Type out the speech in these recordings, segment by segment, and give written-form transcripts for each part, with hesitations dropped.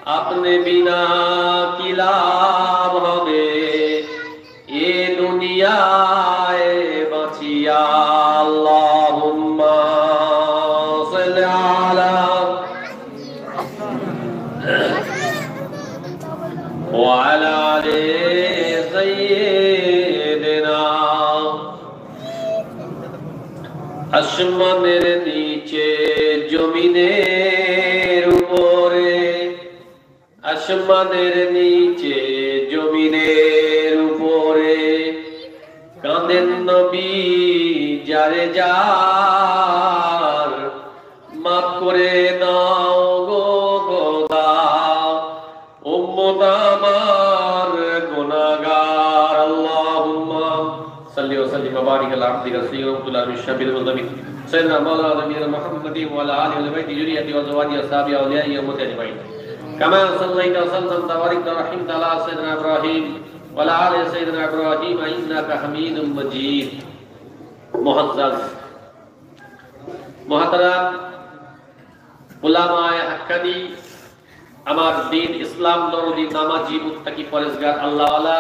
আপনি বিনা কি লাভ হবে এ দুনিয়ায় বাঁচিয়া। আল্লাহুম্মা সাল্লি আলা ওয়া আলা আলি সাইয়্যিদিনা। আসমানের নিচে জমিনের উপরে, আসমানের নিচে জমিনের উপরে কাঁদেন নবী যারে যার, মাফ করে দাও গো খোদা উম্মত আমার গুনাহগার। আল্লাহুম্মা সাল্লি ওয়া সাল্লিম ওয়া বারিক আলা আবদিকা সাইয়্যিদুল আরশাবিল মুযমিন সাইয়্যিদনা মাওলানা নবিয়্যিনা মুহাম্মাদিন ওয়া আলা আলিহি ওয়া সাহবিহি যুরিয়াতি ওয়া যাওয়াজি আসহাবিহি ওয়া আউলিয়া'i ওয়া মুতাজিমাইন কামা সাল্লাইতা ওয়া সাল্লামতা ওয়া বারাকতা ওয়া রাহিমতা আলা সাইয়্যিদিনা ইব্রাহিম ওয়া আলা আলি সাইয়্যিদিনা ইব্রাহিম ইন্নাকা হামিদুম মাজিদ। মুআজ্জাজ মুহতারাম উলামায়ে হাক্কানি, আমার দ্বীন ইসলাম দরদি নামাজি মুত্তাকি পরেজগার আল্লাহওয়ালা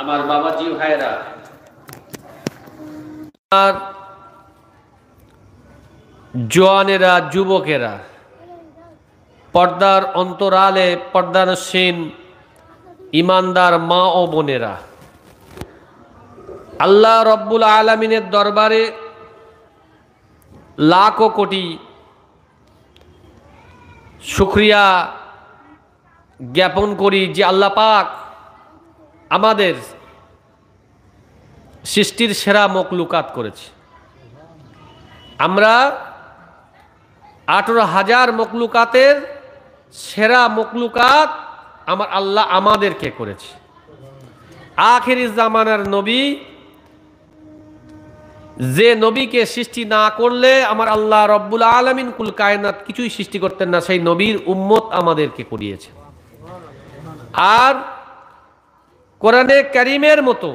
আমার বাবাজি ভাইরা, আর জওয়ানেরা, যুবকেরা, পর্দার অন্তরালে পর্দানসীন ইমানদার মা ও বোনেরা, আল্লাহ রব্বুল আলামিনের দরবারে লাখ কোটি শুকরিয়া জ্ঞাপন করি যে আল্লাহ পাক আমাদের সৃষ্টির সেরা মখলুকাত করেছে। আমরা 18,000 মখলুকাতের সেরা মখলুকাত আমার আল্লাহ আমাদেরকে করেছে। আখিরি জামানার নবী, যে নবীকে সৃষ্টি না করলে আমার আল্লাহ রব্বুল আলামিন কুল কায়নাত কিছুই সৃষ্টি করতেন না, সেই নবীর উম্মত আমাদেরকে করিয়েছে। আর কোরআনে কারীমের মতো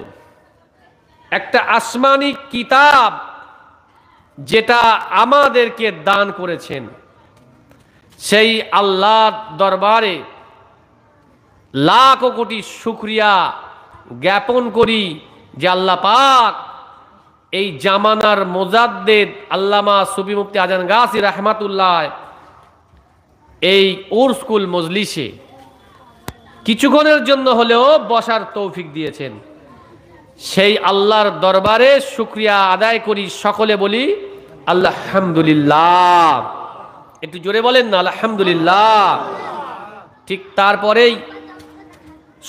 একটা আসমানি কিতাব যেটা আমাদেরকে দান করেছেন, সেই আল্লাহর দরবারে লাখ কোটি শুকরিয়া জ্ঞাপন করি যে আল্লাহ পাক এই জামানার মুজাদ্দিদ আল্লামা সুফি মুফতি আজান গাছি রাহমাতুল্লাহ এই উরসকুল মজলিসে কিছুক্ষণের জন্য হলেও বসার তৌফিক দিয়েছেন। সেই আল্লাহর দরবারে শুকরিয়া আদায় করি, সকলে বলি আলহামদুলিল্লাহ। একটু জোরে বলেন না আলহামদুলিল্লাহ। ঠিক তারপরেই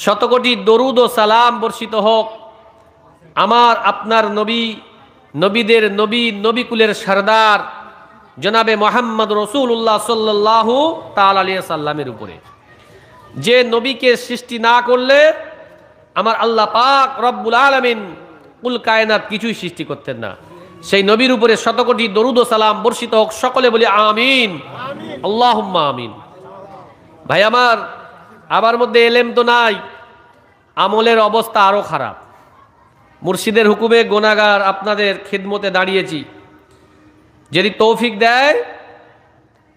শতকোটি দরুদ ও সালাম বর্ষিত হোক আমার আপনার নবী, নবীদের নবী, নবীকুলের সরদার জনাবে মোহাম্মদ রসুল্লাহ সাল্লাল্লাহু তাআলা আলাইহি সাল্লামের উপরে, যে নবীকে সৃষ্টি না করলে আমার আল্লাহ পাক রব্বুল আলামিন কুল কায়নাত কিছুই সৃষ্টি করতেন না। সেই নবীর উপরে শতকোটি দরুদ ও সালাম বর্ষিত হোক, সকলে বলি আমিন, আল্লাহুম্মা আমিন। ভাই আমার মধ্যে এলেম তো নাই, আমলের অবস্থা আরো খারাপ। মুর্শিদের হুকুমে গুনাহগার আপনাদের খিদমতে দাঁড়িয়েছি। যদি তৌফিক দেয়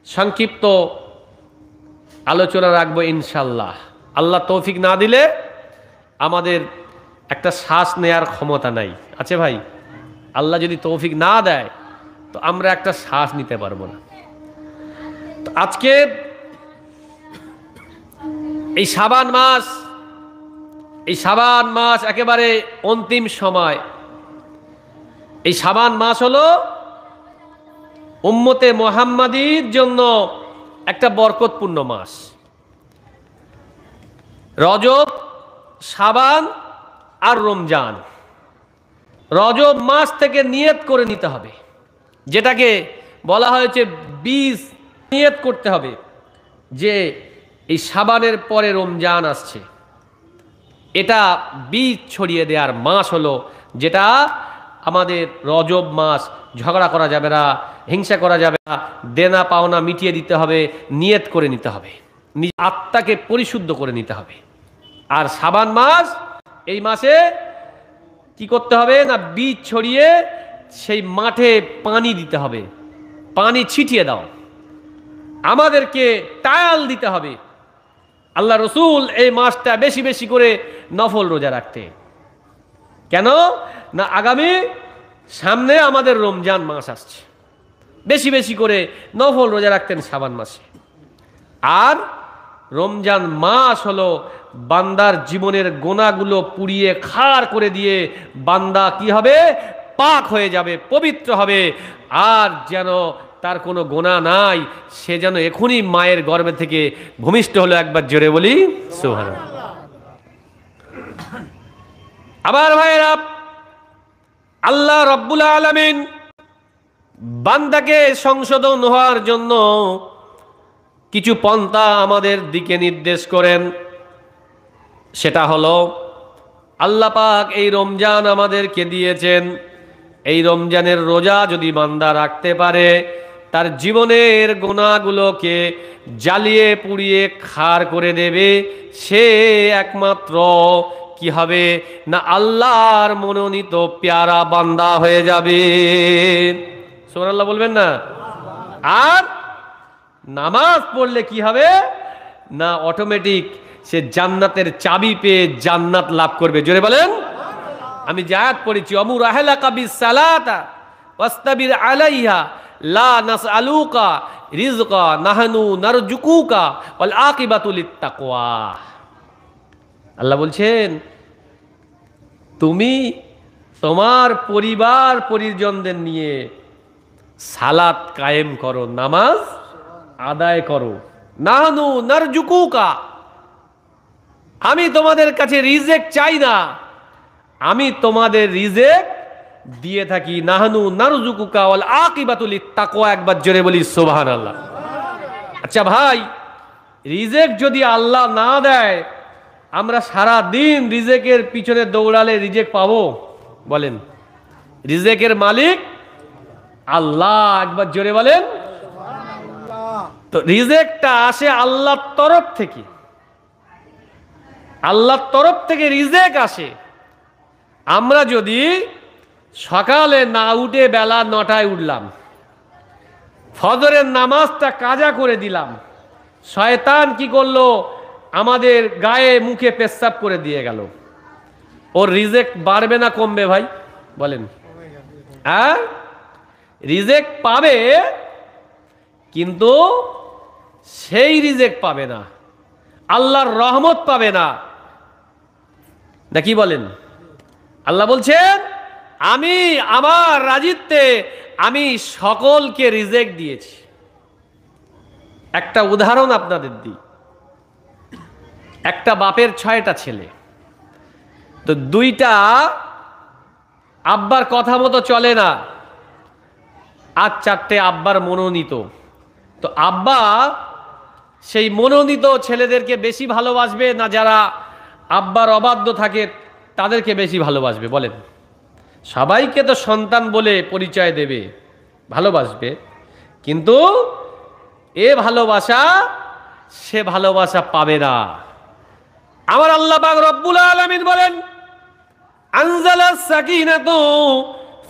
সংক্ষিপ্ত আলোচনা রাখবো ইনশাল্লাহ। আল্লাহ তৌফিক না দিলে আমাদের একটা শ্বাস নেয়ার ক্ষমতা নাই, আছে ভাই? আল্লাহ যদি তৌফিক না দেয় তো আমরা একটা শ্বাস নিতে পারবো না। তো আজকে এই শাবান মাস একেবারে অন্তিম সময়। এই শাবান মাস হলো উম্মতে মুহাম্মাদীর জন্য একটা বরকতপূর্ণ মাস। রজব, শাবান আর রমজান, রজব মাস থেকে নিয়ত করে নিতে হবে, যেটাকে বলা হয়েছে বীজ। নিয়ত করতে হবে যে এই শাবানের পরে রমজান আসছে, এটা বীজ ছড়িয়ে দেওয়ার মাস হলো, যেটা আমাদের রজব মাস। ঝগড়া করা যাবে না, হিংসা করা যাবে না, দেনা পাওনা মিটিয়ে দিতে হবে, নিয়ত করে নিতে হবে, নিজ আত্মাকে পরিশুদ্ধ করে নিতে হবে। আর শাবান মাস, এই মাসে কি করতে হবে না, বীজ ছড়িয়ে সেই মাঠে পানি দিতে হবে, পানি ছিটিয়ে দাও। আমাদেরকে টায়াল দিতে হবে আল্লাহ রসুল এই মাসটা বেশি বেশি করে নফল রোজা রাখতে। কেন না, আগামী সামনে আমাদের রমজান মাস আসছে, বেশি বেশি করে নফল রোজা রাখতেন শাবান মাসে। আর রমজান মাস হলো বান্দার জীবনের গোনাগুলো পুড়িয়ে খার করে দিয়ে বান্দা কি হবে, পাক হয়ে যাবে, পবিত্র হবে। আর যেন তার কোনো গোনা নাই, সে যেন এখনই মায়ের গর্ভে থেকে ভূমিষ্ঠ হলো। একবার জোরে বলি সুবহানাল্লাহ। আবার ভাইয়েরা, আল্লাহ রব্বুল আলামিন বান্দাকে সংশোধন হওয়ার জন্য কিছু পন্থা আমাদের দিকে নির্দেশ করেন। সেটা হলো, আল্লাহ পাক এই রমজান আমাদেরকে দিয়েছেন, এই রমজানের রোজা যদি বান্দা রাখতে পারে, তার জীবনের গুনাহগুলোকে জ্বালিয়ে পুড়িয়ে খার করে দেবে। সে একমাত্র কি হবে না, আল্লাহর মনোনীত প্যারা বান্দা হয়ে যাবে। সুবহানাল্লাহ বলবেন না? আর নামাজ পড়লে কি হবে না, অটোমেটিক সে জান্নাতের চাবি পেয়ে জান্নাত লাভ করবে। জোরে বলেন। আমি যে আয়াত পড়েছি, অমুর আহলাকা বিসসালাতা ওয়াস্তাবির আলাইহা লা নাসআলুকা রিজকা নাহনু নারজুকুকা ওয়াল আকিবাতু লিত্তাকওয়া। আল্লাহ বলছেন, তুমি তোমার পরিবার পরিজনদের নিয়ে সালাত কায়েম করো, নামাজ আদায় করো। নাহনু নারজুকুকা, আমি তোমাদের কাছে রিজেক চাই না, আমি তোমাদের রিজেক দিয়ে থাকি। নাহনু নারজুকুকা ওয়াল আকিবাতু লিত্তাকওয়া। একবার জোরে বলি সুবহানাল্লাহ। আচ্ছা ভাই, রিজেক যদি আল্লাহ না দেয়, আমরা সারা দিন রিজেকের পিছনে দৌড়ালে রিজেক পাবো? বলেন। রিজেকের মালিক আল্লাহ। একবার জোরে বলেন। তো রিজেকটা আসে আল্লাহর তরফ থেকে, আল্লাহর তরফ থেকে রিজেক আসে। আমরা যদি সকালে না উঠে বেলা 9টায় উঠলাম, ফজরের নামাজটা কাজা করে দিলাম, শয়তান কি করলো, আমাদের গায়ে মুখে পেশাব করে দিয়ে গেল, ওর রিজেক বাড়বে না কমবে ভাই? বলেন। হ্যাঁ, রিজেক পাবে, কিন্তু সেই রিজেক পাবে না, আল্লাহর রহমত পাবে না। নাকি বলেন? আল্লাহ বলছেন, আমি আমার রাজিত্বে আমি সকলকে রিজেক দিয়েছি। একটা উদাহরণ আপনাদের দিই। একটা বাপের 6টা ছেলে, তো 2টা আব্বার কথা মতো চলে না, আর 4টে আব্বার মনোনীত। তো আব্বা সেই মনোনীত ছেলেদেরকে বেশি ভালোবাসবে না যারা আব্বার অবাধ্য থাকে তাদেরকে বেশি ভালোবাসবে? বলেন। সবাইকে তো সন্তান বলে পরিচয় দেবে, ভালোবাসবে, কিন্তু এ ভালোবাসা সে ভালোবাসা পাবে না। আমার আল্লাহ পাক রব্বুল আলামিন বলেন, আনজালাস সাকিনাতু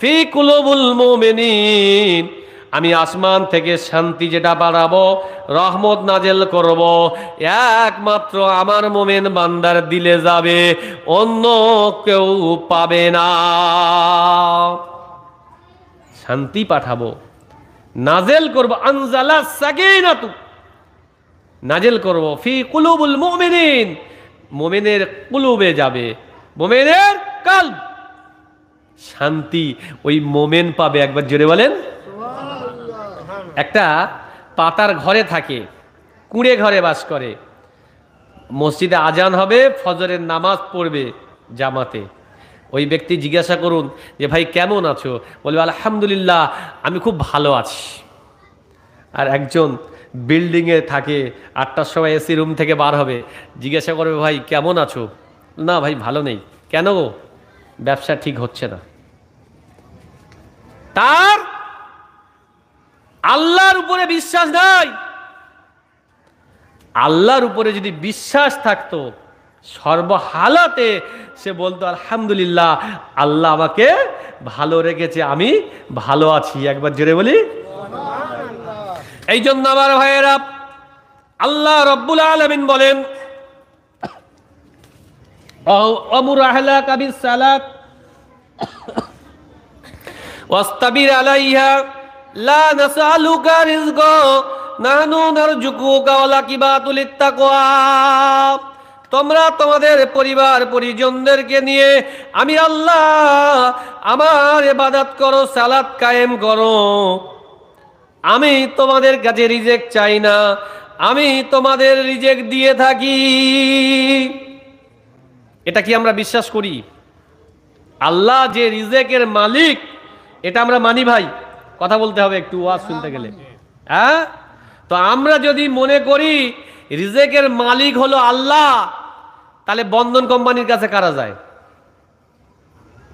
ফি কুলুবিল মুমিনিন, আমি আসমান থেকে শান্তি যেটা বাড়াবো, রহমত নাজেল করব, একমাত্র আমার মুমিন বান্দার দিলে যাবে, অন্য কেউ পাবে না। শান্তি পাঠাবো, নাজেল করব। আনজালাস সাকিনাতু, নাজেল করব ফি কুলুবিল মুমিনিন, মুমিনের কুলুবে যাবে, মুমিনের কলব, শান্তি ওই মোমেন পাবে। একবার জোরে বলেন। একটা পাতার ঘরে থাকে, কুঁড়ে ঘরে বাস করে, মসজিদে আজান হবে, ফজরের নামাজ পড়বে জামাতে। ওই ব্যক্তি জিজ্ঞাসা করুন যে ভাই কেমন আছো, বলবে আলহামদুলিল্লাহ আমি খুব ভালো আছি। আর একজন বিল্ডিংয়ে থাকে, 8টার সময় এসি রুম থেকে বার হবে, জিজ্ঞাসা করবে ভাই কেমন আছো, না ভাই ভালো নেই। কেন? ব্যবসা ঠিক হচ্ছে না। তার আল্লাহর উপরে বিশ্বাস নাই। আল্লাহর উপরে যদি বিশ্বাস থাকতো, সর্বহালাতে সে বলতো আলহামদুলিল্লাহ আল্লাহ আমাকে ভালো রেখেছে, আমি ভালো আছি। একবার জোরে বলি। এই জন্য আমার ভাইয়েরা, আল্লাহ রব্বুল আলামিন বলেন, আমুর আহলাকা বিসসালাত ওয়াস্তাবির আলাইহা লা নাসআলুকা রিজকা নাহনু নারজুকুকা ওয়া আকিবাতুল তাকওয়া। তোমরা তোমাদের পরিবার পরিজনদেরকে নিয়ে আমি আল্লাহ আমার ইবাদত করো, সালাত কায়েম করো। আমি তোমাদের কাছে রিজিক চাই না, আমি তোমাদের রিজিক দিয়ে থাকি। এটা কি আমরা বিশ্বাস করি? আল্লাহ যে রিজিকের মালিক, এটা আমরা মানি ভাই? কথা বলতে হবে একটু, ওয়াজ শুনতে গেলে। হ্যাঁ, তো আমরা যদি মনে করি রিজিকের মালিক হলো আল্লাহ, তাহলে বন্ধন কোম্পানির কাছে কারা যায়?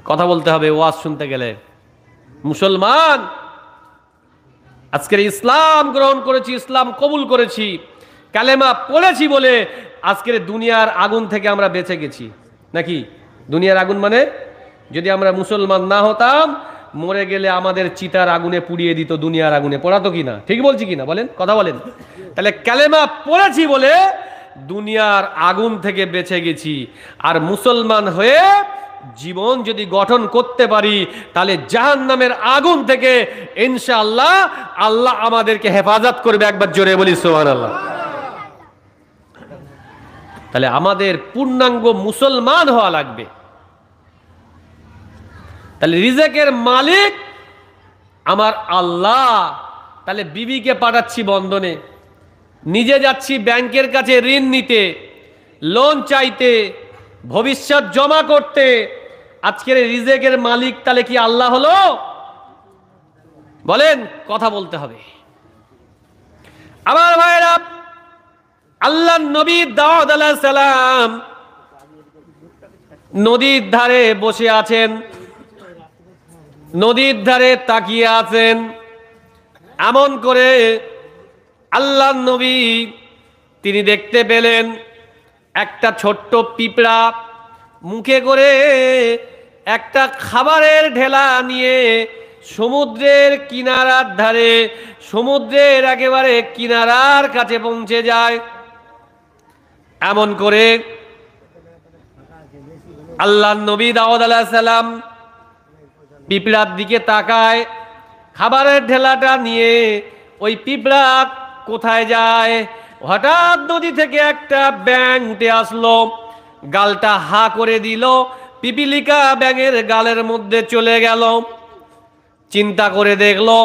কথা বলতে হবে ওয়াজ শুনতে গেলে। মুসলমান, আজকের ইসলাম গ্রহণ করেছি, ইসলাম কবুল করেছি, কালেমা পড়েছি বলে আজকের দুনিয়ার আগুন থেকে আমরা বেঁচে গেছি। নাকি দুনিয়ার আগুন মানে, যদি আমরা মুসলমান না হতাম, মরে গেলে আমাদের চিতার আগুনে পুড়িয়ে দিত, দুনিয়ার আগুনে পোড়াতো কিনা? ঠিক বলছি কিনা বলেন, কথা বলেন। তাহলে কালেমা পড়েছি বলে দুনিয়ার আগুন থেকে বেঁচে গেছি। আর মুসলমান হয়ে জীবন যদি গঠন করতে পারি, তাহলে জাহান্নামের আগুন থেকে ইনশাআল্লাহ আল্লাহ আমাদেরকে হেফাজত করবে। একবার জোরে বলি সুবহানাল্লাহ। তাহলে আমাদের পূর্ণাঙ্গ মুসলমান হওয়া লাগবে। তাহলে রিজিকের মালিক আমার আল্লাহ। তাহলে বিবিকে পাঠাচ্ছি বন্ধনে, নিজে যাচ্ছি ব্যাংকের কাছে ঋণ নিতে, লোন চাইতে, ভবিষ্যৎ জমা করতে। আজকের রিজিকের মালিক তাহলে কি আল্লাহ হলো? বলেন, কথা বলতে হবে। আমার ভাইরা, আল্লাহ নবী দাউদ আলাইহিস সালাম নদীর ধারে বসে আছেন, নদীর ধারে তাকিয়ে আছেন। এমন করে আল্লাহ নবী তিনি দেখতে পেলেন একটা ছোট্ট পিঁপড়া মুখে করে একটা খাবারের ঢেলা নিয়ে সমুদ্রের কিনারার ধারে, সমুদ্রের একেবারে কিনারার কাছে পৌঁছে যায়। এমন করে আল্লাহ নবী দাউদ আলাইহিস সালাম পিঁপড়ার দিকে তাকায়, খাবারের ঢেলাটা নিয়ে ওই পিঁপড়া কোথায় যায়? হঠাৎ নদী থেকে একটা ব্যাঙ উঠে আসলো, গালটা হা করে দিল, পিপিলিকা ব্যাঙের গালের মধ্যে চলে গেল। চিন্তা করে দেখলো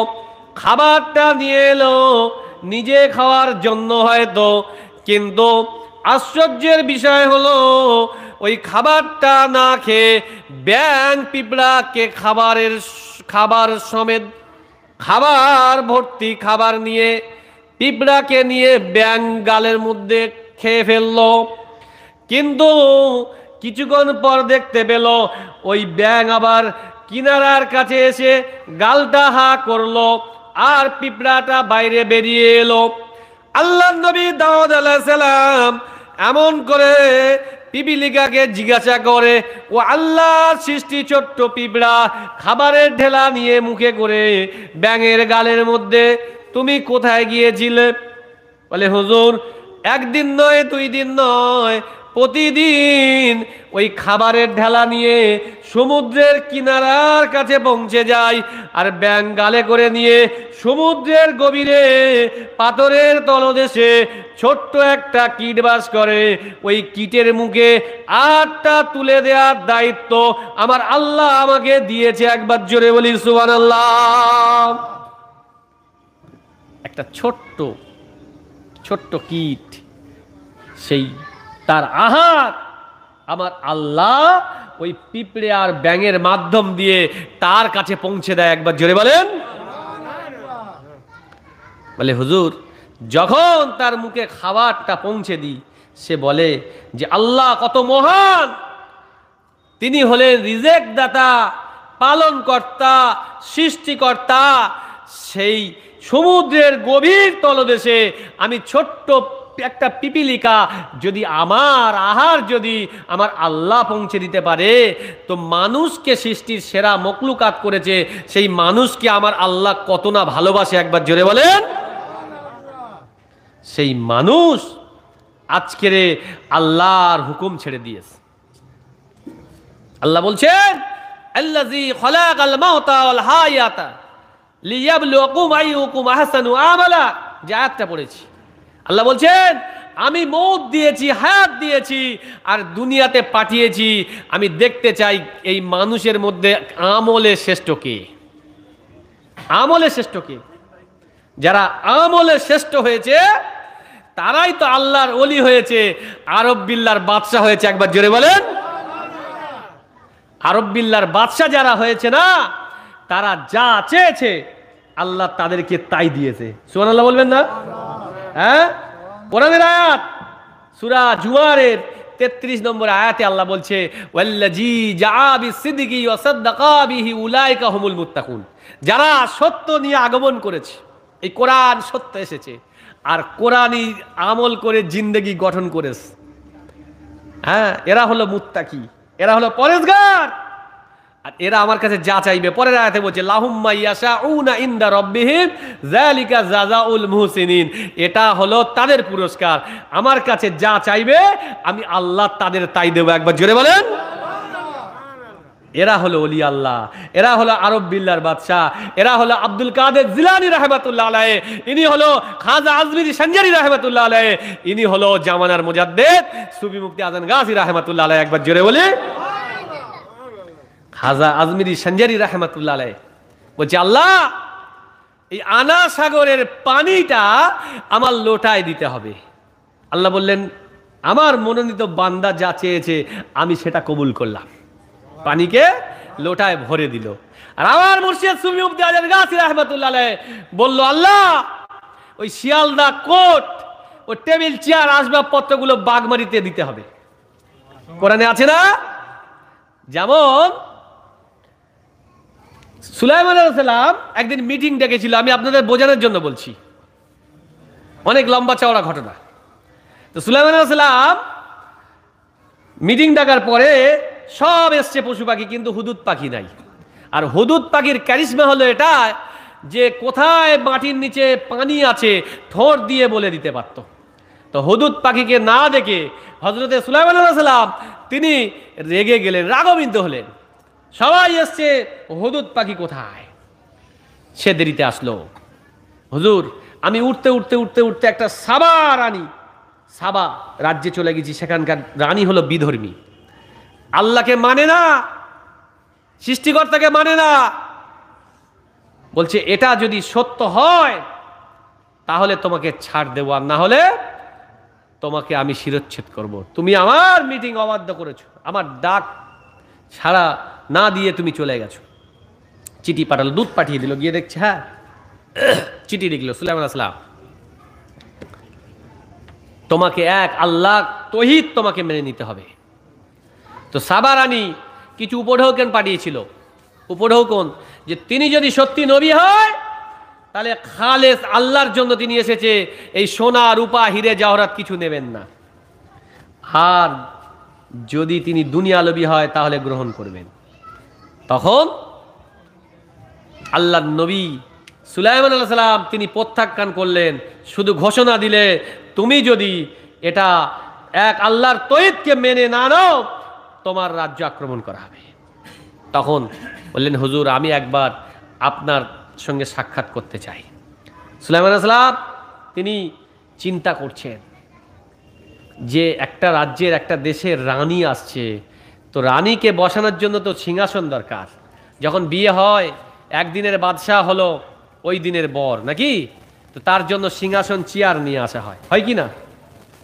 খাবারটা নিয়ে এলো নিজে খাওয়ার জন্য হয়তো, কিন্তু আশ্চর্যের বিষয় হলো ওই খাবারটা না খেয়ে ব্যাঙ পিঁপড়াকে খাবার সমেত, খাবার ভর্তি খাবার নিয়ে পিঁপড়াকে নিয়ে ব্যাঙ গালের মধ্যে খেয়ে ফেললো। কিন্তু কিছুক্ষণ পর দেখতে পেল ওই ব্যাঙ আবার কিনারার কাছে এসে গালটা হা করলো, আর পিঁপড়াটা বাইরে বেরিয়ে এলো। আল্লাহ নবী দাউদ আলাইহিস সালাম এমন করে পিপিলিকাকে জিজ্ঞাসা করে, ও আল্লাহর সৃষ্টি ছোট্ট পিঁপড়া খাবারের ঢেলা নিয়ে মুখে করে ব্যাঙের গালের মধ্যে তুমি কোথায় গিয়েছিলে? বলে, হুজুর, একদিন নয়, 2 দিন নয়, প্রতিদিন ওই খাবারের ঢেলা নিয়ে সমুদ্রের কিনারার কাছে পৌঁছে যায়, আর ব্যাঙ গালে করে নিয়ে সমুদ্রের গভীরে পাথরের তলদেশে ছোট্ট একটা কীট বাস করে। ওই কীটের মুখে আটটা তুলে দেওয়ার দায়িত্ব আমার আল্লাহ আমাকে দিয়েছে। একবার জোরে বলি সুবহানাল্লাহ। একটা ছোট্ট ছোট্ট কীট, সেই তার আহার আমার আল্লাহ ওই পিঁপড়ে আর ব্যাঙের মাধ্যম দিয়ে তার কাছে পৌঁছে দেয়। একবার জোরে বলেন। বলে, হুজুর, যখন তার মুখে খাবারটা পৌঁছে দিই, সে বলে যে আল্লাহ কত মহান, তিনি হলেন রিজিক দাতা, পালনকর্তা, সৃষ্টিকর্তা। সেই সমুদ্রের গভীর তলদেশে আমি ছোট্ট একটা পিপিলিকা, যদি আমার আহার যদি আমার আল্লাহ পৌঁছে দিতে পারে, তো মানুষকে সৃষ্টির সেরা মখলুকাত করেছে, সেই মানুষকে আমার আল্লাহ কত না ভালোবাসে। একবার জোরে বলেন। সেই মানুষ আজকের আল্লাহর হুকুম ছেড়ে দিয়েছে। আল্লাহ বলছেন আল্লাযী খালাকাল মাউতা ওয়াল হায়াতা লিয়াবলুয়াকুম আইয়ুকুম আহসানু আমালা, যে আয়াতটা পড়েছি। আল্লাহ বলছেন আমি মৌত দিয়েছি, হায়াত দিয়েছি, আর দুনিয়াতে পাঠিয়েছি, আমি দেখতে চাই এই মানুষের মধ্যে আমলে শ্রেষ্ঠ কে। আমলে শ্রেষ্ঠ কে? যারা আমলে শ্রেষ্ঠ হয়েছে তারাই তো আল্লাহর ওলি হয়েছে, আরব বিল্লার বাদশা হয়েছে। একবার জোরে বলেন। আরব বিল্লার বাদশা যারা হয়েছে না, তারা যা চেয়েছে আল্লাহ তাদেরকে তাই দিয়েছে। সুবহানাল্লাহ বলবেন না? হ্যাঁ, কোরআনের আয়াত সূরা জুমারের 33 নম্বর আয়াতে আল্লাহ বলছে ওয়াল্লাযী জাআ বিসিদকি ওয়া সাদ্দাকা বিহি উলাইকা হুমুল মুত্তাকুন। যারা সত্য নিয়ে আগমন করেছে, এই কোরআন সত্য এসেছে আর কোরআনই আমল করে জিন্দেগি গঠন করেছে, হ্যাঁ, এরা হলো মুত্তাকি, এরা হলো পরেজগার, আর এরা আমার কাছে যা চাইবে। পরের আয়াতে বলছে লাহুম্মা ইয়াশাউনা ইনদা রাব্বিহিম যালিকা জাযাউল মুহসিনিন, এটা হলো তাদের পুরস্কার। আমার কাছে যা চাইবে আমি আল্লাহ তাদের তাই দেব। একবার জোরে বলেন। এরা হলো ওলি আল্লাহ, এরা হলো আরব বিল্লার বাদশা, এরা হলো আব্দুল কাদের জিলানী রাহমাতুল্লাহ আলাইহি, ইনি হলো খাজা আজমিরি সঞ্জারি রাহমাতুল্লাহ আলাইহি, ইনি হলো জামানার মুজাদ্দিদ সুফি মুফতি আজম গাজী রাহমাতুল্লাহ আলাইহি। একবার জোরে বলে। খাজা আজমিরি সঞ্জারি রাহমাতুল্লাহ আলাইহি বলছে আল্লাহ এই আনা সাগরের পানিটা আমার লোটায় দিতে হবে। আল্লাহ বললেন আমার মনোনীত বান্দা যা চেয়েছে আমি সেটা কবুল করলাম, পানিকে লোটায় ভরে দিল। আর আমার মুর্শিদ সুফি মুফতি আজম গাজী রাহমাতুল্লাহ আলাইহি বলল আল্লাহ ওই শিয়ালদা কোট, ওই টেবিল চেয়ার আসবাবপত্রগুলো বাগমারিতে দিতে হবে। কোরআনে আছে না? যেমন সুলাইমান আলাইহিস সালাম একদিন মিটিং ডেকেছিল, আমি আপনাদের বোঝানোর জন্য বলছি, অনেক লম্বা চওড়া ঘটনা। তো সুলাইমান আলাইহিস সালাম মিটিং ডাকার পরে সব এসছে পশু পাখি, কিন্তু হুদুদ পাখি নাই। আর হুদুদ পাখির ক্যারিশমা হলো এটা যে কোথায় মাটির নিচে পানি আছে ঠোঁট দিয়ে বলে দিতে পারত। তো হুদুদ পাখিকে না দেখে হযরতে সুলাইমান আলাইহিস সালাম তিনি রেগে গেলেন, রাগবিদ্ধ হলেন। সবাই এসছে, হুদুদ পাখি কোথায়? সে দেরিতে আসলো। হুজুর আমি উঠতে উঠতে উঠতে উঠতে একটা সাবা রানী, সাবা রাজ্যে চলে গেছি, সেখানকার রানী হলো বিধর্মী, আল্লাহকে মানে না, সৃষ্টিকর্তাকে মানে না। বলছে এটা যদি সত্য হয় তাহলে তোমাকে ছাড় দেবো, আর না হলে তোমাকে আমি শিরচ্ছেদ করব। তুমি আমার মিটিং অবাধ্য করেছো, আমার ডাক ছাড়া না দিয়ে তুমি চলে গেছো। চিঠি পাঠালো, দূত পাঠিয়ে দিল, গিয়ে দেখছে হ্যাঁ চিঠি লিখলো সুলাইমান আলাইহিস সালাম তোমাকে এক আল্লাহ তৌহিদ তোমাকে মেনে নিতে হবে। তো সাবা রানী কিছু উপঢৌকন পাঠিয়েছিল। উপঢৌকন যে তিনি যদি সত্যি নবী হয় তাহলে খালেস আল্লাহর জন্য তিনি এসেছে, এই সোনা রূপা হিরে জওহরাত কিছু নেবেন না, আর যদি তিনি দুনিয়ালবী হয় তাহলে গ্রহণ করবেন। তখন আল্লাহর নবী সুলাইমান আলাইহিস সালাম তিনি প্রত্যাখ্যান করলেন, শুধু ঘোষণা দিলে তুমি যদি এটা এক আল্লাহর তৌহিদকে মেনে না নাও তোমার রাজ্য আক্রমণ করা হবে। তখন বললেন হুজুর আমি একবার আপনার সঙ্গে সাক্ষাৎ করতে চাই। সুলাইমান আলাইহিস সালাম তিনি চিন্তা করছেন যে একটা রাজ্যের একটা দেশের রানী আসছে, তো রানীকে বসানোর জন্য তো সিংহাসন দরকার। যখন বিয়ে হয় একদিনের বাদশাহ হলো ওই দিনের বর নাকি, তো তার জন্য সিংহাসন চেয়ার নিয়ে আসা হয়, হয় কি না,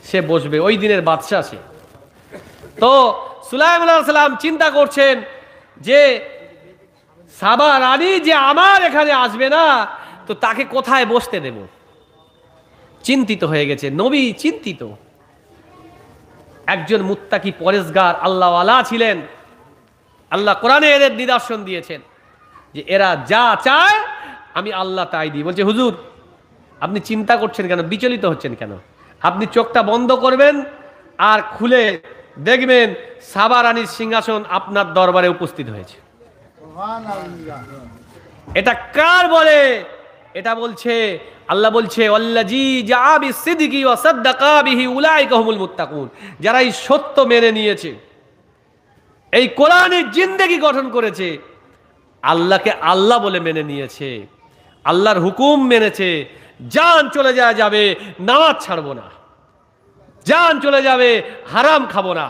সে বসবে, ওই দিনের বাদশাহ সে। তো সুলাইমান আলাইহিস সালাম চিন্তা করছেন যে সাবা রানী যে আমার এখানে আসবে না, তো তাকে কোথায় বসতে দেব। চিন্তিত হয়ে গেছে, নবী চিন্তিত। একজন মুত্তাকি পরেজগার আল্লাহওয়ালা ছিলেন, আল্লাহ কোরআনে এদের নিদর্শন দিয়েছেন যে এরা যা চায় আমি আল্লাহ তাই দিই। বলছে হুজুর আপনি চিন্তা করছেন কেন, বিচলিত হচ্ছেন কেন? আপনি চোখটা বন্ধ করবেন আর খুলে দেখবেন সাবা রানীর সিংহাসন আপনার দরবারে উপস্থিত হয়েছে। এটা কার বলে? এটা বলছে আল্লাহ বলছে ওয়াল্লাযী জাআ বিসিদকি ওয়া সাদ্দাকা বিহি উলাইকা হুমুল মুত্তাকুন, যারা এই সত্য মেনে নিয়েছে, এই কোরআনের জিন্দেগি গঠন করেছে, আল্লাহকে আল্লাহ বলে মেনে নিয়েছে, আল্লাহর হুকুম মেনেছে। জান চলে যাবে, নামাজ ছাড়বো না। জান চলে যাবে, হারাম খাবো না।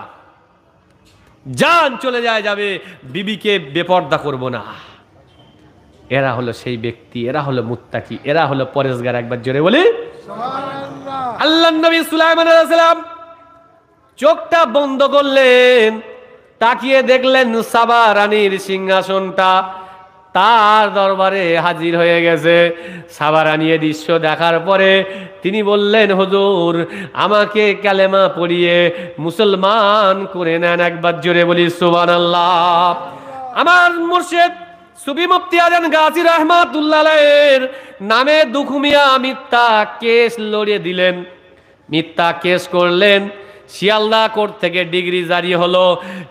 জান চলে যাবে, বিবিকে বেপর্দা করব না। এরা হলো সেই ব্যক্তি, এরা হলো মুত্তাকি, এরা হলো পরেজগার। একবার জোরে বলি সুবহানাল্লাহ। আল্লাহর নবী সুলাইমান আলাইহিস সালাম চোখটা বন্ধ করলেন, তাকিয়ে দেখলেন সাবা রানীর সিংহাসনটা তার দরবারে হাজির হয়ে গেছে। সাবা রানী এই দৃশ্য দেখার পরে তিনি বললেন, হুজুর আমাকে কালেমা পড়িয়ে মুসলমান করে নেন। একবার জোরে বলি সুবহানাল্লাহ। আমার মুর্শিদ সুফি মুফতি আজান গাজী রাহমাতুল্লাহ আলাইহির নামে দুখু মিয়া মিথ্যা কেস লড়িয়ে দিলেন, মিথ্যা কেস করলেন। শিয়ালদা কোর্ট থেকে ডিগ্রি জারি হলো,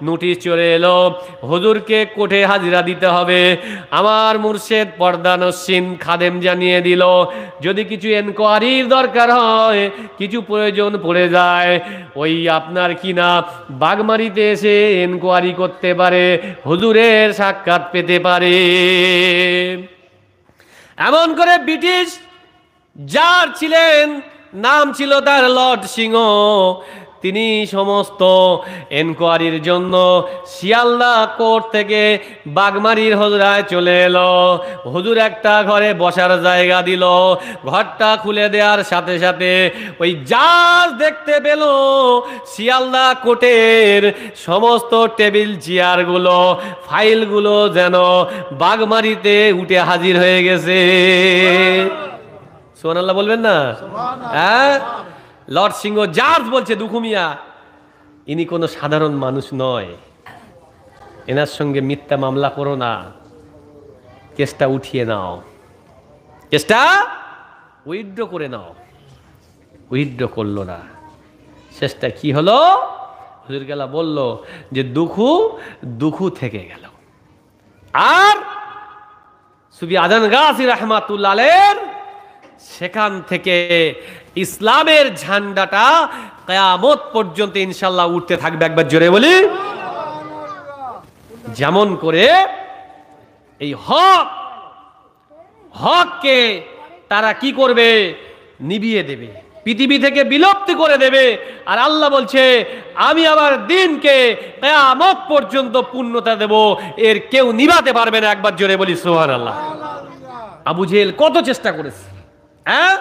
নোটিশ চলে এলো, হুজুরকে কোর্টে হাজিরা দিতে হবে। আমার মুর্শিদ পর্দানসীন খাদেম জানিয়ে দিল, যদি কিছু এনকোয়ারির দরকার হয়, কিছু প্রয়োজন পড়ে যায়, ওই আপনার কিনা বাগমারিতে এসে এনকোয়ারি করতে পারে, হুজুরের সাক্ষাৎ পেতে পারে। এমন করে ব্রিটিশ যার ছিলেন, নাম ছিল তার লর্ড সিংহ, তিনি সমস্ত এনকোয়ারির জন্য শিয়ালদা কোর্ট থেকে বাগমারির হুজরায় চলে এলো। হুজুর একটা ঘরে বসার জায়গা দিল, ঘরটা খুলে দেওয়ার সাথে সাথে ওই জাজ দেখতে পেল শিয়ালদা কোর্টের সমস্ত টেবিল চেয়ারগুলো, ফাইলগুলো যেন বাগমারিতে উঠে হাজির হয়ে গেছে। সুবহানাল্লাহ বলবেন না? হ্যাঁ, লর্ড সিংহ জাজ বলছে, দুখু মিয়া ইনি কোনো সাধারণ মানুষ নয়, এনার সঙ্গে মিথ্যা মামলা করো না, কেসটা উঠিয়ে নাও, কেসটা উইথড্র করে নাও। উইথড্র করলো না। শেষটা কি হলো? হুজুর গেলা বলল যে দুখু থেকে গেল। আর সুফি আজান গাজী রাহমাতুল্লাহ আলাইহির সেখান থেকে ইসলামের ঝান্ডাটা কিয়ামত পর্যন্ত ইনশাআল্লাহ উঠতে থাকবে। একবার জোরে বলি। যেমন করে এই হককে তারা কি করবে? নিভিয়ে দেবে, পৃথিবী থেকে বিলুপ্তি করে দেবে। আর আল্লাহ বলছে, আমি আবার দিনকে কিয়ামত পর্যন্ত পূর্ণতা দেব, এর কেউ নিভাতে পারবে না। একবার জোরে বলি সুবহানাল্লাহ। আবু জেহেল কত চেষ্টা করেছে, হ্যাঁ?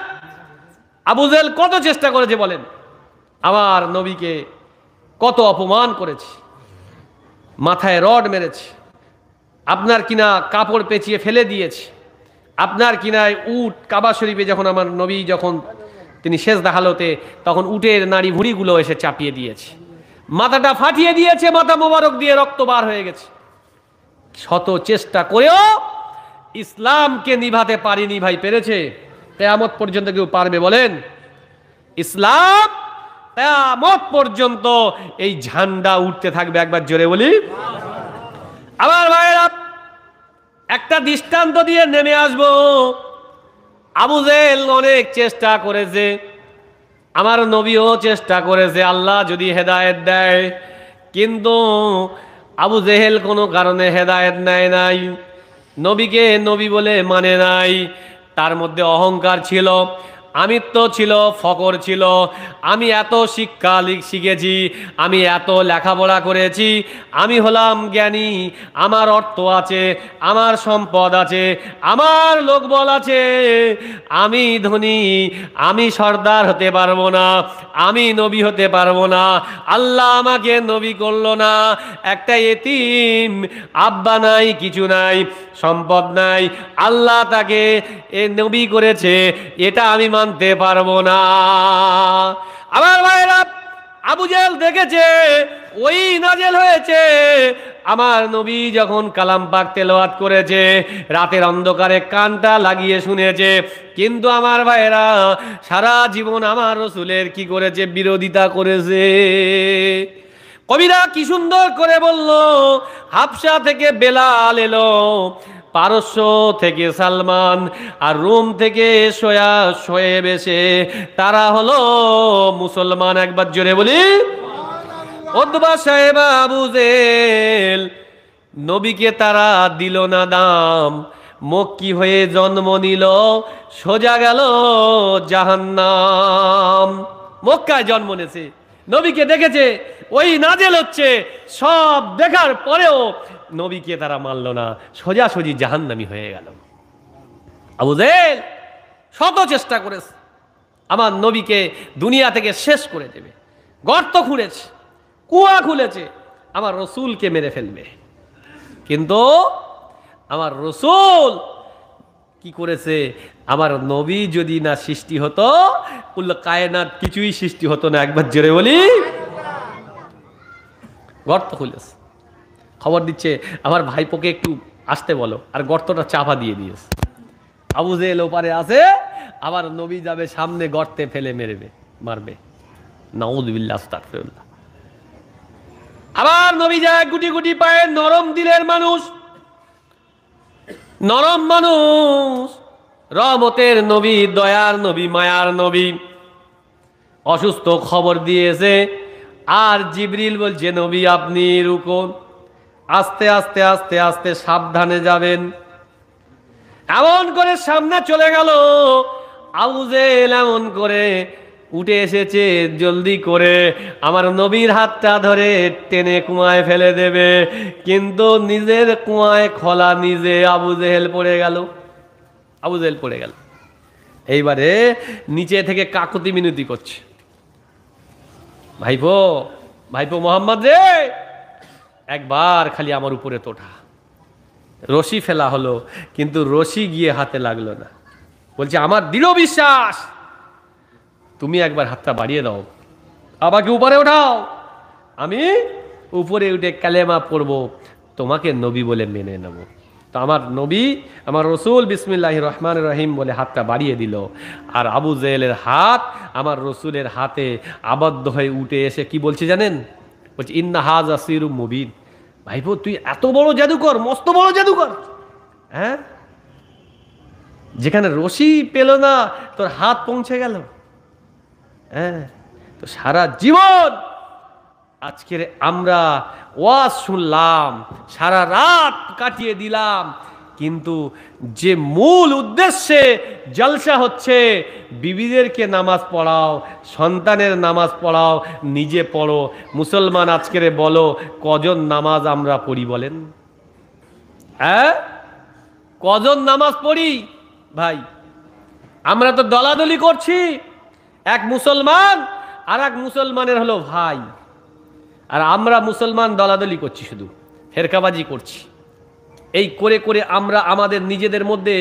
আবু জেহেল কত চেষ্টা করেছে বলেন? আমার নবীকে কত অপমান করেছে, মাথায় রড মেরেছে, আপনার কিনা কাপড় পেঁচিয়ে ফেলে দিয়েছে, আপনার কিনায় উট কাবা শরীফে যখন আমার নবী যখন তিনি সেজদা হালতে, তখন উটের নাড়ি ভুঁড়িগুলো এসে চাপিয়ে দিয়েছে, মাথাটা ফাটিয়ে দিয়েছে, মাথা মোবারক দিয়ে রক্ত বার হয়ে গেছে। শত চেষ্টা করেও ইসলামকে নিভাতে পারিনি ভাই। পেরেছে? কিয়ামত পর্যন্ত কেউ পারবে বলেন? ইসলাম কিয়ামত পর্যন্ত এই ঝান্ডা উঠতে থাকবে। একবার জোরে বলি। আমার ভাইয়েরা, একটা দৃষ্টান্ত দিয়ে নেমে আসবো। আবু জেহেল অনেক চেষ্টা করেছে, আমার নবীও চেষ্টা করেছে, আল্লাহ যদি হেদায়েত দেয়, কিন্তু আবু জেহেল কোনো কারণে হেদায়েত নেয় নাই, নবীকে নবী বলে মানে নাই। তার মধ্যে অহংকার ছিল, আমিত্ব ছিল, ফকর ছিল। আমি এত শিক্ষা শিখেছি, আমি এত লেখাপড়া করেছি, আমি হলাম জ্ঞানী, আমার অর্থ আছে, আমার সম্পদ আছে, আমার লোকবল আছে, আমি ধনী, আমি সর্দার হতে পারবো না, আমি নবী হতে পারবো না। আল্লাহ আমাকে নবী করলো না। একটা এতিম, আব্বা নাই, কিছু নাই, সম্পদ নাই, আল্লাহ তাকে নবী করেছে, এটা আমি মানতে পারবো না। আমার ভাইরা, আবু জেহেল দেখেছে ওই নাজেল হয়েছে, আমার নবী যখন কালাম পাক তেলাওয়াত করেছে, রাতের অন্ধকারে কানটা লাগিয়ে শুনেছে। কিন্তু আমার ভাইরা, সারা জীবন আমার রাসূলের কি করেছে? বিরোধিতা করেছে। কবিরা কি সুন্দর করে বলল, হাবশা থেকে বেলাল এলো, পারস্য থেকে সালমান, আর রোম থেকে শোয়েব এসে, তারা হলো মুসলমান। একবার জোরে বলি। উতবা সাহেব আবু জেল, নবীকে তারা দিল না দাম, মক্কি হয়ে জন্ম নিল, সোজা গেল জাহান্নাম। মক্কায় জন্ম নিয়েছে, নবীকে দেখেছে, ওই নাজেল হচ্ছে, সব দেখার পরেও নবীকে তারা মানল না, সোজাসুজি জাহান্নামী হয়ে গেল। আবু জেল শত চেষ্টা করেছে আমার নবীকে দুনিয়া থেকে শেষ করে দেবে, গর্ত খুঁড়েছে, কুয়া খুলেছে, আমার রসুলকে মেরে ফেলবে। কিন্তু আমার রসুল কি করেছে, আমার নবী যদি না সৃষ্টি হতো, কুল কায়নাত কিছুই সৃষ্টি হতো না। একবার জোরে বলি, গর্ত খুলেছে। খবর দিচ্ছে আমার ভাইপোকে একটু আসতে বলো, আর গর্তটা চাপা দিয়ে দিয়েছে। আবু জেল ওপারে আছে, আবার নবী যাবে সামনে, গর্তে ফেলে মারবে। নাউযুবিল্লাহ, আস্তাগফিরুল্লাহ। আবার নবী যায় গুটি গুটি পায়ে, নরম দিলের মানুষ, নরম মানুষ, রহমতের নবী, দয়ার নবী, মায়ার নবী। অসুস্থ খবর দিয়েছে, আর জিবরিল বলছে নবী আপনি রুকুন, আস্তে আস্তে আস্তে আস্তে সাবধানে যাবেন। এমন করে সামনে চলে গেল। আবু জেল এমন করে উঠে এসেছে, জলদি করে আমার নবীর হাতটা ধরে টেনে কুয়ায় ফেলে দেবে, কিন্তু নিজের কুয়ায় খোলা নিজে আবু জেহেল পড়ে গেল। আবু জেহেল পড়ে গেল। এইবারে নিচে থেকে কাকুতি মিনতি করছে, ভাইপো ভাইপো মোহাম্মদ রে, একবার খালি আমার উপরে তোঠা। রশি ফেলা হলো, কিন্তু রশি গিয়ে হাতে লাগলো না। বলছে আমার দৃঢ় বিশ্বাস, তুমি একবার হাতটা বাড়িয়ে দাও, আমাকে উপরে ওঠাও, আমি উপরে উঠে কালেমা পড়বো, তোমাকে নবী বলে মেনে নেব। তো আমার নবী, আমার রসুল বিসমিল্লাহির রহমানির রহিম বলে হাতটা বাড়িয়ে দিল, আর আবু জেহেলের হাত আমার রসুলের হাতে আবদ্ধ হয়ে উঠে এসে কি বলছে জানেন? বলছে ইন্না হাযা সিরুম মুবিন। ভাইপো তুই এত বড় জাদুকর, মস্ত বড় জাদুকর, হ্যাঁ, যেখানে রশি পেল না তোর হাত পৌঁছে গেল। হ্যাঁ, তো সারা জীবন আজকের আমরা ওয়াজ শুনলাম, সারা রাত কাটিয়ে দিলাম, কিন্তু যে মূল উদ্দেশ্যে জলসা হচ্ছে, বিবিদেরকে নামাজ পড়াও, সন্তানের নামাজ পড়াও, নিজে পড়ো। মুসলমান আজকের বলো কজন নামাজ আমরা পড়ি বলেন? হ্যাঁ, কজন নামাজ পড়ি ভাই? আমরা তো দলাদলি করছি, এক মুসলমান আর এক মুসলমানের হলো ভাই, আর আমরা মুসলমান দলাদলি করছি, শুধু ফেরকাবাজি করছি। এই করে করে আমরা আমাদের নিজেদের মধ্যে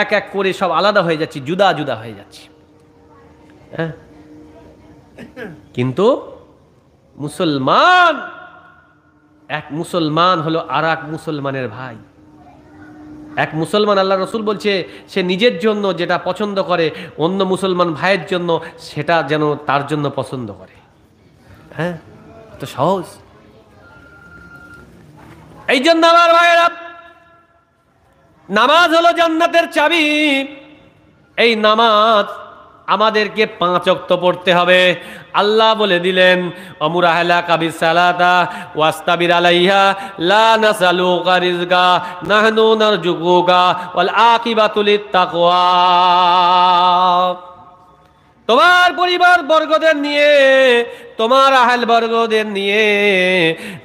এক এক করে সব আলাদা হয়ে যাচ্ছি, জুদা জুদা হয়ে যাচ্ছি। হ্যাঁ, কিন্তু মুসলমান, এক মুসলমান হলো আর এক মুসলমানের ভাই। এক মুসলমান, আল্লাহ রসুল বলছে, সে নিজের জন্য যেটা পছন্দ করে, অন্য মুসলমান ভাইয়ের জন্য সেটা যেন তার জন্য পছন্দ করে। হ্যাঁ, তো সহজ। এই জন্য আমার ভাইয়েরা, নামাজ হলো জান্নাতের চাবি। এই নামাজ আমাদেরকে 5 ওয়াক্ত পড়তে হবে। আল্লাহ বলে দিলেন অমুর আহলাকা বিসসালাতা ওয়াস্তাবির আলাইহা লা নাসালুকা রিজকা নাহনু নারজুকুকা ওয়াল আকিবাতু লিত্তাকওয়া। তোমার পরিবার বর্গদের নিয়ে, তোমার আহল বর্গদের নিয়ে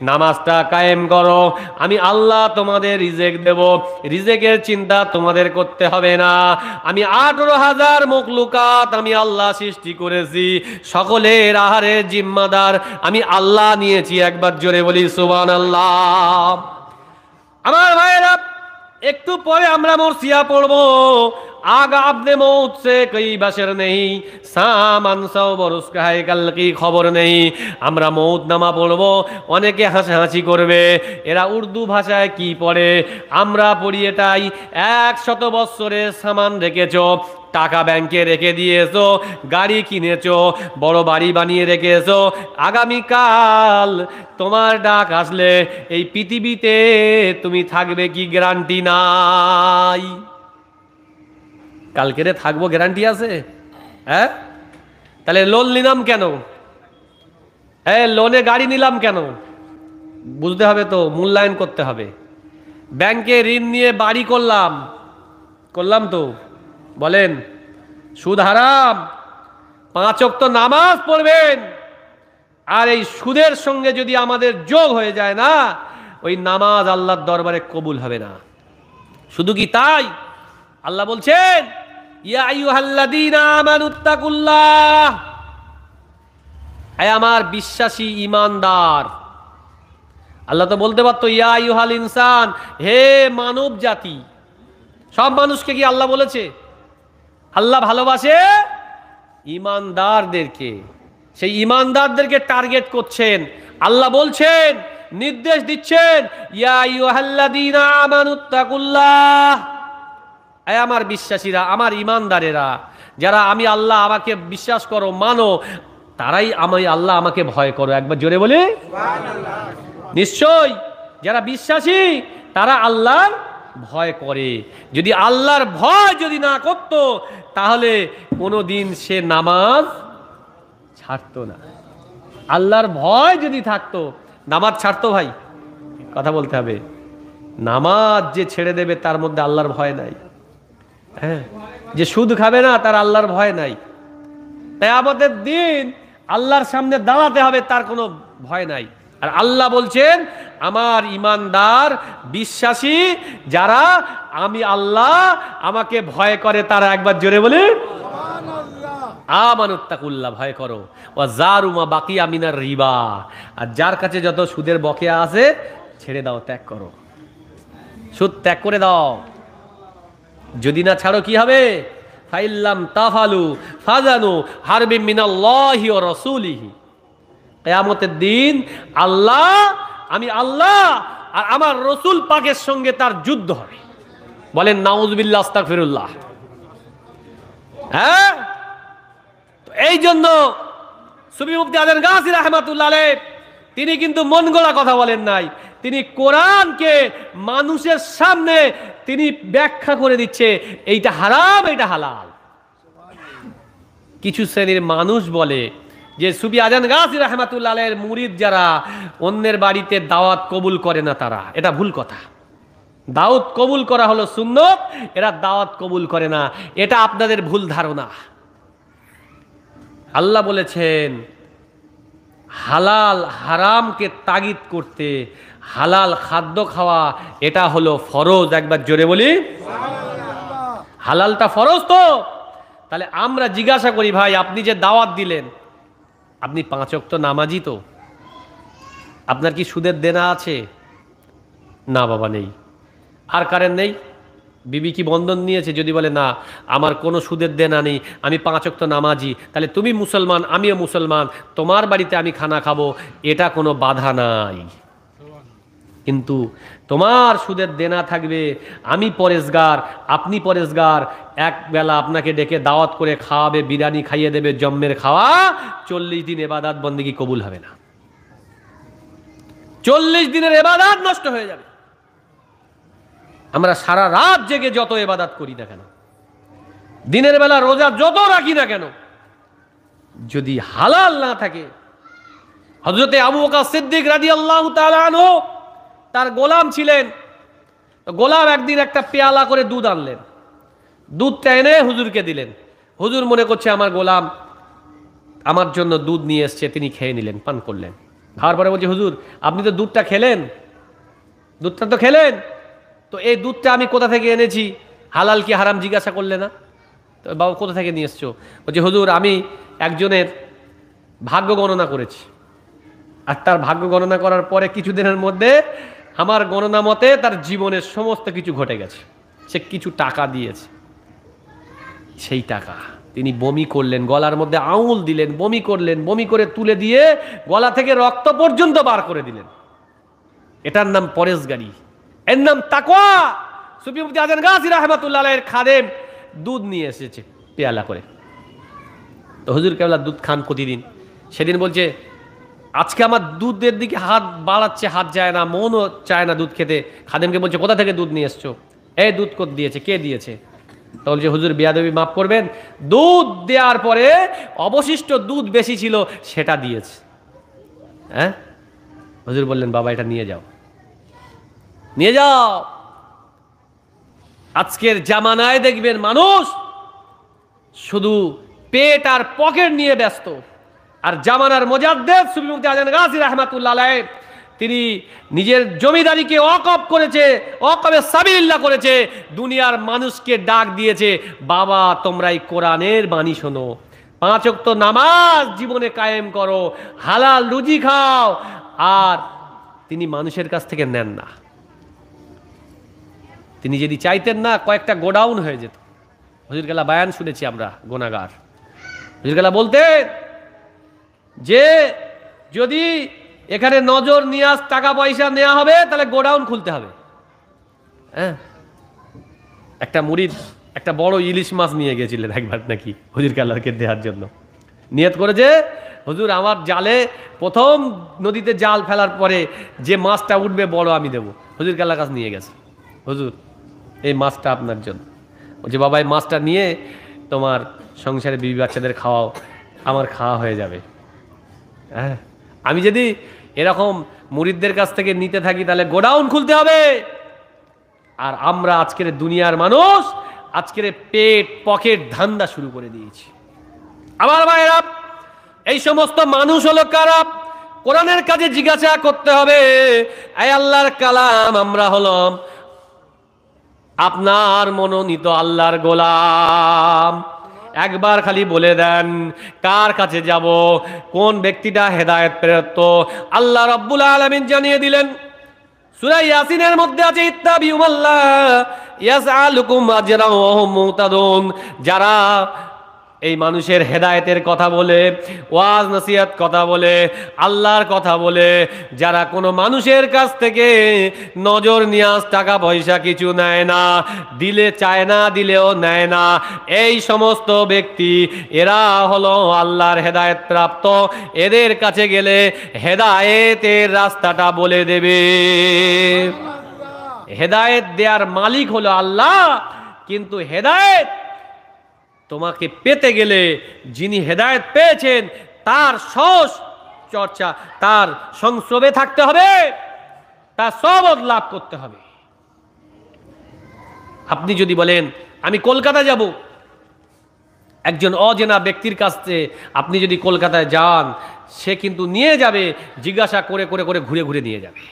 নামাজটা কায়েম করো, আমি আল্লাহ তোমাদের রিজেক দেব। রিজেকের চিন্তা তোমাদের করতে হবে না। আমি 18,000 মখলুকাত আমি আল্লাহ সৃষ্টি করেছি, সকলের আহারের জিম্মাদার আমি আল্লাহ নিয়েছি। একবার জোরে বলি সুবহানাল্লাহ। আমার ভাইয়েরা, একটু পরে আমরা মরসিয়া পড়বো। आगा अपने मौत से कई बशर नहीं, सामान सौ बरस का है कल की खबर नहीं। আমরা মৌত নামা পড়বো, অনেকে হাসাহাসি করবে, এরা উর্দু ভাষায় কি পড়ে, আমরা পড়ি এটাই। 100 বছরের সামান রেখেছো, টাকা ব্যাংকে রেখে দিয়েছো, গাড়ি কিনেছো, বড় বাড়ি বানিয়ে রেখেছো, আগামীকাল তোমার ডাক আসলে এই পৃথিবীতে তুমি থাকবে কি গ্যারান্টি নাই। কালকেরে থাকবো গ্যারান্টি আছে? হ্যাঁ, তাহলে লোন নিলাম কেন? লোনে গাড়ি নিলাম কেন? বুঝতে হবে তো, মূল্যায়ন করতে হবে। ব্যাংকে ঋণ নিয়ে বাড়ি করলাম তো, বলেন সুদ হারাম। 5 ওয়াক্ত নামাজ পড়বেন, আর এই সুদের সঙ্গে যদি আমাদের যোগ হয়ে যায় না, ওই নামাজ আল্লাহর দরবারে কবুল হবে না। শুধু কি তাই, আল্লাহ বলছেন ইয়া আইয়ুহাল্লাযীনা আমানুত্তাকুল্লাহ, আমার বিশ্বাসী ঈমানদার। আল্লাহ তো বলতে পারতো ইয়া আইয়ুহাল ইনসান, হে মানব জাতি। সব মানুষকে কি আল্লাহ বলেছে? আল্লাহ ভালোবাসে ঈমানদারদেরকে। সেই ঈমানদারদেরকে টার্গেট করছেন। আল্লাহ বলছেন, নির্দেশ দিচ্ছেন ইয়া আইয়ুহাল্লাযীনা আমানুত্তাকুল্লাহ, আমার বিশ্বাসীরা, আমার ঈমানদারেরা, যারা আমি আল্লাহ আমাকে বিশ্বাস করো, মানো, তারাই আল্লাহ আমাকে ভয় করো। একবার জোরে বলি সুবহানাল্লাহ। নিশ্চয় যারা বিশ্বাসী তারা আল্লাহর ভয় করে। যদি আল্লাহর ভয় যদি না করত, তাহলে কোনোদিন সে নামাজ ছাড়তো না। আল্লাহর ভয় যদি থাকতো, নামাজ ছাড়তো? ভাই কথা বলতে হবে। নামাজ যে ছেড়ে দেবে তার মধ্যে আল্লাহর ভয় নাই। হ্যাঁ, যে সুদ খাবে না তার আল্লাহর ভয় নাই। তাই আমাদের দিন আল্লাহর সামনে দাঁড়াতে হবে, তার কোনো ভয় নাই। আর আল্লাহ বলছেন আমার ঈমানদার বিশ্বাসী যারা আমি আল্লাহ আমাকে ভয় করে, তারা একবার জোরে বলি আমানুত্তাকুল্লাহ, ভয় করো। ওয়া যারু মা বাকিয়া মিনার রিবা, আর যার কাছে যত সুদের বকেয়া আছে ছেড়ে দাও, ত্যাগ করো, সুদ ত্যাগ করে দাও। যদি না ছাড়ো কি হবে? ফাইল্লাম তাফালু ফাজানু হারবিম মিনাল্লাহি ওয়া রাসূলিহি, কিয়ামতের দিন আমি আল্লাহ আর আমার রসুল পাকের সঙ্গে তার যুদ্ধ হবে। বলেন নাউযুবিল্লাহ, আস্তাগফিরুল্লাহ। হ্যাঁ, এই জন্য সুফি মুফতি আজম গাজী রাহমাতুল্লাহ আলাইহি তিনি কিন্তু মন গড়া কথা বলেন নাই। তিনি কোরআনকে মানুষের সামনে তিনি ব্যাখ্যা করে দিচ্ছে, এইটা হারাম, এইটা হালাল। কিছু শ্রেণীর মানুষ বলে যে সুফি আজম গাজী রাহমাতুল্লাহ আলাইহির মুরিদ যারা অন্যের বাড়িতে দাওয়াত কবুল করে না, তারা, এটা ভুল কথা। দাওয়াত কবুল করা হলো সুন্নত, এরা দাওয়াত কবুল করে না, এটা আপনাদের ভুল ধারণা। আল্লাহ বলেছেন হালাল হারামকে তাগিদ করতে, হালাল খাদ্য খাওয়া এটা হলো ফরজ। একবার জোরে বলি হালালটা ফরজ। তো তাহলে আমরা জিজ্ঞাসা করি, ভাই আপনি যে দাওয়াত দিলেন, আপনি 5 ওয়াক্ত নামাজি তো? আপনার কি সুদের দেনা আছে? না বাবা নেই। আর কারেন্ট নেই? বিবি কি বন্ধন নিয়েছে? যদি বলে না আমার কোনো সুদের দেনা নেই, আমি 5 ওয়াক্ত নামাজি, তাহলে তুমি মুসলমান, আমিও মুসলমান, তোমার বাড়িতে আমি খানা খাবো, এটা কোনো বাধা নাই। কিন্তু তোমার সুদের দেনা থাকবে, আমি পরেশগার, আপনি পরেশগার, এক বেলা আপনাকে ডেকে দাওয়াত করে খাওয়াবে, বিরিয়ানি খাইয়ে দেবে, জম্মের খাওয়া, 40 দিন ইবাদত বন্দেগী কবুল হবে না। 40 দিনের ইবাদত নষ্ট হয়ে যাবে। আমরা সারা রাত জেগে যত ইবাদত করি না কেন, দিনের বেলা রোজা যত রাখি না কেন, যদি হালাল না থাকে। হযরতে আবু বকর সিদ্দিক রাদিয়াল্লাহু তাআলা আনহু তার গোলাম ছিলেন। গোলাম একদিন একটা পেয়ালা করে দুধ আনলেন, দুধটা এনে হুজুরকে দিলেন। হুজুর মনে করছে আমার গোলাম আমার জন্য দুধ নিয়ে এসছে, তিনি খেয়ে নিলেন, পান করলেন। খাওয়ার পরে বলছে হুজুর আপনি তো দুধটা খেলেন, দুধটা তো খেলেন, তো এই দুধটা আমি কোথা থেকে এনেছি, হালাল কি হারাম জিজ্ঞাসা করলে না? তো বাবা কোথা থেকে নিয়ে এসছো? বলছে হুজুর আমি একজনের ভাগ্য গণনা করেছি, আর তার ভাগ্য গণনা করার পরে কিছুদিনের মধ্যে আমার গণনা মতে তার জীবনের সমস্ত কিছু ঘটে গেছে, সে কিছু টাকা দিয়েছে। সেই টাকা তিনি বমি করলেন, গলার মধ্যে আঙুল দিলেন, বমি করলেন, বমি করে তুলে দিয়ে গলা থেকে রক্ত পর্যন্ত বার করে দিলেন। এটার নাম পরেশগারি, এর নাম তাকওয়া। সুফি মুফতি আজম গাজী রাহমাতুল্লাহ আলাইহির খাদেম দুধ নিয়ে এসেছে পেয়ালা করে। তো হুজুর কেবলা দুধ খান প্রতিদিন। সেদিন বলছে আজকে আমার দুধের দিকে হাত বাড়াচ্ছে, হাত যায় না, মনও চায় না দুধ খেতে। খাদেমকে বলছে কোথা থেকে দুধ নিয়ে এসছো? এই দুধ কোথা দিয়েছে, কে দিয়েছে? তো বলছে হুজুর বিয়াদবি মাফ করবেন, দুধ দেওয়ার পরে অবশিষ্ট দুধ বেশি ছিল সেটা দিয়েছে। হ্যাঁ, হুজুর বললেন বাবা এটা নিয়ে যাও, নিয়ে যাও। আজকের জামানায় দেখবেন মানুষ শুধু পেট আর পকেট নিয়ে ব্যস্ত। আর জামানার মুজাদ্দিদ সুফি মুফতি আজান গাজী রাহমাতুল্লাহ আলাইহি তিনি নিজের জমিদারিকে ওয়াকফ করেছে, ওয়াকফে সাবিলিল্লাহ করেছে, দুনিয়ার মানুষকে ডাক দিয়েছে, বাবা তোমরা এই কোরআনের বাণী শোনো, 5 ওয়াক্ত নামাজ জীবনে কায়েম করো, হালাল রুজি খাও। আর তিনি মানুষের কাছ থেকে নেন না। তিনি যদি চাইতেন না কয়েকটা গোডাউন হয়ে যেত। হুজুর গেলা বায়ান শুনেছি আমরা, গুনাহগার হুজুর গেলা বলতেন যে যদি এখানে নজর নিয়াজ টাকা পয়সা নেওয়া হবে তাহলে গোডাউন খুলতে হবে। হ্যাঁ, একটা মুরিদ একটা বড় ইলিশ মাছ নিয়ে গেছিলেন একবার নাকি হুজুর কাল্লারকে দেওয়ার জন্য। নিয়ত করেছে হুজুর আমার জালে প্রথম নদীতে জাল ফেলার পরে যে মাছটা উঠবে বড় আমি দেবো। হুজুর কাল্লার কাছে নিয়ে গেছে, হুজুর এই মাছটা আপনার জন্য। বলছে বাবা এই মাছটা নিয়ে তোমার সংসারে বিবি বাচ্চাদের খাওয়াও, আমার খাওয়া হয়ে যাবে। হ্যাঁ, আমি যদি এরকম মুরিদদের কাছ থেকে নিতে থাকি তাহলে গোডাউন খুলতে হবে। আর আমরা আজকের দুনিয়ার মানুষ আজকের পেট পকেট ধান্দা শুরু করে দিয়েছি। আমার ভাইরা, এই সমস্ত মানুষ হলো কারা? কোরআনের কাজে জিজ্ঞাসা করতে হবে। এই আল্লাহর কালাম, আমরা হলাম আপনার মনোনীত আল্লাহর গোলাম। একবার খালি বলে দেন কার কাছে যাব, কোন ব্যক্তিটা হেদায়েত প্রাপ্ত? আল্লাহ রাব্বুল আলামিন জানিয়ে দিলেন সূরা ইয়াসিনের মধ্যে আছে ইত্তাবিউল্লাহ ইয়াসআলুকুম আজরান ওয়া হুম মুহতাদুন। যারা এই মানুষের হেদায়েতের কথা বলে, ওয়াজ নসিহত কথা বলে, আল্লাহর কথা বলে, যারা কোনো মানুষের কাছ থেকে নজর নিয়াজ টাকা পয়সা কিছু নেয় না, দিলে চায় না, দিলেও নেয় না, এই সমস্ত ব্যক্তি এরা হলো আল্লাহর হেদায়েত প্রাপ্ত। এদের কাছে গেলে হেদায়েতের রাস্তাটা বলে দেবে। হেদায়েত দেওয়ার মালিক হলো আল্লাহ, কিন্তু হেদায়েত তোমাকে পেতে গেলে যিনি হেদায়েত পেয়েছেন তার সহজ চর্চা, তার সংস্রবে থাকতে হবে, তার সবদ লাভ করতে হবে। আপনি যদি বলেন আমি কলকাতা যাব, একজন অচেনা ব্যক্তির কাছে আপনি যদি কলকাতায় যান, সে কিন্তু নিয়ে যাবে, জিজ্ঞাসা করে করে করে ঘুরে ঘুরে নিয়ে যাবে।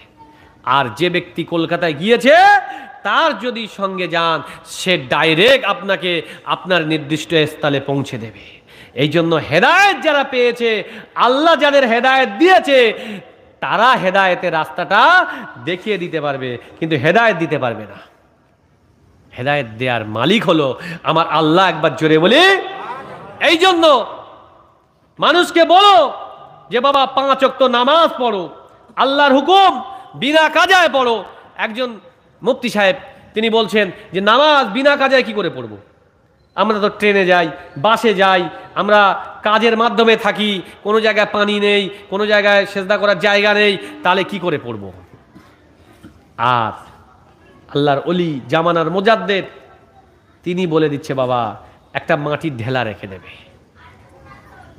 আর যে ব্যক্তি কলকাতায় গিয়েছে তার যদি সঙ্গে যান, সে ডাইরেক্ট আপনাকে আপনার নির্দিষ্ট স্থলে পৌঁছে দেবে। এই জন্য হেদায়েত যারা পেয়েছে, আল্লাহ যাদের হেদায়েত দিয়েছে, তারা হেদায়েতের রাস্তাটা দেখিয়ে দিতে পারবে, কিন্তু হেদায়েত দিতে পারবে না। হেদায়েত দেওয়ার মালিক হলো আমার আল্লাহ। একবার জোরে বলি। এই জন্য মানুষকে বলো যে বাবা 5 ওয়াক্ত নামাজ পড়ো, আল্লাহর হুকুম বিনা কাজায় পড়ো। একজন মুফতি সাহেব তিনি বলছেন যে নামাজ বিনা কাজায় কি করে পড়বো? আমরা তো ট্রেনে যাই, বাসে যাই, আমরা কাজের মাধ্যমে থাকি, কোনো জায়গায় পানি নেই, কোনো জায়গায় সেজদা করার জায়গা নেই, তাহলে কি করে পড়বো? আর আল্লাহর ওলি জামানার মুজাদ্দিদ তিনি বলে দিচ্ছে বাবা একটা মাটির ঢেলা রেখে দেবে,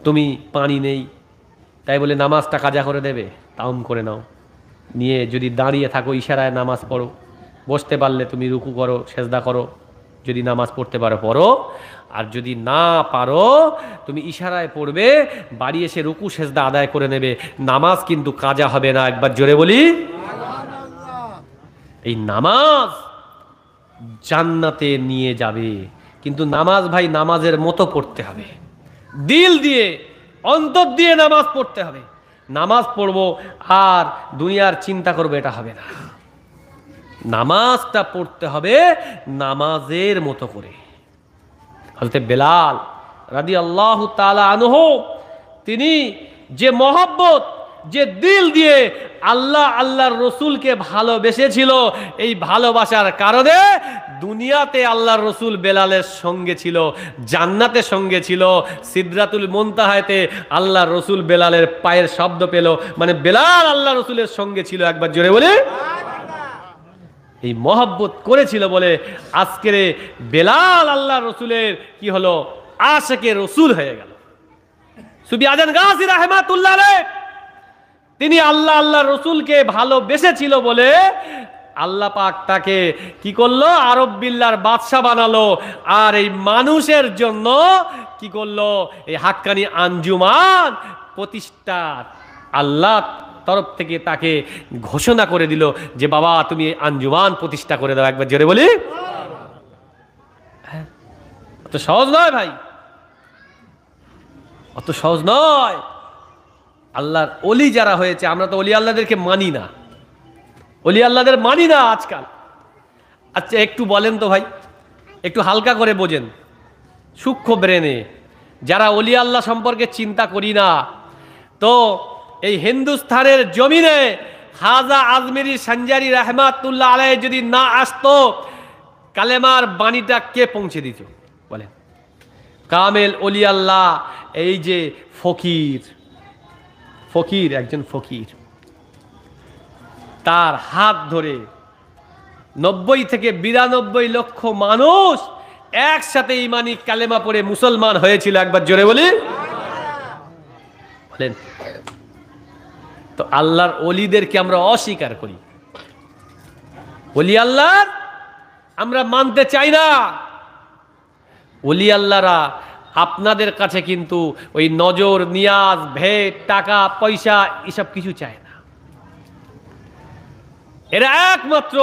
তুমি পানি নেই তাই বলে নামাজটা কাজা করে দেবে? তাওম করে নাও, নিয়ে যদি দাঁড়িয়ে থাকো ইশারায় নামাজ পড়ো, বসতে পারলে তুমি রুকু করো, সেজদা করো, যদি নামাজ পড়তে পারো পড়ো, আর যদি না পারো তুমি ইশারায় পড়বে, বাড়ি এসে রুকু সেজদা আদায় করে নেবে, নামাজ কিন্তু কাজা হবে না। একবার জোরে বলি। এই নামাজ জান্নাতে নিয়ে যাবে, কিন্তু নামাজ ভাই নামাজের মতো পড়তে হবে, দিল দিয়ে অন্তর দিয়ে নামাজ পড়তে হবে। নামাজ পড়বো আর দুনিয়ার চিন্তা করবো, এটা হবে না। নামাজটা পড়তে হবে নামাজের মতো করে। হযরত বেলাল রাদিয়াল্লাহু তাআলা আনহু তিনি যে মহব্বত, যে দিল দিয়ে আল্লাহ আল্লাহর রসুলকে ভালোবেসেছিল, এই ভালোবাসার কারণে দুনিয়াতে আল্লাহর রসুল বেলালের সঙ্গে ছিল, জান্নাতের সঙ্গে ছিল, সিদরাতুল মুনতাহাতে আল্লাহর রসুল বেলালের পায়ের শব্দ পেল, মানে বেলাল আল্লাহ রসুলের সঙ্গে ছিল। একবার জোরে বলে। এই মহব্বত করেছিল বলে আজকের বেলাল আল্লাহ রসুলের কি হলো, আশিকে রসুল হয়ে গেল। সুফি আজান গাজী রাহমাতুল্লাহ আলাইহি তিনি আল্লাহ আল্লাহ রসুলকে ভালোবেসেছিল বলে আল্লাহ পাক তাকে কি করলো, আরব বিল্লার বাদশা বানালো। আর এই মানুষের জন্য কি করলো, এই হাক্কানি আঞ্জুমান প্রতিষ্ঠার আল্লাহ তরফ থেকে তাকে ঘোষণা করে দিল যে বাবা তুমি এই আঞ্জুমান প্রতিষ্ঠা করে দাও। একবার জোরে বলি, অত সহজ নয় ভাই, অত সহজ নয়। আল্লাহর ওলি যারা হয়েছে, আমরা তো ওলি আল্লাহদেরকে মানি না, ওলি আল্লাহদের মানি না আজকাল। আচ্ছা একটু বলেন তো ভাই, একটু হালকা করে বোঝেন, সূক্ষ্ম ব্রেনে যারা ওলি আল্লাহ সম্পর্কে চিন্তা করি না, তো এই হিন্দুস্তানের জমিনে খাজা আজমিরি সঞ্জারি রহমাতুল্লাহ আলাইহি যদি না আসতো, কালেমার বাণীটা কে পৌঁছে দিত বলেন? কামেল ওলি আল্লাহ, এই যে ফকির, ফকির একজন ফকির, তার হাত ধরে 90 থেকে 92 লক্ষ মানুষ একসাথে ইমানি কালেমা পড়ে মুসলমান হয়েছিল। একবার জোরে বলি বলেন। তো আল্লাহর ওলিদেরকে আমরা অস্বীকার করি, ওলি আল্লাহ আমরা মানতে চাই না। ওলি আল্লাহরা আপনাদের কাছে কিন্তু ওই নজর, নিয়াজ, ভেট, টাকা পয়সা এসব কিছু চায় না। এরা একমাত্র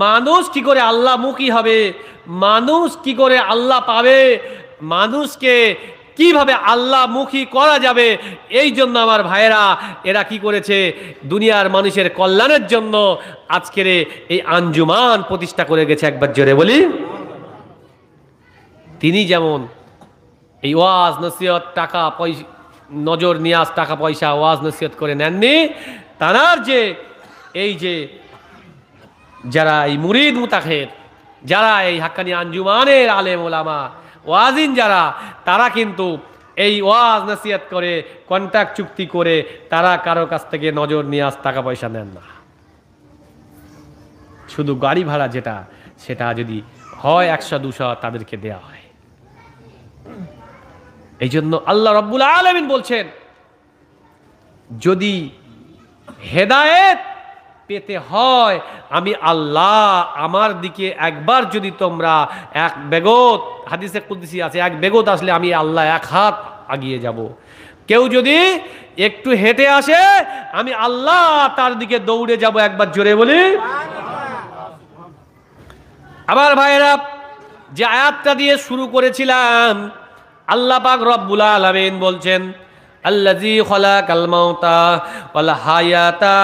মানুষ কি করে আল্লাহমুখী হবে, মানুষ কি করে আল্লাহ পাবে, মানুষকে কিভাবে আল্লাহমুখী করা যাবে, এই জন্য আমার ভাইয়েরা এরা কি করেছে, দুনিয়ার মানুষের কল্যাণের জন্য আজকের এই আঞ্জুমান প্রতিষ্ঠা করে গেছে। একবার জোরে বলি। তিনি যেমন এই ওয়াজ নসিহত, টাকা পয়সা, নজর, নিয়াজ, টাকা পয়সা ওয়াজ নসিহত করে নেননি, তার যে এই যে যারা এই মুরিদ মুতাখের, যারা এই হাক্কানি আঞ্জুমানের আলেম ওলামা ওয়াজিন যারা, তারা কিন্তু এই ওয়াজ নসিহত করে, কন্ট্রাক্ট চুক্তি করে তারা কারো কাছ থেকে নজর, নিয়াজ, টাকা পয়সা নেন না। শুধু গাড়ি ভাড়া যেটা, সেটা যদি হয় 100-200 তাদেরকে দেয়া হয়। এই জন্য আল্লাহ রাব্বুল আলামিন বলছেন, যদি হেদায়েত পেতে হয় আমি আল্লাহ আমার দিকে একবার যদি তোমরা এক বেগত, হাদিসে কুদসি আছে, এক বেগত আসলে আমি আল্লাহ এক হাত আগিয়ে যাব। কেউ যদি একটু হেঁটে আসে আমি আল্লাহ তার দিকে দৌড়ে যাব। একবার জোরে বলি। আবার ভাইরা, যে আয়াতটা দিয়ে শুরু করেছিলাম, আল্লাহ পাক রব্বুল আলামিন বলছেন, আল্লাযী খালাকাল মাউতা ওয়াল হায়াতা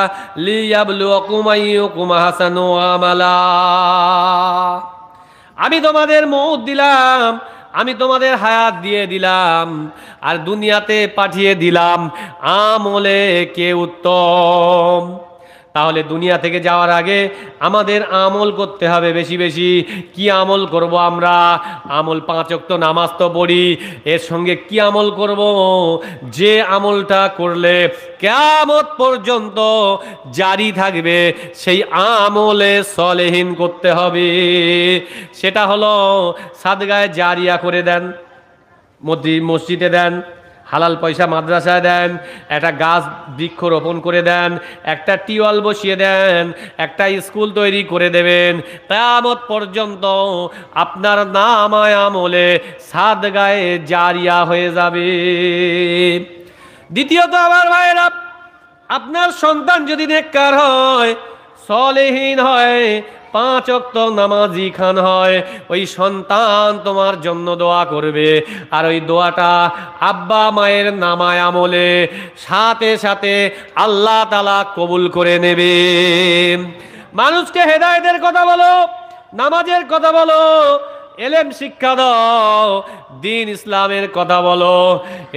লিয়াবলুয়াকুম আইয়ুকুম আহসানু আমালা। আমি তোমাদের মউত দিলাম, আমি তোমাদের হায়াত দিয়ে দিলাম, আর দুনিয়াতে পাঠিয়ে দিলাম আমলে কে উত্তম। তাহলে দুনিয়া থেকে যাওয়ার আগে আমাদের আমল করতে হবে বেশি বেশি। কি আমল করব আমরা? আমল 5 ওয়াক্ত নামাজ তো পড়ি, এর সঙ্গে কি আমল করব? যে আমলটা করলে কিয়ামত পর্যন্ত জারি থাকবে, সেই আমলে সলেহিন করতে হবে। সেটা হলো সাদগায়ে জারিয়া করে দেন, মসজিদে দেন, হালাল পয়সা মাদ্রাসায় দেন, একটা গাছ বৃক্ষ রোপণ করে দেন, একটা টিউবওয়েল বসিয়ে দেন, একটা স্কুল তৈরি করে দেবেন। কিয়ামত পর্যন্ত আপনার নামায়ে আমলে সাদগায়ে জারিয়া হয়ে যাবে। দ্বিতীয়ত আমার ভাইয়েরা, আপনার সন্তান যদি নেককার হয়, সলেহীন হয়, 5 ওয়াক্ত নামাজি খান হয়, ওই সন্তান তোমার জন্য দোয়া করবে, আর ওই দোয়াটা আব্বা মায়ের নামায় আমলে সাথে সাথে আল্লাহ তাআলা কবুল করে নেবে। মানুষকে হেদায়েতের কথা বলো, নামাজের কথা বলো, এলেম শিক্ষা দাও, দিন ইসলামের কথা বলো,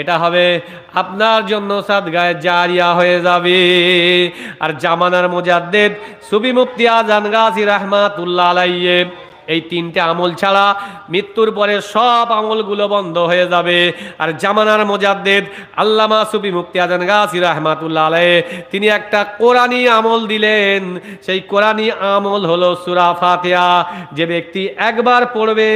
এটা হবে আপনার জন্য সাদগায়ে জারিয়া হয়ে যাবে। আর জামানার মুজাদ্দিদ সুফি মুফতি আজান গাজী রাহমাতুল্লাহ আলাইহি এই 3টে আমল ছাড়া মৃত্যুর পরে সব আমলগুলো বন্ধ হয়ে যাবে। আর জামানার মুজাদ্দিদ আল্লামা সুফি মুফতি আজান গাজী রাহমাতুল্লাহ আলাইহি তিনি একটা কোরআনী আমল দিলেন। সেই কোরআনী আমল হলো সূরা ফাতিহা। যে ব্যক্তি একবার পড়বে,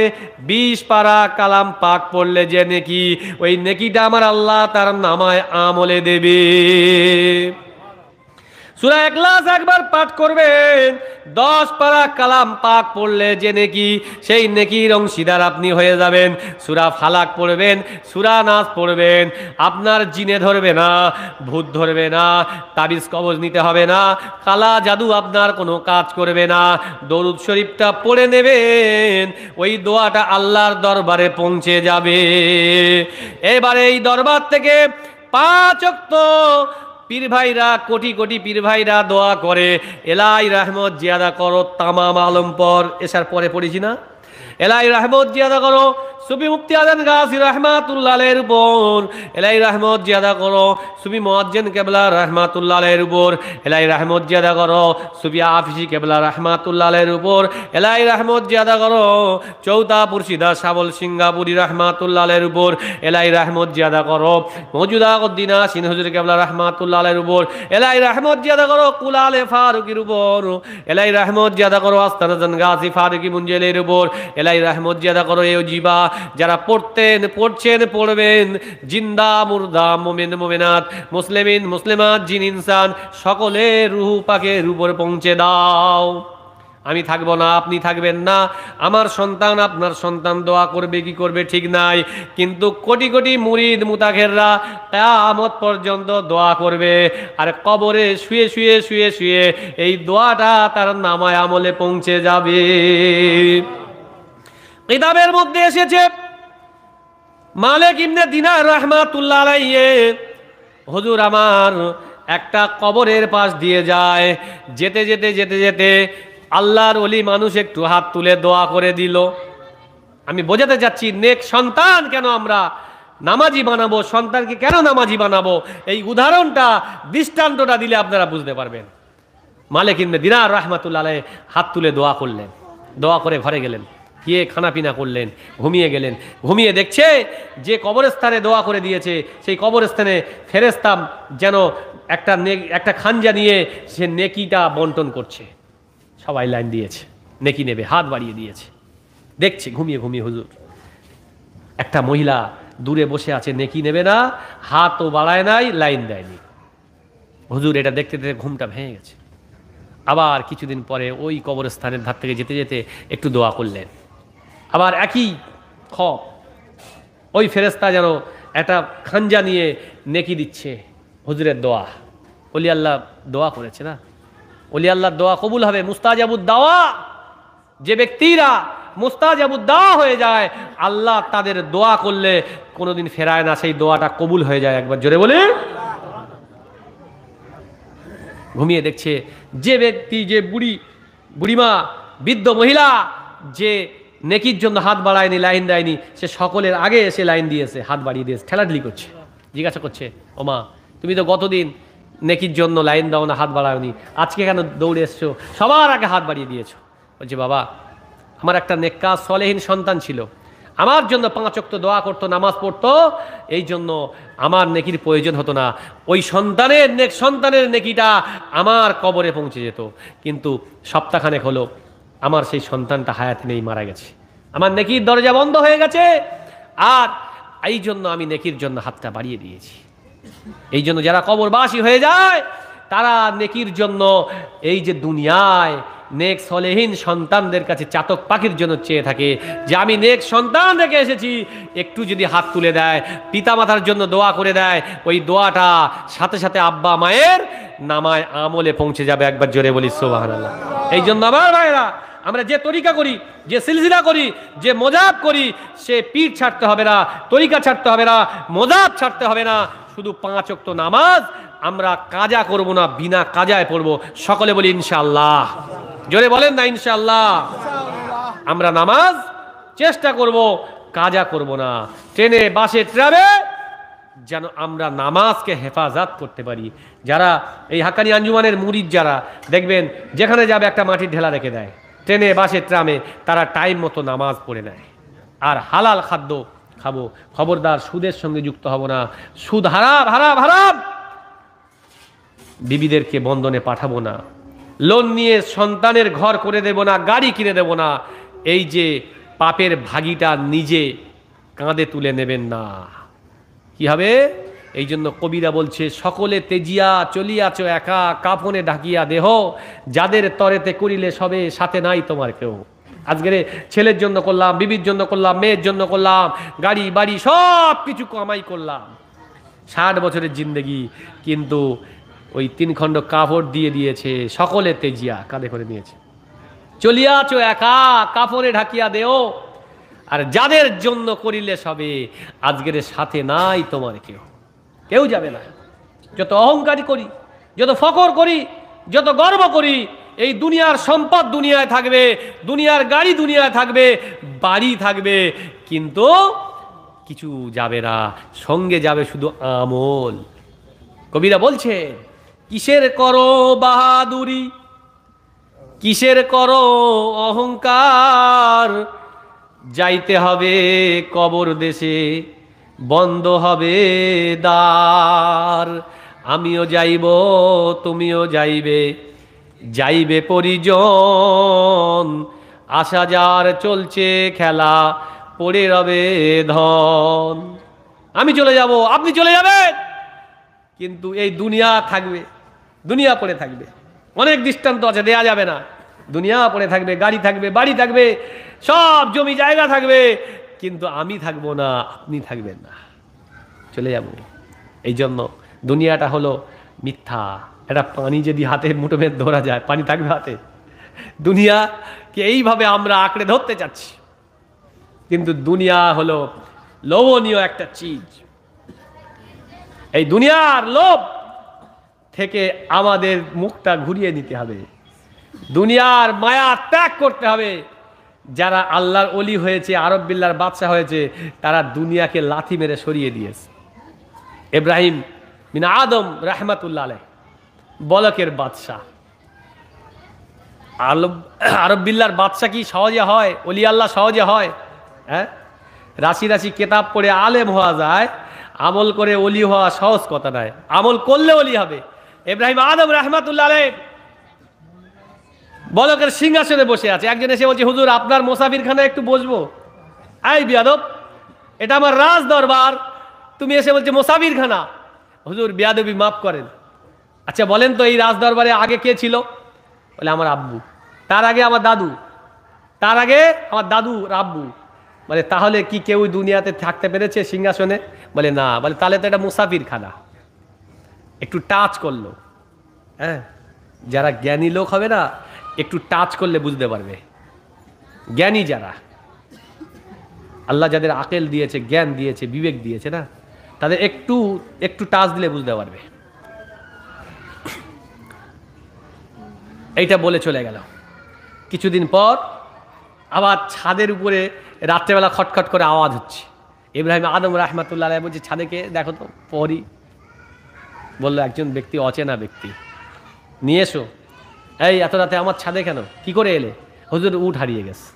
20 পারা কালাম পাক পড়লে যে নেকি, ওই নেকিটা আমার আল্লাহ তার নামায় আমলে দেবে। সূরা ইখলাস একবার পাঠ করবেন, 10 পারা কালাম পাক পড়লে যে নেকি, সেই নেকির অংশীদার আপনি হয়ে যাবেন। সূরা ফালাক পড়বেন, সূরা নাস পড়বেন, আপনার জিনে ধরবে না, ভূত ধরবে না, তাবিজ কবজ নিতে হবে না, কালা জাদু আপনার কোনো কাজ করবে না। দরুদ শরীফটা পড়ে নেবেন, ওই দোয়াটা আল্লাহর দরবারে পৌঁছে যাবে। এবারে এই দরবার থেকে 5 ওয়াক্ত পীর ভাইরা, কোটি কোটি পীর ভাইরা দোয়া করে, এলাই রহমত জিয়াদা করো তামাম আলম পর, এসার পরে পড়েছি না, এলাই রহমত জিয়াদা করো সুফি মুফতি আজান গাজী রাহমাতুল্লাহ আলাইহির উপর, এলাই রহমত জিয়াদা করো সুফি মুয়াজ্জিন কেবলা রাহমাতুল্লাহ আলাইহির উপর, এলাই রহমত জিয়াদা করো সুফি হাফিজি কেবলা রাহমাতুল্লাহ আলাইহির উপর, এলাই রহমত জিয়াদা করো চৌতা পুরশিদা শাবল সিঙ্গাপুরি রাহমাতুল্লাহ আলাইহির উপর, এলাই রহমত জিয়াদা করো মওজুদা উদ্দিন আসিন হুজুর কেবলা রাহমাতুল্লাহ আলাইহির উপর, এলাই রহমত জিয়াদা করো কুলালে ফারুকির উপর, এলাই রহমত জিয়াদা করো আস্তানা আজান গাজী ফারুকি মুঞ্জেলের উপর, এলাই রহমত জিয়াদা করো এ জিবা যারা পড়তেন, পড়ছেন, পড়বেন, জিন্দা মুর্দা মুমিন মুমিনাত মুসলিমিন মুসলিমাত জিন ইনসান সকলের রূহ পাকের উপর পৌঁছে দাও। আমি থাকবো না, আপনি থাকবেন না, আমার সন্তান আপনার সন্তান দোয়া করবে কি করবে ঠিক নাই, কিন্তু কোটি কোটি মুরিদ মুতাখেররা কিয়ামত পর্যন্ত দোয়া করবে, আর কবরে শুয়ে শুয়ে শুয়ে শুয়ে এই দোয়াটা তার নামায় আমলে পৌঁছে যাবে। কিতাবের মধ্যে এসেছে মালিক ইবনে দিনার রাহমাতুল্লাহ আলাইহি, হুজুর আমার একটা কবরের পাশ দিয়ে যায়, যেতে যেতে যেতে যেতে আল্লাহর ওলি মানুষ একটু হাত তুলে দোয়া করে দিল। আমি বোঝাতে যাচ্ছি নেক সন্তান কেন আমরা নামাজি বানাবো, সন্তানকে কেন নামাজি বানাবো, এই উদাহরণটা দৃষ্টান্তটা দিলে আপনারা বুঝতে পারবেন। মালিক ইবনে দিনার রাহমাতুল্লাহ আলাইহি হাত তুলে দোয়া করলেন, দোয়া করে ঘরে গেলেন, গিয়ে খানা পিনা করলেন, ঘুমিয়ে গেলেন। ঘুমিয়ে দেখছে যে কবরস্থানে দোয়া করে দিয়েছে, সেই কবরস্থানে ফেরেশতা যেন একটা খাঞ্জা নিয়ে সে নেকিটা বন্টন করছে। সবাই লাইন দিয়েছে, নেকি নেবে, হাত বাড়িয়ে দিয়েছে। দেখছে ঘুমিয়ে ঘুমিয়ে হুজুর, একটা মহিলা দূরে বসে আছে, নেকি নেবে না, হাতও বাড়ায় নাই, লাইন দেয়নি। হুজুর এটা দেখতে দেখতে ঘুমটা ভেঙে গেছে। আবার কিছুদিন পরে ওই কবরস্থানের ধার থেকে যেতে যেতে একটু দোয়া করলেন, আবার একই ওই ফেরেশতা যেন একটা খাঞ্জা নিয়ে নেকি দিচ্ছে। হুজুরের দোয়া, ওলি আল্লাহ দোয়া করেছে না, ওলি আল্লাহর দোয়া কবুল হবে। মুস্তাজাবুদ দাওয়া, যে ব্যক্তিরা মুস্তাজাবুদ দাওয়া হয়ে যায়, আল্লাহ তাদের দোয়া করলে কোনোদিন ফেরায় না, সেই দোয়াটা কবুল হয়ে যায়। একবার জোরে বলে। ঘুমিয়ে দেখছে যে ব্যক্তি, যে বুড়িমা, বৃদ্ধ মহিলা যে নেকির জন্য হাত বাড়ায়নি, লাইন দেয়নি, সে সকলের আগে এসে লাইন দিয়েছে, হাত বাড়িয়ে দিয়েছে, ঠেলাঠেলি করছে। জিজ্ঞাসা করছে, ও মা তুমি তো গতদিন নেকির জন্য লাইন দাও না, হাত বাড়াওনি, আজকে কেন দৌড়ে এসছো, সবার আগে হাত বাড়িয়ে দিয়েছো? বলছে বাবা, আমার একটা নেককার সলেহীন সন্তান ছিল, আমার জন্য 5 ওয়াক্ত দোয়া করতো, নামাজ পড়তো, এই জন্য আমার নেকির প্রয়োজন হতো না। ওই সন্তানের নেকিটা আমার কবরে পৌঁছে যেত, কিন্তু সপ্তাহখানেক হলো আমার সেই সন্তানটা হায়াতে নেই, মারা গেছে, আমার নেকির দরজা বন্ধ হয়ে গেছে, আর এই জন্য আমি নেকির জন্য হাতটা বাড়িয়ে দিয়েছি। এই জন্য যারা কবরবাসী হয়ে যায় তারা নেকির জন্য এই যে দুনিয়ায় নেক সলেহীন সন্তানদের কাছে চাতক পাখির জন্য চেয়ে থাকে যে আমি নেক সন্তান রেখে এসেছি, একটু যদি হাত তুলে দেয়, পিতামাতার জন্য দোয়া করে দেয়, ওই দোয়াটা সাথে সাথে আব্বা মায়ের নামায় আমলে পৌঁছে যাবে। একবার জোরে বলি সুবহানাল্লাহ। এই জন্য আমার ভাইরা, আমরা যে তরিকা করি, যে সিলসিলা করি, যে মজাব করি, সে পীর ছাড়তে হবে না, তরিকা ছাড়তে হবে না, মজাব ছাড়তে হবে না, শুধু 5 ওয়াক্ত নামাজ আমরা কাজা করব না, বিনা কাজায় পড়বো। সকলে বলি ইনশাআল্লাহ। জোরে বলেন না ইনশাআল্লাহ। আমরা নামাজ চেষ্টা করব, কাজা করব না। ট্রেনে, বাসে, ট্রামে যেন আমরা নামাজকে হেফাজত করতে পারি। যারা এই হাক্কানি আঞ্জুমানের মুরিদ যারা দেখবেন যেখানে যাবে একটা মাটির ঢেলা রেখে দেয়, ট্রেনে, বাসে, ট্রামে তারা টাইম মতো নামাজ পড়ে নেয়। আর হালাল খাদ্য খাবো, খবরদার সুদের সঙ্গে যুক্ত হব না। সুদ হারাম হারাম হারাম। বিবিদেরকে বন্ধনে পাঠাবো না, লোন নিয়ে সন্তানের ঘর করে দেব না, গাড়ি কিনে দেব না। এই যে পাপের ভাগিটা নিজে কাঁধে তুলে নেবেন না। কি হবে? এই জন্য কবিরা বলছে, সকলে তেজিয়া চলিয়াছ একা, কাফনে ঢাকিয়া দেহ, যাদের তরেতে করিলে সবে, সাথে নাই তোমার কেউ। আজকের ছেলের জন্য করলাম, বিবির জন্য করলাম, মেয়ের জন্য করলাম, গাড়ি বাড়ি সব কিছু কামাই করলাম, 60 বছরের জিন্দেগি, কিন্তু ওই 3 খণ্ড কাপড় দিয়ে দিয়েছে, সকলে তেজিয়া কাঁধে করে নিয়েছে। চলিয়াছ একা, কাপড়ে ঢাকিয়া দেও, আর যাদের জন্য করিলে সবে, আজকের সাথে নাই তোমার কেউ, কেউ যাবে না। যত অহংকারী করি, যত ফখর করি, যত গর্ব করি, এই দুনিয়ার সম্পদ দুনিয়ায় থাকবে, দুনিয়ার গাড়ি দুনিয়ায় থাকবে, বাড়ি থাকবে, কিন্তু কিছু যাবে না, সঙ্গে যাবে শুধু আমল। কবিরা বলছে, কিসের করো বাহাদুরি, কিসের করো অহংকার, যাইতে হবে কবর দেশে, বন্ধ হবে দ্বার। আমিও যাইব, তুমিও যাইবে, যাইবে পরিজন, আসা যার চলছে খেলা, পড়ে রবে ধন। আমি চলে যাব, আপনি চলে যাবেন, কিন্তু এই দুনিয়া থাকবে, দুনিয়া পড়ে থাকবে। অনেক দৃষ্টান্ত আছে, দেয়া যাবে না। দুনিয়া পড়ে থাকবে, গাড়ি থাকবে, বাড়ি থাকবে, সব জমি জায়গা থাকবে, কিন্তু আমি থাকবো না, আপনি থাকবেন না, চলে যাব। এই জন্য দুনিয়াটা হলো মিথ্যা। এটা পানি যদি হাতে মুঠো মেরে ধরা যায়, পানি থাকবে হাতে? দুনিয়াকে এইভাবে আমরা আঁকড়ে ধরতে চাচ্ছি, কিন্তু দুনিয়া হলো লোভনীয় একটা চিজ। এই দুনিয়ার লোভ থেকে আমাদের মুখটা ঘুরিয়ে নিতে হবে, দুনিয়ার মায়া ত্যাগ করতে হবে। যারা আল্লাহর ওলি হয়েছে, আরব বিল্লার বাদশাহ হয়েছে, তারা দুনিয়াকে লাথি মেরে সরিয়ে দিয়েছে। ইব্রাহিম বিন আদম রাহমাতুল্লাহ আলাইহ, বলকের বাদশাহ। আরব বিল্লার বাদশাহ কি সহজে হয়? ওলি আল্লাহ সহজে হয়? হ্যাঁ, রাশি রাশি কেতাব পড়ে আলেম হওয়া যায়, আমল করে ওলি হওয়া সহজ কথা নয়। আমল করলে ওলি হবে। ইব্রাহিম আদম রাহমাতুল্লাহ আলাইহ বলকের সিংহাসনে বসে আছে, একজন এসে বলছে, হুজুর আপনার মোসাফিরখানায় একটু বসবো। এই বিয়াদব, এটা আমার রাজ দরবার, তুমি এসে বলছে মোসাফিরখানা। হুজুর বিয়াদবি মাফ করেন, আচ্ছা বলেন তো এই রাজ দরবারে আগে কে ছিল? বলে আমার আব্বু, তার আগে আমার দাদু, তার আগে আমার দাদুর আব্বু। বলে তাহলে কি কেউ দুনিয়াতে থাকতে পেরেছে সিংহাসনে? বলে না। বলে তাহলে তো এটা মুসাফিরখানা। একটু টাচ করলো, হ্যাঁ, যারা জ্ঞানী লোক হবে না, একটু টাচ করলে বুঝতে পারবে। জ্ঞানী যারা, আল্লাহ যাদের আকেল দিয়েছে, জ্ঞান দিয়েছে, বিবেক দিয়েছে না, তাদের একটু একটু টাচ দিলে বুঝতে পারবে। এইটা বলে চলে গেল। কিছুদিন পর আবার ছাদের উপরে রাত্রেবেলা খটখট করে আওয়াজ হচ্ছে। ইব্রাহিম আদম রাহমাতুল্লাহ আলাইহ বলছে, ছাদেকে দেখো তো। পরই বললো, একজন ব্যক্তি, অচেনা ব্যক্তি, নিয়ে এসো। এই এত রাতে আমার ছাদে কেন, কি করে এলে? হুজুর উট হারিয়ে গেছে।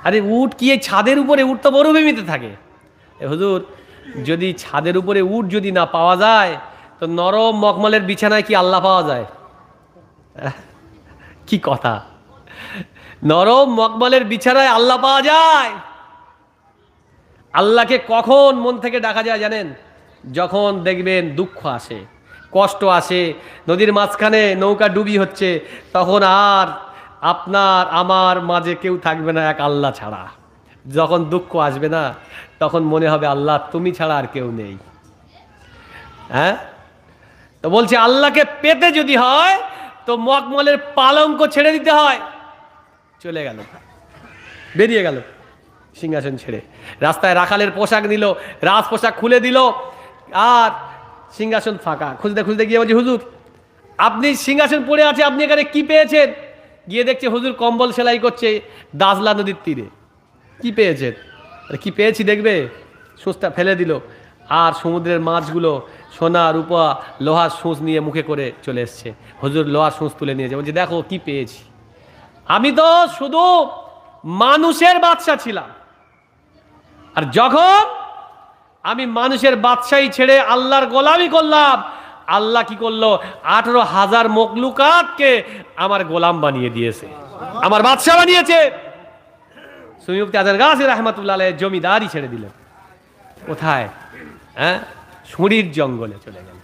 আরে উট কি এই ছাদের উপরে? উট তো মরুভূমিতে থাকে। হুজুর যদি ছাদের উপরে উট যদি না পাওয়া যায়, তো নরম মখমলের বিছানায় কি আল্লাহ পাওয়া যায়? কি কথা, নরম মখমলের বিছানায় আল্লাহ পাওয়া যায়? আল্লাহকে কখন মন থেকে ডাকা যায় জানেন? যখন দেখবেন দুঃখ আসে, কষ্ট আসে, নদীর মাঝখানে নৌকা ডুবি হচ্ছে, তখন আর আপনার আমার মাঝে কেউ থাকবে না, এক আল্লাহ ছাড়া। যখন দুঃখ আসবে না, তখন মনে হবে আল্লাহ তুমি ছাড়া আর কেউ নেই। হ্যাঁ, তো বলছে আল্লাহকে পেতে যদি হয় তো মখমলের পালঙ্ক ছেড়ে দিতে হয়। চলে গেল, বেরিয়ে গেল সিংহাসন ছেড়ে, রাস্তায় রাখালের পোশাক নিল, রাজ পোশাক খুলে দিল, আর সিংহাসন ফাঁকা। খুঁজতে খুঁজতে গিয়ে বলছে, হুজুর আপনি সিংহাসন পড়ে আছে, আপনি এখানে কি পেয়েছেন? গিয়ে দেখছে হুজুর কম্বল সেলাই করছে দাজলা নদীর তীরে। কি পেয়েছেন? কি পেয়েছি দেখবে? সূঁচটা ফেলে দিল, আর সমুদ্রের মাছগুলো সোনা রূপা লোহার সূঁচ নিয়ে মুখে করে চলে এসছে। হুজুর লোহার সূঁচ তুলে নিয়েছে, বলছে দেখো কি পেয়েছি। আমি তো শুধু মানুষের বাদশা ছিলাম, আর যখন আমি মানুষের বাদশাহী ছেড়ে আল্লাহর গোলামি করলাম, আল্লাহ কি করলো? 18,000 মখলুকাতকে আমার গোলাম বানিয়ে দিয়েছে, আমার বাদশা বানিয়েছে। সুফি মুফতি আজহার গাজী রাহমাতুল্লাহ আলাইহ জমিদারি ছেড়ে দিলেন। কোথায়? হ্যাঁ, শুঁড়ির জঙ্গলে চলে গেল।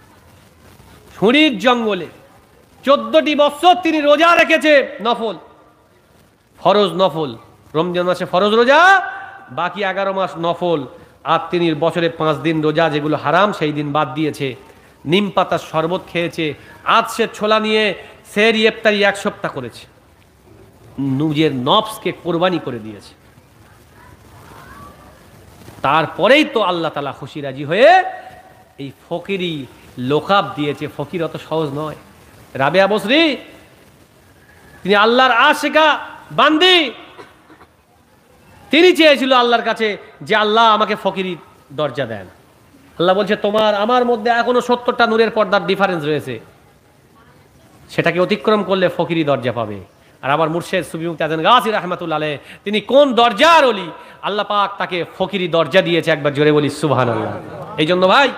শুঁড়ির জঙ্গলে 14টি বছর তিনি রোজা রেখেছে, নফল, ফরজ নফল। রমজান মাসে ফরজ রোজা, বাকি 11 মাস নফল। আর তিনি বছরে 5 দিন রোজা, যেগুলো হারাম সেই দিন বাদ দিয়েছে। নিম পাতার শরবত খেয়েছে। আজ সে ছোলা নিয়ে সেহরি ইফতারি 1 সপ্তাহ করেছে। নিজের নফসকে কোরবানি করে দিয়েছে। তারপরেই তো আল্লাহ তাআলা খুশি রাজি হয়ে এই ফকিরি লোকাব দিয়েছে। ফকির অত সহজ নয়। রাবেয়া বসরি তিনি আল্লাহর আশিকা বান্দি, তিনি চেয়েছিল আল্লাহর কাছে যে আল্লাহ আমাকে ফকিরি দরজা দেন। আল্লাহ বলছে তোমার আমার মধ্যে এখনো 70টা নূরের পর্দার ডিফারেন্স রয়েছে, সেটাকে অতিক্রম করলে ফকিরি দরজা পাবে। আর আবার মুর্শেদ সুফি মুফতি আজম গাজী রাহমাতুল্লাহ আলাইহি, তিনি কোন দরজার ওলি, আল্লাহ পাক তাকে ফকিরি দরজা দিয়েছে। একবার জোরে বলি সুবহানাল্লাহ। এই জন্য ভাই,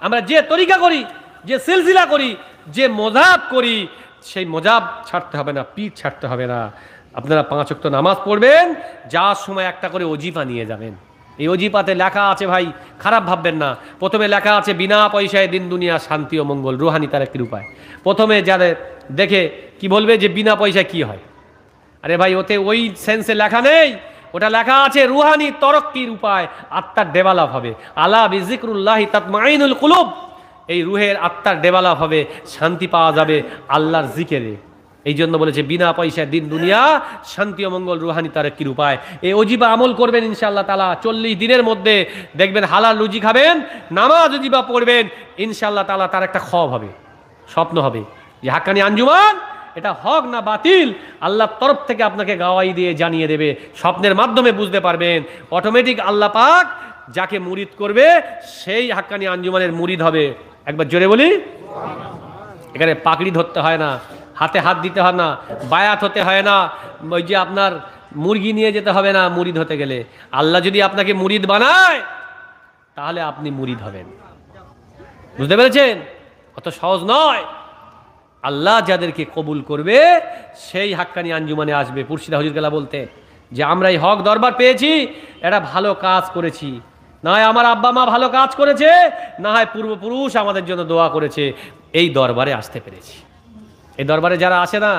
আমরা যে তরিকা করি, যে সিলসিলা করি, যে মজাব করি, সেই মজাব ছাড়তে হবে না, পীর ছাড়তে হবে না। আপনারা 5 ওয়াক্ত নামাজ পড়বেন, যাওয়ার সময় একটা করে ওজিফা নিয়ে যাবেন। এই ওজিফাতে লেখা আছে ভাই, খারাপ ভাববেন না, প্রথমে লেখা আছে বিনা পয়সায় দিন দুনিয়া শান্তি ও মঙ্গল, রুহানি তারাক্কির উপায়। প্রথমে যাদের দেখে কি বলবে যে বিনা পয়সায় কি হয়? আরে ভাই, ওতে ওই সেন্সে লেখা নেই। ওটা লেখা আছে রুহানি তরক্কির উপায়, আত্মার ডেভেলপ হবে। আলা বিযিকরুল্লাহি তাতমাইনুল কুলুব, এই রুহের আত্মার ডেভেলপ হবে, শান্তি পাওয়া যাবে আল্লাহর জিকিরে। এই জন্য বলেছে বিনা পয়সায় দিন দুনিয়া শান্তি ও মঙ্গল, রুহানি তারাক্কির উপায়। এই ওজিবা আমল করবেন ইনশাআল্লাহ তাআলা, 40 দিনের মধ্যে দেখবেন হালাল রুজি খাবেন, নামাজ ওজিবা পড়বেন, ইনশাআল্লাহ তাআলা তার একটা খব হবে, স্বপ্ন হবে যে হাক্কানি আঞ্জুমান এটা হক না বাতিল, আল্লাহর তরফ থেকে আপনাকে গাওয়াই দিয়ে জানিয়ে দেবে। স্বপ্নের মাধ্যমে বুঝতে পারবেন। অটোমেটিক আল্লাহ পাক যাকে মুরিদ করবে সেই হাক্কানি আঞ্জুমানের মুরিদ হবে। একবার জোরে বলি। এখানে পাকড়ি ধরতে হয় না, হাতে হাত দিতে হয় না, বায়াত হতে হয় না, ওই যে আপনার মুরগি নিয়ে যেতে হবে না মুরিদ হতে গেলে। আল্লাহ যদি আপনাকে মুরিদ বানায় তাহলে আপনি মুরিদ হবেন। বুঝতে পেরেছেন? অত সহজ নয়। আল্লাহ যাদেরকে কবুল করবে সেই হাক্কানি আঞ্জুমানে আসবে। মুর্শিদা হুজুর কেল্লা বলতে যে আমরা এই হক দরবার পেয়েছি, এটা ভালো কাজ করেছি, না হয় আমার আব্বা মা ভালো কাজ করেছে, না হয় পূর্বপুরুষ আমাদের জন্য দোয়া করেছে, এই দরবারে আসতে পেরেছি। এই দরবারে যারা আসে না,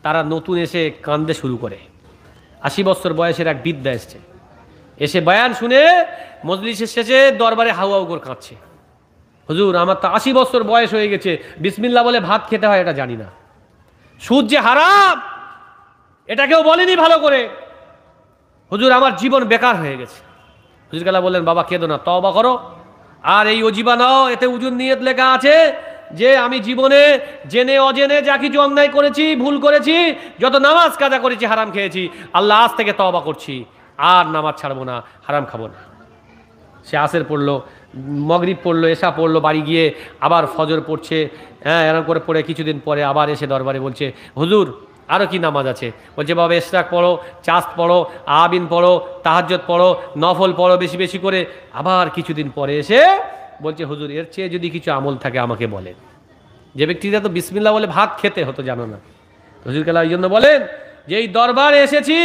তারা নতুন এসে কান্দতে শুরু করে। 80 বছর বয়সের এক বৃদ্ধা এসছে, এসে বয়ান শুনে মজলিসের শেষে দরবারে হাউ করে কাঁদছে। হুজুর, আমার তো 80 বছর বয়স হয়ে গেছে, বিসমিল্লাহ বলে ভাত খেতে হয় এটা জানি না, সুদ যে হারাম এটা কেউ বলেনি ভালো করে, হুজুর আমার জীবন বেকার হয়ে গেছে। হুজুর কেল্লা বললেন, বাবা কেঁদো না, তওবা করো, আর এই ওজিবা নাও, এতে উজুর নিয়ত লেখা আছে যে আমি জীবনে জেনে অজেনে যা কিছু অন্যায় করেছি, ভুল করেছি, যত নামাজ কাজা করেছি, হারাম খেয়েছি, আল্লাহ আজ থেকে তওবা করছি, আর নামাজ ছাড়বো না, হারাম খাবো না। সে আসর পড়লো, মগরিব পড়লো, এশা পড়লো, বাড়ি গিয়ে আবার ফজর পড়ছে। হ্যাঁ, এরকম করে পড়ে কিছুদিন পরে আবার এসে দরবারে বলছে, হুজুর আরও কি নামাজ আছে? বলছে, বাবা ইশরাক পড়ো, চাস্ত পড়ো, আবিন পড়ো, তাহাজ্জুদ পড়ো, নফল পড়ো বেশি বেশি করে। আবার কিছুদিন পরে এসে বলছে, হুজুর এর চেয়ে যদি কিছু আমল থাকে আমাকে বলেন। যে ব্যক্তিরা তো বিসমিল্লাহ বলে ভাত খেতে হতো জানো না। হুজুর কেল্লা ওই জন্য বলেন যে এই দরবারে এসেছি,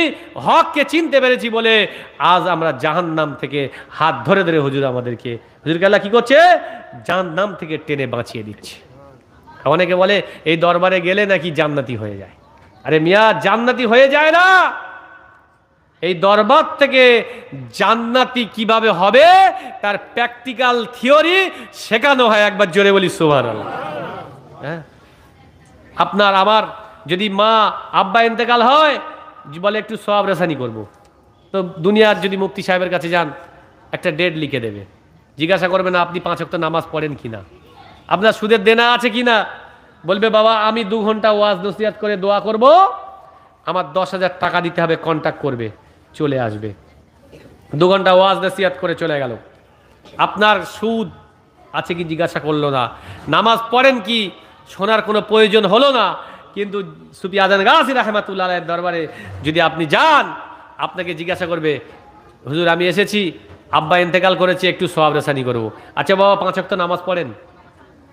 হককে চিনতে পেরেছি বলে আজ আমরা জাহান্নাম থেকে হাত ধরে ধরে হুজুর আমাদেরকে, হুজুর কেল্লা কি করছে? জাহান্নাম থেকে টেনে বাঁচিয়ে দিচ্ছে। অনেকে বলে এই দরবারে গেলে নাকি জান্নাতি হয়ে যায়। আরে মিয়া, জান্নাতি হয়ে যায় না। এই দরবার থেকে জান্নাতি কিভাবে হবে তার প্র্যাকটিক্যাল থিওরি শেখানো হয়। একবার জোরে বলি সুবহানাল্লাহ। হ্যাঁ, আপনার আমার যদি মা আব্বা ইন্তেকাল হয়, বলে একটু সওয়াব রেসানি করবো, তো দুনিয়ার যদি মুফতি সাহেবের কাছে যান, একটা ডেট লিখে দেবে, জিজ্ঞাসা করবে না আপনি 5 ওয়াক্ত নামাজ পড়েন কিনা, আপনার সুদের দেনা আছে কিনা। বলবে বাবা আমি 2 ঘন্টা ওয়াজ নসিহত করে দোয়া করব, আমার 10,000 টাকা দিতে হবে, কন্ট্যাক্ট করবে, চলে আসবে। 2 ঘন্টা ওয়াজ নসিহত করে চলে গেল। আপনার সুদ আছে কি জিজ্ঞাসা করলো না, নামাজ পড়েন কি শোনার কোনো প্রয়োজন হলো না। কিন্তু সুফি আজান গাজী রাহমাতুল্লাহ আলাইহির দরবারে যদি আপনি যান, আপনাকে জিজ্ঞাসা করবে, হুজুর আমি এসেছি, আব্বা ইন্তেকাল করেছে, একটু সওয়াব রেসানি করবো। আচ্ছা বাবা 5 ওয়াক্ত নামাজ পড়েন?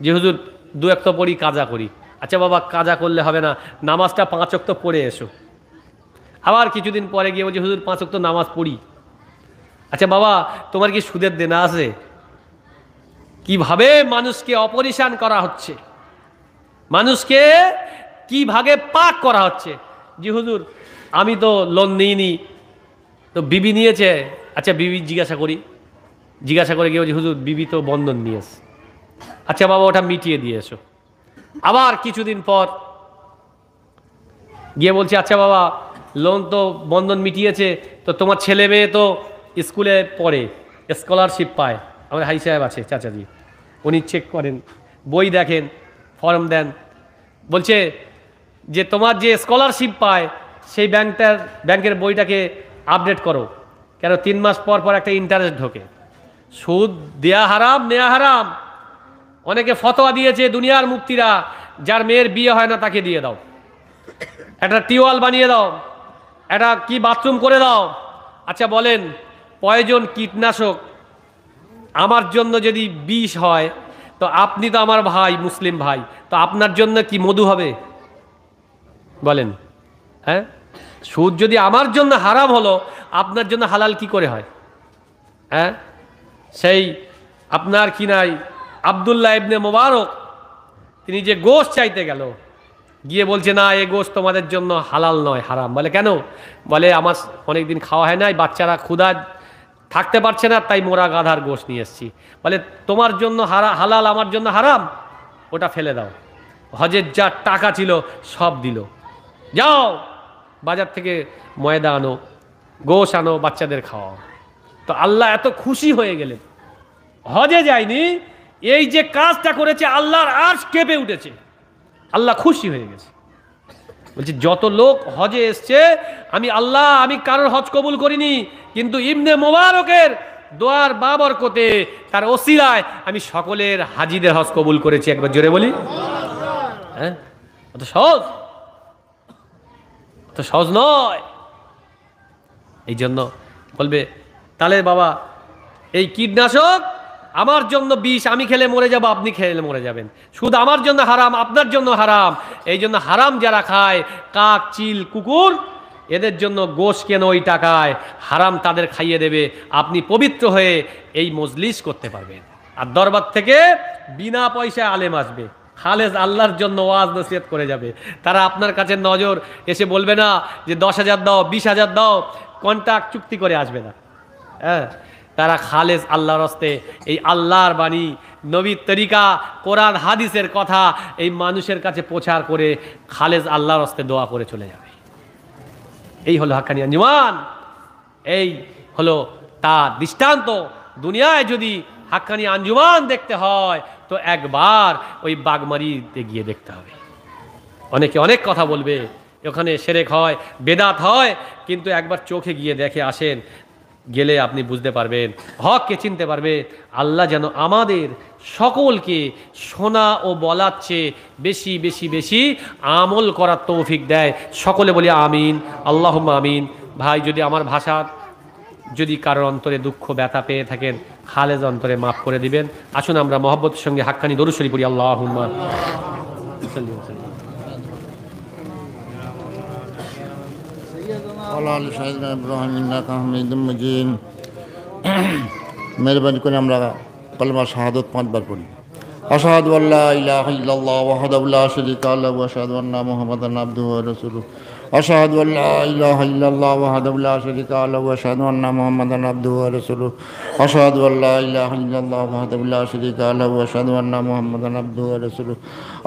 যে হুজুর 2 ওয়াক্ত পড়ি, কাজা করি। আচ্ছা বাবা কাজা করলে হবে না, নামাজটা 5 ওয়াক্ত পড়ে এসো। আবার কিছুদিন পরে গিয়ে বলছি, হুজুর 5 ওয়াক্ত নামাজ পড়ি। আচ্ছা বাবা তোমার কি সুদের দেনা আছে? কিভাবে মানুষকে অপরিশান করা হচ্ছে, মানুষকে কিভাবে পাক করা হচ্ছে। জি হুজুর, আমি তো লোন নিইনি, তো বিবি নিয়েছে। আচ্ছা বিবি জিজ্ঞাসা করে গিয়ে বলছি, হুজুর বিবি তো বন্ধন নিয়েছে। আচ্ছা বাবা ওটা মিটিয়ে দিয়ে এসো। আবার কিছুদিন পর গিয়ে বলছি, আচ্ছা বাবা লোন তো বন্ধন মিটিয়েছে, তো তোমার ছেলে মেয়ে তো স্কুলে পড়ে, স্কলারশিপ পায়। আমার হাই সাহেব আছে চাচাজি, উনি চেক করেন, বই দেখেন, ফর্ম দেন, বলছে যে তোমার যে স্কলারশিপ পায় সেই ব্যাংকের বইটাকে আপডেট করো, কেন 3 মাস পর পর একটা ইন্টারেস্ট ঢোকে। সুদ দেয়া হারাম, নেয়া হারাম। অনেকে ফতোয়া দিয়েছে দুনিয়ার মুফতিরা, যার মেয়ের বিয়ে হয় না তাকে দিয়ে দাও, একটা টিউবওয়েল বানিয়ে দাও, একটা কি বাথরুম করে দাও। আচ্ছা বলেন, পয়জন কীটনাশক আমার জন্য যদি বিষ হয়, তো আপনি তো আমার ভাই, মুসলিম ভাই, তো আপনার জন্য কি মধু হবে? বলেন, হ্যাঁ? সুদ যদি আমার জন্য হারাম হলো, আপনার জন্য হালাল কি করে হয়? হ্যাঁ, সেই আপনার কি নাই আব্দুল্লাহ ইবনে মোবারক, তিনি যে গোশত চাইতে গেল, গিয়ে বলছে না এই গোশত তোমাদের জন্য হালাল নয়, হারাম। বলে কেন? বলে আমার অনেকদিন খাওয়া হয় নাই, বাচ্চারা ক্ষুধা থাকতে পারছে না, তাই মোরা গাধার গোশত নিয়ে এসেছি। বলে তোমার জন্য হালাল, আমার জন্য হারাম, ওটা ফেলে দাও। হজের যা টাকা ছিল সব দিল, যাও বাজার থেকে ময়দা আনো, গোশ আনো, বাচ্চাদের খাওয়াও। তো আল্লাহ এত খুশি হয়ে গেলেন, হজে যায়নি, এই যে কাজটা করেছে আল্লাহর আরশ কেঁপে উঠেছে, আল্লাহ খুশি হয়ে গেছে। বলছে যত লোক হজে এসছে, আমি কারোর হজ কবুল করিনি, কিন্তু ইবনে মোবারকের দোয়ার বাবরকতে, তার ওসিলায় আমি সকলের হাজিদের হজ কবুল করেছি। একবার জোরে বলি, হ্যাঁ? অত সহজ নয়। এই জন্য বলবে তাহলে বাবা এই কীটনাশক আমার জন্য বিষ, আমি খেলে মরে যাব, আপনি খেলে মরে যাবেন। সুদ আমার জন্য হারাম, আপনার জন্য হারাম। এই জন্য হারাম যারা খায়, কাক, চিল, কুকুর, এদের জন্য গোশ কেন ওই টাকায়, হারাম তাদের খাইয়ে দেবে, আপনি পবিত্র হয়ে এই মজলিস করতে পারবেন। আর দরবার থেকে বিনা পয়সায় আলেম আসবে, খালেজ আল্লাহর জন্য ওয়াজ নসিহত করে যাবে। তারা আপনার কাছে নজর এসে বলবে না যে 10,000 দাও, 20,000 দাও, কন্ট্রাক্ট চুক্তি করে আসবে না। হ্যাঁ, তারা খালেজ আল্লাহর হস্তে এই আল্লাহর বাণী, নবীর তরিকা, কোরআন হাদিসের কথা এই মানুষের কাছে প্রচার করে খালেজ আল্লাহর হস্তে দোয়া করে চলে যাবে। এই হলো হাক্কানি আঞ্জুমান, এই হলো তার দৃষ্টান্ত। দুনিয়ায় যদি হাক্কানি আঞ্জুমান দেখতে হয় তো একবার ওই বাগমারিতে গিয়ে দেখতে হবে। অনেকে অনেক কথা বলবে, ওখানে শিরক হয়, বেদাত হয়, কিন্তু একবার চোখে গিয়ে দেখে আসেন, গেলে আপনি বুঝতে পারবেন, হককে চিনতে পারবে। আল্লাহ যেন আমাদের সকলকে শোনা ও বলার চেয়ে বেশি বেশি বেশি আমল করার তৌফিক দেয়। সকলে বলি আমিন, আল্লাহুম্মা আমিন। ভাই, যদি আমার ভাষা যদি কারোর অন্তরে দুঃখ ব্যথা পেয়ে থাকেন, খালেজ অন্তরে মাফ করে দিবেন। আসুন আমরা মহব্বতের সঙ্গে হাক্কানি দরুদ শরীফ পড়ি। আল্লাহুম্মা মেহরবানি করে আমরা কালেমা শাহাদত 5 বার পড়ি। আশহাদু আল্লা ইলাহা ইল্লাল্লাহ ওয়াহদাহু লা শারীকা লাহু ওয়া আশহাদু আন্না মুহাম্মাদান আবদুহু ওয়া রাসূলুহু। আশহাদু আল্লা ইলাহা ইল্লাল্লাহ ওয়াহদাহু লা শারীকা লাহু ওয়া আশহাদু আন্না মুহাম্মাদান আবদুহু ওয়া রাসূলুহু। আশহাদু আল্লা ইলাহা ইল্লাল্লাহ ওয়াহদাহু লা শারীকা লাহু ওয়া আশহাদু আন্না মুহাম্মাদান আবদুহু ওয়া রাসূলুহু।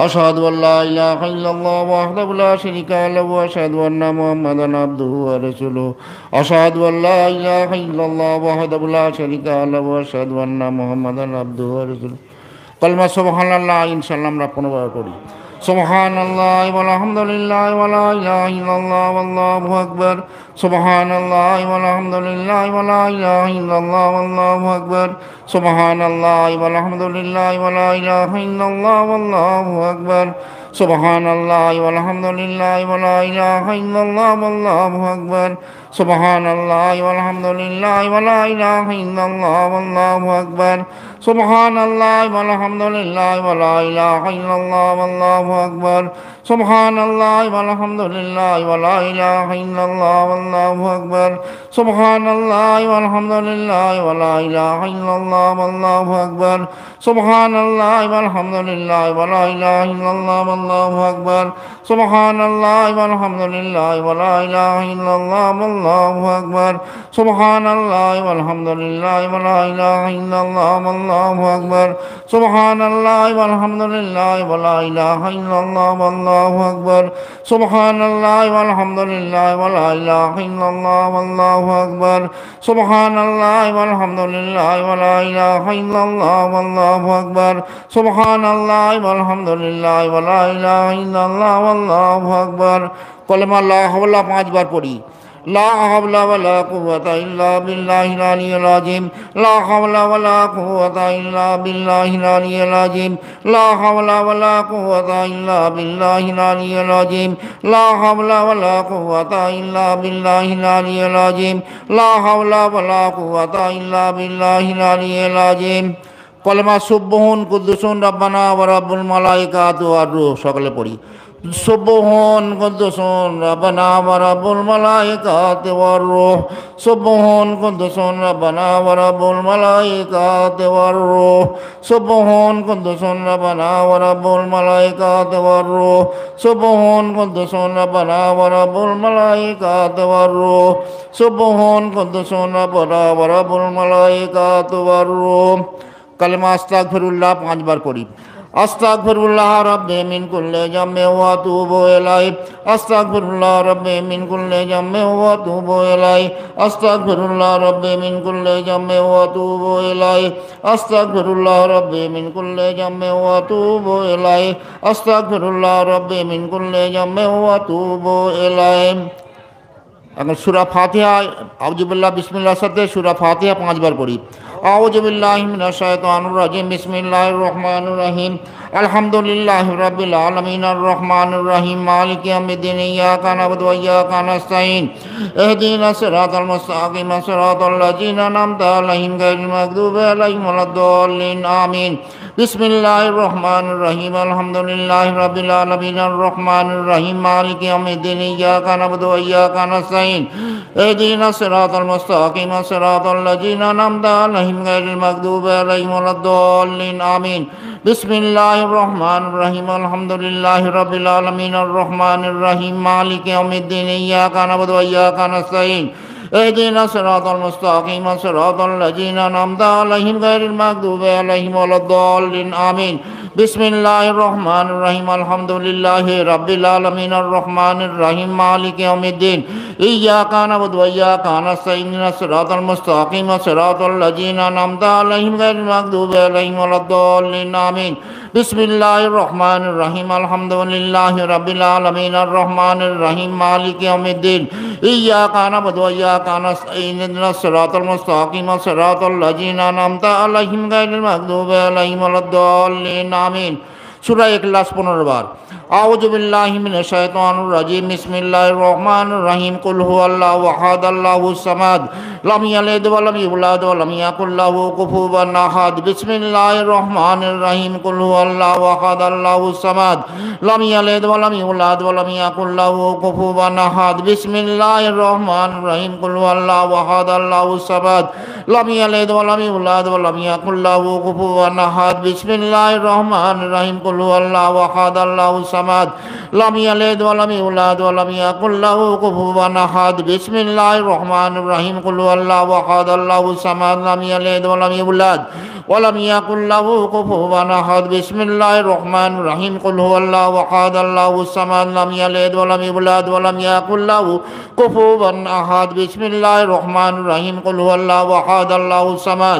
আশহাদু আল্লা ইলাহা ইল্লাল্লাহ ওয়াহদাহু লা শারীকা লাহু ওয়া আশহাদু আন্না মুহাম্মাদান আবদুহু ওয়া রাসূলুহু। আশহাদু আল্লা ইলাহা ইল্লাল্লাহ ওয়াহদাহু লা শারীকা লাহু ওয়া আশহাদু আন্না মুহাম্মাদান আবদুহু ওয়া রাসূলুহু। কালমা সুবহানাল্লাহ ইনশাআল্লাহ আমরা 15 বার করি। সুবহানাল্লাহ ওয়াল হামদুলিল্লাহ ওয়ালা ইলাহা ইল্লাল্লাহ ওয়াল্লাহু আকবার। সুবহানাল্লাহ ওয়াল হামদুলিল্লাহ ওয়ালা ইলাহা ইল্লাল্লাহ ওয়াল্লাহু আকবার। সুবহানাল্লাহ ওয়াল হামদুলিল্লাহ ওয়ালা ইলাহা ইল্লাল্লাহ ওয়াল্লাহু আকবার। সুবহানাল্লাহ ওয়াল হামদুলিল্লাহ ওয়ালা ইলাহা ইল্লাল্লাহ ওয়াল্লাহু আকবার। সুবহানাল্লাহ ওয়াল হামদুলিল্লাহ ওয়ালা ইলাহা ইল্লাল্লাহ ওয়াল্লাহু আকবার। সুবহানাল্লাহ ওয়াল হামদুলিল্লাহ ওয়ালা ইলাহা ইল্লাল্লাহ ওয়াল্লাহু আকবার। সুবহানাল্লাহ ওয়ালহামদুলিল্লাহ ওয়ালা ইলাহা ইল্লাল্লাহ ওয়াল্লাহু আকবার সুবহানাল্লাহ ওয়ালহামদুলিল্লাহ ওয়ালা ইলাহা ইল্লাল্লাহ ওয়াল্লাহু আকবার সুবহানাল্লাহ ওয়ালহামদুলিল্লাহ ওয়ালা ইলাহা ইল্লাল্লাহ ওয়াল্লাহু আকবার সুবহানাল্লাহ ওয়ালহামদুলিল্লাহ ওয়ালা ইলাহা ইল্লাল্লাহ ওয়াল্লাহু আকবার সুবহানাল্লাহ ওয়ালহামদুলিল্লাহ ওয়ালা ইলাহা ইল্লাল্লাহ ওয়াল্লাহু আকবার সুবহানাল্লাহ ওয়ালহামদুলিল্লাহ ওয়ালা ইলাহা ইল্লাল্লাহ ওয়াল্লাহু আকবার সুবহানাল্লাহ ওয়ালহামদুলিল্লাহ ওয়ালা ইলাহা ইল্লাল্লাহ ওয়াল্লাহু আকবার সুবহানাল্লাহ ওয়ালহামদুলিল্লাহ ওয়ালা ইলাহা ইল্লাল্লাহ ওয়াল্লাহু আকবার সুবহানাল্লাহ ওয়ালহামদুলিল্লাহ ওয়ালা ইলাহা ইল্লাল্লাহ ওয়াল্লাহু আকবার। কলেমা লা হাওলা 5 বার পড়ি। লা হাওলা ওয়ালা কুওয়াতা ইল্লা বিল্লাহিল আলিয়্যিল আযীম লা হাওলা ওয়ালা কুওয়াতা ইল্লা বিল্লাহিল আলিয়্যিল আযীম লা হাওলা ওয়ালা কুওয়াতা ইল্লা বিল্লাহিল আলিয়্যিল আযীম লা হাওলা ওয়ালা কুওয়াতা ইল্লা বিল্লাহিল আলিয়্যিল আযীম লা হাওলা ওয়ালা কুওয়াতা ইল্লা বিল্লাহিল আলিয়্যিল আযীম। কলেমা সুবহুন কুদ্দুসুন রাব্বানা ওয়া রাব্বুল মালাইকাতু ওয়ার রূহ সকলে পড়ি। সুবহুন কুদ্দুসুন রাব্বানা ওয়া রাব্বুল মালাইকাতু ওয়ার রূহ সুবহুন কুদ্দুসুন রাব্বানা ওয়া রাব্বুল মালাইকাতু ওয়ার রূহ সুবহুন কুদ্দুসুন রাব্বানা ওয়া রাব্বুল মালাইকাতু ওয়ার রূহ সুবহুন কুদ্দুসুন রাব্বানা ওয়া রাব্বুল মালাইকাতু ওয়ার রূহ সুবহুন কুদ্দুসুন রাব্বানা ওয়া রাব্বুল মালাইকাতু ওয়ার রূহ। কালেমা আস্তাগফিরুল্লাহ 5 বার পড়ি। আস্তাগফিরুল্লাহ রাব্বি মিন কুল্লি জামমি ওয়া আতুবু ইলাইহি আস্তাগফিরুল্লাহ রাব্বি মিন কুল্লি জামমি ওয়া আতুবু ইলাইহি আস্তাগফিরুল্লাহ রাব্বি মিন কুল্লি জামমি ওয়া আতুবু ইলাইহি আস্তাগফিরুল্লাহ রাব্বি মিন কুল্লি জামমি ওয়া আতুবু ইলাইহি আস্তাগফিরুল্লাহ রাব্বি মিন কুল্লি জামমি ওয়া আতুবু ইলাইহি। এখন সূরা ফাতিহা আউযু বিল্লাহি বিসমিল্লাহর সাথে সূরা ফাতিহা 5 বার পড়ি। আউযু বিল্লাহি মিনাশ শাইতানির রাজিম বিসমিল্লাহির রহমানির রহিম আলহামদুলিল্লাহি রাব্বিল আলামিন আর রহমানির রহিম মালিকি ইয়াউমিদ্দিন ইয়াকা না'বুদু ওয়া ইয়াকা নাস্তাঈন ইহদিনাস সিরাতাল মুস্তাকিম সিরাতাল লাযিনা আন'আমতা আলাইহিম গায়রিল মাগদুবি আলাইহিম ওয়ালাদ-দাল্লিন আমিন। বিসমিল্লাহির রহমানির রহিম আলহামদুলিল্লাহি রাব্বিল আলামিন আর রহমানির রহিম মালিকি ইয়াউমিদ্দিন ইয়াকা না'বুদু ওয়া ইয়াকা নাস্তাঈন ইহদিনাস সিরাতাল মুস্তাকিম সিরাতাল লাযিনা আন'আমতা আলাইহিম গায়রিল মাগদুবি আলাইহিম ওয়ালাদ-দাল্লিন আমিন। বিসমিল্লাহির রহমানির রহিম আলহামদুলিল্লাহি রাব্বিল আলামিন আর রহমানির রহিম মালিকি ইয়াউমিদ্দিন ইয়াকা না'বুদু ওয়া ইয়াকা নাস্তাঈন ইহদিনাস সিরাতাল মুস্তাকিম সিরাতাল লাযিনা আন'আমতা আলাইহিম গায়রিল মাগদুবি আলাইহিম ওয়ালাদ-দাল্লিন আমিন। বিসমিল্লাহির রহমানির রহিম আলহামদুলিল্লাহি রাব্বিল আলামিন আর রহমানির রহিম মালিকি ইয়াউমিদ্দিন ইয়াকা না'বুদু ওয়া ইয়াকা নাস্তাঈন ইহদিনাস সিরাতাল মুস্তাকিম সিরাতাল লাযিনা আন'আমতা আলাইহিম গায়রিল মাগদুবি আলাইহিম ওয়ালাদ-দাল্লিন আমিন। বিসমিল্লাহির রহমানির রহিম আলহামদুলিল্লাহি রাব্বিল আলামিন আর রহমানির রহিম মালিকি ইয়াউমিদ্দিন ইয়াকা না'বুদু ওয়া ইয়াকা নাস্তাঈন ইহদিনাস সিরাতাল মুস্তাকিম সিরাতাল লাযিনা আন'আমতা আলাইহিম গায়রিল মাগদুবি আলাইহিম ওয়ালাদ-দাল্লিন আমিন। সূরা ইখলাস 15 বার। আউযু বিল্লাহি মিনাশ শাইতানির রাজিম বিসমিল্লাহির রহমানির রহিম কুল হুয়াল্লাহু আহাদ আল্লাহুস সামাদ লাম ইয়ালিদ ওয়া লাম ইউলাদ ওয়া লাম ইয়াকুল লাহু কুফুওয়ান আহাদ বিসমিল্লাহির রহমানির রহিম কুল হুয়াল্লাহু আহাদ আল্লাহুস সামাদ লাম ইয়ালিদ ওয়া লাম ইউলাদ ওয়া লাম ইয়াকুল লাহু কুফুওয়ান আহাদ বিসমিল্লাহির রহমানির রহিম কুল হুয়াল্লাহু আহাদ আল্লাহুস সামাদ লাম ইয়ালিদ ওয়া লাম ইউলাদ ওয়া লাম ইয়াকুল লাহু কুফুওয়ান আহাদ বিসমিল্লাহির রহমানির রহিম কুল হুয়াল্লাহু আহাদ আল্লাহুস সামাদ লাম ইয়ালিদ ওয়া লাম ইউলাদ ওয়া লাম ইয়াকুল লাহু কুফুওয়ান আহাদ বিসমিল্লাহির রহমানির রহিম কুল হুয়াল্লাহু আহাদ আল্লাহুস সামাদ লাম ইয়ালিদ ওয়া লাম ইউলাদ ওয়া লাম ইয়াকুল লাহু কুফুওয়ান আহাদ বিসমিল্লাহির রহমানির রহিম কুল হুয়াল্লাহু আহাদ আল্লাহুস সামাদ লাম ইয়ালিদ ওয়া লাম ইউলাদ ওয়া লাম ইয়াকুল লাহু কুফুওয়ান আহাদ বিসমিল্লাহির রহমানির রহিম কুল হুয়াল্লাহু আহাদ আল্লাহুস সামাদ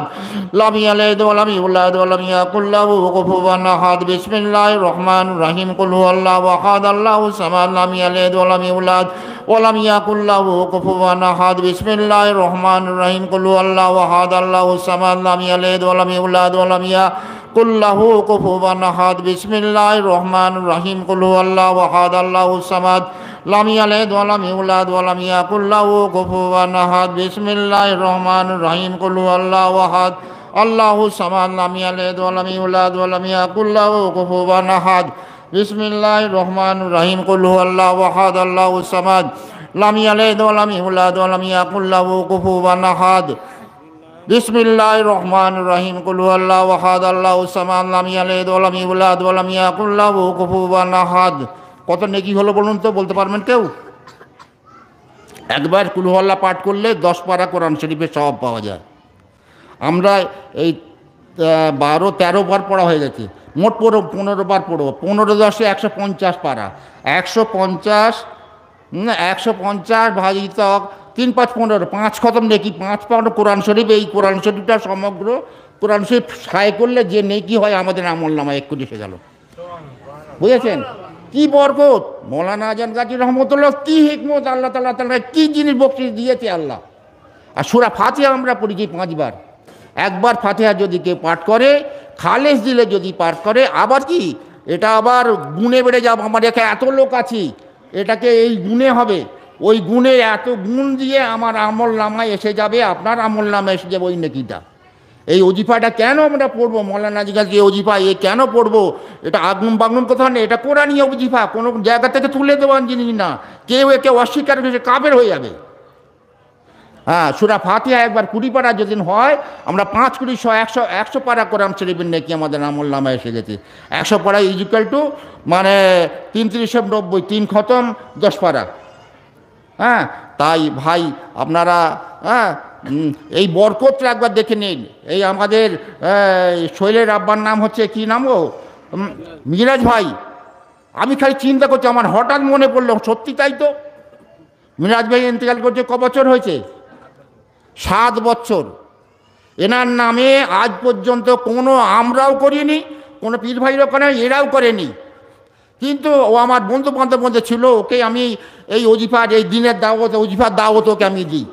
লাম ইয়ালিদ ওয়া লাম ইউলাদ ওয়া লাম ইয়াকুল লাহু কুফুওয়ান আহাদ বিসমিল্লাহির রহমানির রহিম কুল হুয়াল্লাহু আহাদ আল্লাহুস সামাদ লাম ইয়ালিদ ওয়া লাম ইউলাদ ওয়া লাম ইয়াকুল লাহু কুফুওয়ান আহাদ বিসমিল্লাহির রহমানির রহিম কুল হুয়াল্লাহু আহাদ আল্লাহুস সামাদ লাম ইয়ালিদ ওয়া লাম ইউলাদ ওয়া লাম ইয়াকুল লাহু কুফুওয়ান আহাদ বিসমিল্লাহির রহমানির রহিম কুল হুয়াল্লাহু আহাদ আল্লাহুস সামাদ লাম ইয়ালিদ ওয়া লাম ইউলাদ ওয়া লাম ইয়াকুল লাহু কুফুওয়ান আহাদ বিসমিল্লাহির রহমানির রহিম কুল হুয়াল্লাহু আহাদ আল্লাহুস সামাদ লাম ইয়ালিদ ওয়া লাম ইউলাদ ওয়া লাম ইয়াকুল লাহু কুফুওয়ান আহাদ বিসমিল্লাহির রহমানির রহিম কুল হুয়াল্লাহু আহাদ আল্লাহুস সামাদ লাম ইয়ালিদ ওয়া লাম ইউলাদ ওয়া লাম ইয়াকুল লাহু কুফুওয়ান আহাদ বিসমিল্লাহির রহমানির রহিম কুল হুয়াল্লাহু আহাদ আল্লাহুস সামাদ লাম ইয়ালিদ ওয়া লাম ইউলাদ ওয়া লাম ইয়াকুল লাহু কুফুওয়ান আহাদ। কত নেকি হলো বলুন তো, বলতে পারবেন কেউ? একবার কুল হুয়াল্লাহ পাঠ করলে 10 পারা কোরআন শরীফের সওয়াব পাওয়া যায়। আমরা এই 12-13 বার পড়া হয়ে গেছে, মোট 15 বার পড়বো। 15 10 150 পারা, 150 ভাজিত 3 5 15, 5 খতম নেকি, 5 পারা কোরআন শরীফ। এই কোরআন শরীফটা সমগ্র কোরআন শরীফ সায় করলে যে নেকি হয় আমাদের আমলনামায় 1 কোটি এসে গেল। বুঝেছেন কি বরকত? মৌলানা আজান গাজী রহমতুল্লাহ কি হিকমত, আল্লাহ তাআলা কি জিনিস বকশিশ দিয়েছে আল্লাহ। আর সূরা ফাতিহা আমরা পড়ি 5 বার। একবার ফাতিহা যদি কেউ পাঠ করে, খালেস দিলে যদি পাঠ করে, আবার কি এটা আবার গুণে বেড়ে যাবে। আমার এখানে এত লোক আছি, এটাকে এই গুণে হবে, ওই গুণে এত গুণ দিয়ে আমার আমল নামায় এসে যাবে, আপনার আমল নামায় এসে যাবে ওই নেকিটা। এই অজিফাটা কেন আমরা পড়বো? মৌলানা জিজ্ঞাসা এই অজিফা এ কেন পড়বো? এটা আগুন বাগুন কথা নেই, এটা কোরআনীয় অজিফা, কোনো জায়গা থেকে তুলে দেওয়ার জিনিস না। কেউ একে অস্বীকার করে কাফের হয়ে যাবে। হ্যাঁ, সূরা ফাতিহা একবার 20 পারা যদি হয়, আমরা 5 কোটি 100 পারা কোরআন শরীফের নেকি আমাদের আমল নামায় এসে গেছে। 100 পারা ইজিক্যাল টু মানে 3 3 খতম 10 পারা। হ্যাঁ, তাই ভাই আপনারা এই বরকতটা একবার দেখে নিন। এই আমাদের শৈলের আব্বার নাম হচ্ছে কি নাম ও মিরাজ ভাই। আমি খালি চিন্তা করছি, আমার হঠাৎ মনে পড়লো, সত্যি তাই তো। মিরাজ ভাই ইন্তেকাল করছে ক বছর হয়েছে? 7 বছর। এনার নামে আজ পর্যন্ত কোনো আমরাও করিনি, কোনো পীর ভাইরাও করে, এরাও করেনি। কিন্তু ও আমার বন্ধু বান্ধব মধ্যে ছিল, ওকে আমি এই অজিফার এই দিনের দাওয়াত, অজিফার দাওয়াত ওকে আমি দিই।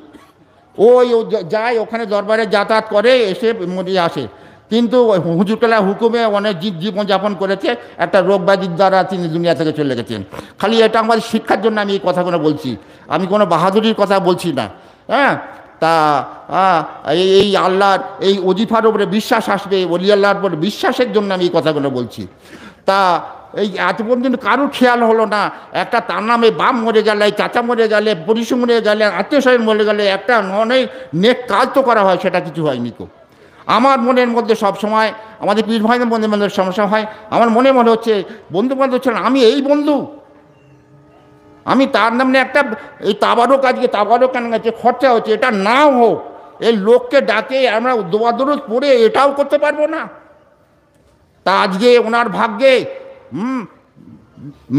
ওই যায় ওখানে দরবারে যাতায়াত করে, এসে মরিয়ে আসে। কিন্তু হুজুরকেলা হুকুমে অনেক জীবনযাপন করেছে, একটা রোগ ব্যাধির দ্বারা তিনি দুনিয়া থেকে চলে গেছেন। খালি এটা আমাদের শিক্ষার জন্য আমি এই কথাগুলো বলছি, আমি কোনো বাহাদুরির কথা বলছি না। হ্যাঁ, তা এই আল্লাহর এই অজিফার উপরে বিশ্বাস আসবে, ওলি আল্লাহর উপরে বিশ্বাসের জন্য আমি এই কথাগুলো বলছি। তা এই এত পর্যন্ত কারোর খেয়াল হলো না, একটা তার নামে বাপ মরে গেলে, চাচা মরে গেলে, পরিশু মরে গেলে, আত্মীয় স্বজন মরে গেলে একটা অনেক নেক কাজ তো করা হয়, সেটা কিছু হয়নি কো। আমার মনের মধ্যে সবসময় আমাদের পীর ভাইদের বন্ধু বান্ধবের সমস্যা হয়, আমার মনে হচ্ছে বন্ধু বান্ধব ছিলেন, আমি এই বন্ধু, আমি তার নামে একটা এই তাবারক, আজকে তাবারক কেন গেছে, খরচা হচ্ছে, এটা নাও হোক, এই লোককে ডাকে আমরা দোয়া দরুদ পড়ে এটাও করতে পারবো না। তা আজকে ওনার ভাগ্যে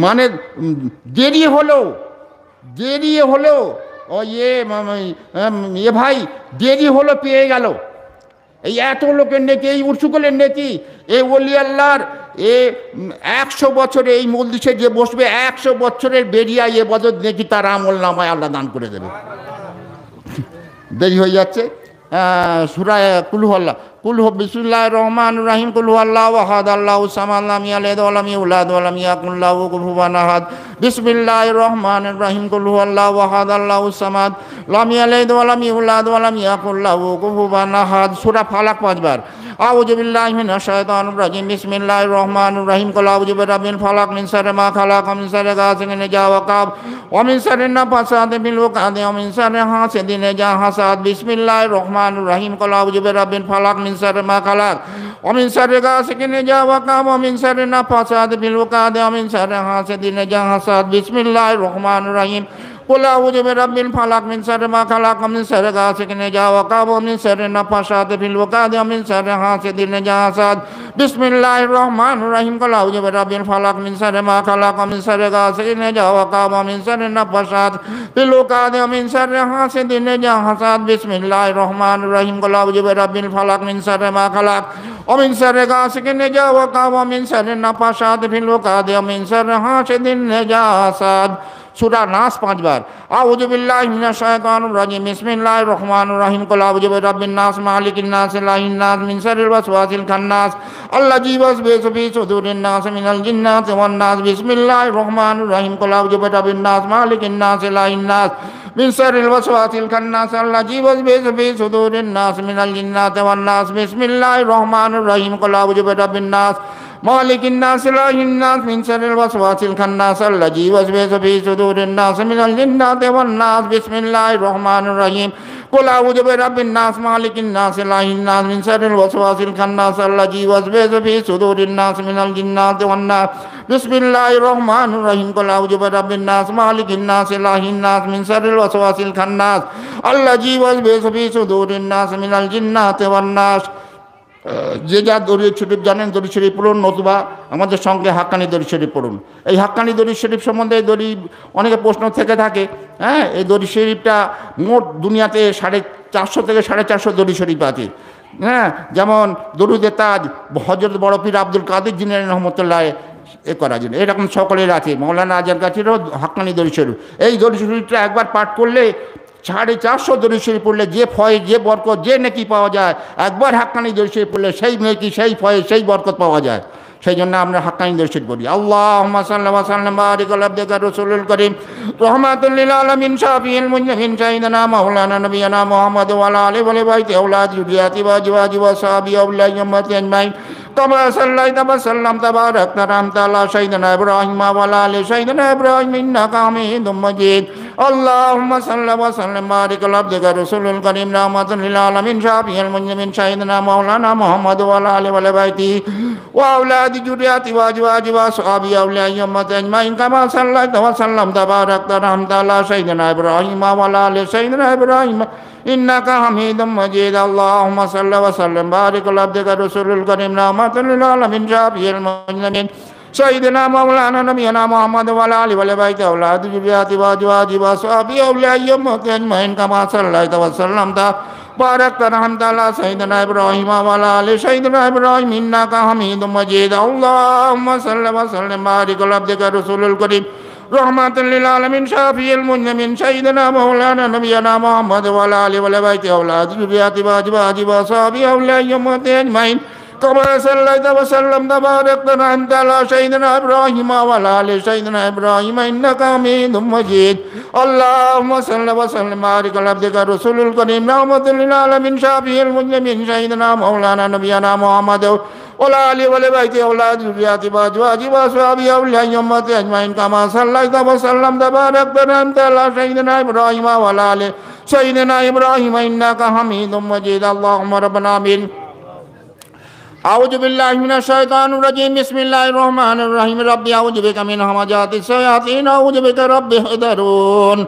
মানে দেরি হলো ও এ ভাই দেরি হলো, পেয়ে গেল। এই এত লোকের নেকি, এই উৎসুকলের নেকি, এই ওলি আল্লাহর 100 বছরে এই মজলিসে যে বসবে, 100 বছরের বেরিয়া এ বছর নেকি তার আমল নামায় আল্লাহ দান করে দেবে। দেরি হয়ে যাচ্ছে। সূরা কুল বিসমিল্লাহির রহমানির রহিম কুল হুয়াল্লাহু আহাদ আল্লাহুস সামাদ লাম ইয়ালিদ ওয়া লাম ইউলাদ ওয়া লাম ইয়াকুল লাহু কুফুওয়ান আহাদ। বিসমিল্লাহির রহমানির রহিম কুল হুয়াল্লাহু আহাদ আল্লাহুস সামাদ লাম ইয়ালিদ ওয়া লাম ইউলাদ ওয়া লাম ইয়াকুল লাহু কুফুওয়ান আহাদ। সূরা ফালাক 5 বার। আউযু বিল্লাহি মিনাশ শাইতানির রাজিম। বিসমিল্লাহির রহমানির রহিম কুল আউযু বিরাব্বিল ফালাক মিন শাররি মা খালাক ওয়া মিন শাররি গাসিকিন ইযা ওয়াকাব ওয়া মিন শাররি নাফাসাতি ফিল উকাদ ওয়া মিন শাররি হাসিদিন ইযা হাসাদ। বিসমিল্লাহির রহমানির রহিম কুল আউযু বিরাব্বিল ফালাক মিন শাররি মা খালাক ওয়া মিন শাররি গাসিকিন ইযা ওয়াকাব ওয়া মিন শাররি নাফাসাতি ফিল উকাদ ওয়া মিন শাররি হাসিদিন ইযা হাসাদ। বিসমিল্লাহির রহমানির রহিম কুল আউযু বিরাব্বিল ফালাক মিন শাররি মা খালাক ওয়া মিন শাররি গাসিকিন ইযা ওয়াকাব ওয়া মিন শাররি নাফাসাতি ফিল উকাদ ওয়া মিন শাররি হাসিদিন ইযা হাসাদ। বিসমিল্লাহির রহমানির রহিম কুল আউযু বিরাব্বিল ফালাক মিন শাররি মা খালাক ওয়া মিন শাররি গাসিকিন ইযা ওয়াকাব ওয়া মিন শাররি নাফাসাতি ফিল উকাদ ওয়া মিন শাররি হাসিদিন ইযা হাসাদ। বিসমিল্লাহির রহমানির রহিম কুল আউযু বিরাব্বিল ফালাক মিন শাররি মা খালাক ওয়া মিন শাররি গাসিকিন ইযা ওয়াকাব ওয়া মিন শাররি নাফাসাতি ফিল উকাদ ওয়া মিন শাররি হাসিদিন ইযা হাসাদ। সূরা নাস 5 বার। আউযু বিল্লাহি মিনাশ শাইতানির রাজিম। বিসমিল্লাহির রহমানির রহিম কুল আউযু বিরাব্বিন নাস মালিকিন নাস ইলাহিন নাস মিন শাররিল ওয়াসওয়াসিল খান্নাস আল্লাযী ইউওয়াসওয়িসু ফি সুদুরিন নাস মিনাল জিন্নাতি ওয়ান নাস। বিসমিল্লাহির রহমানির রহিম কুল আউযু বিরাব্বিন নাস মালিকিন নাস ইলাহিন নাস মিন শাররিল ওয়াসওয়াসিল খান্নাস আল্লাযী ইউওয়াসওয়িসু ফি সুদুরিন নাস মিনাল জিন্নাতি ওয়ান নাস। বিসমিল্লাহির রহমানির রহিম কুল আউযু বিরাব্বিন নাস মালিকিন নাস ইলাহিন নাস মিন শাররিল ওয়াসওয়াসিল খান্নাস আল্লাযী ইউওয়াসওয়িসু ফী সুদুরিন নাস মিনাল জিন্নাতি ওয়ান নাস বিসমিল্লাহির রহমানির রহিম কুল আউযু বিরাব্বিন নাস মালিকিন নাস ইলাহিন নাস মিন শাররিল ওয়াসওয়াসিল খান্নাস আল্লাযী ইউওয়াসওয়িসু ফী সুদুরিন নাস মিনাল জিন্নাতি ওয়ান নাস বিসমিল্লাহির রহমানির রহিম কুল আউযু বিরাব্বিন নাস মালিকিন নাস ইলাহিন নাস মিন শাররিল ওয়াসওয়াসিল খান্নাস আল্লাযী ইউওয়াসওয়িসু ফী সুদুরিন নাস মিনাল জিন্নাতি ওয়ান নাস। যে যা দরুদ শরীফ জানেন দরুদ শরীফ পড়ুন, নতুবা আমাদের সঙ্গে হাক্কানি দরুদ শরীফ পড়ুন। এই হাক্কানি দরুদ শরীফ সম্বন্ধে অনেকে প্রশ্ন থেকে থাকে। হ্যাঁ, এই দরুদ শরীফটা মোট দুনিয়াতে 450 থেকে 450 দরুদ শরীফ আছে। হ্যাঁ, যেমন দরুদে তাজ হযরত বড় পীর আব্দুল কাদের জিলানী রহমতুল্লাহ করার জন্য এরকম সকলের আছে। মৌলানা আজহার কাছেরও হাক্কানি দরুদ শরীফ। এই দরুদ শরীফটা একবার পাঠ করলে 450 দরুদ শরীফ পড়লে যে ফয়েজ, যে বরকত, যে নেকি পাওয়া যায়, একবার হাক্কানি দরুদ শরীফ পড়লে সেই নেকি, সেই ফয়েজ, সেই বরকত পাওয়া যায়। সেই জন্য আমরা হাক্কানি দরুদ শরীফ পড়ি। আল্লাহুম্মা সাল্লি ওয়া সাল্লিম ওয়া বারিক আলা আবদিকা রাসূলিল কারীম রাহমাতুল লিল আলামিন শাফিউল মুজনিবিন সাইয়্যিদিনা মাওলানা নবিয়ানা মুহাম্মদ ওয়া আলা আলিহি ওয়া বাইতি আওলাদ যুরিয়াতি ওয়া আজওয়াজি ওয়া সাহাবিহি ওয়া উম্মতি আজমাইন كما صليت وسلمت وباركت وأنعمت على سيدنا إبراهيم وعلى آل سيدنا إبراهيم إنك حميد مجيد اللهم صل وسلم وبارك على عبدك رسول الكريم رحمة للعالمين شافي المذنبين سيدنا مولانا محمد وعلى آله وعلى بيته وأولاد ذريته وأزواجه وأصحابه أولياء أمته أجمعين كما صليت وسلمت وباركت وأنعمت على سيدنا إبراهيم وعلى آل سيدنا إبراهيم إنك حميد مجيد اللهم صل وسلم وبارك على عبدك رسول الكريم رحمة للعالمين شافي المذنبين سيدنا مولانا نبينا محمد وعلى آله وعلى بيته أولاد ذريته وأزواجه وأصحابه أولياء أمته أجمعين كما صليت وسلمت باركت وأنعمت على سيدنا إبراهيم وعلى آل سيدنا إبراهيم إنك حميد مجيد اللهم صل وسلم وبارك على عبدك رسول الكريم رحمة للعالمين شافي المذنبين سيدنا مولانا نبينا محمد وعلى آله وعلى بيته أولاد ذريته وأزواجه وأصحابه أولياء أمته أجمعين كما صليت وسلمت وباركت وأنعمت على سيدنا إبراهيم وعلى آل سيدنا إبراهيم إنك حميد مجيد اللهم صل وسلم وبارك على عبدك رسول الكريم رحمة للعالمين شافي المذنبين سيدنا مولانا نبينا محمد وعلى آله وعلى بيته أولاد ذريته وأزواجه وأصحابه أولياء أمته أجمعين كما صليت وسلمت وباركت وأنعمت على سيدنا إبراهيم وعلى آل سيدنا إبراهيم إنك حميد مجيد اللهم ربنا آمين أعوذ بالله من الشيطان الرجيم بسم الله الرحمن الرحيم ربي أعوذ بك من همزات الشياطين أعوذ بك رب احضرون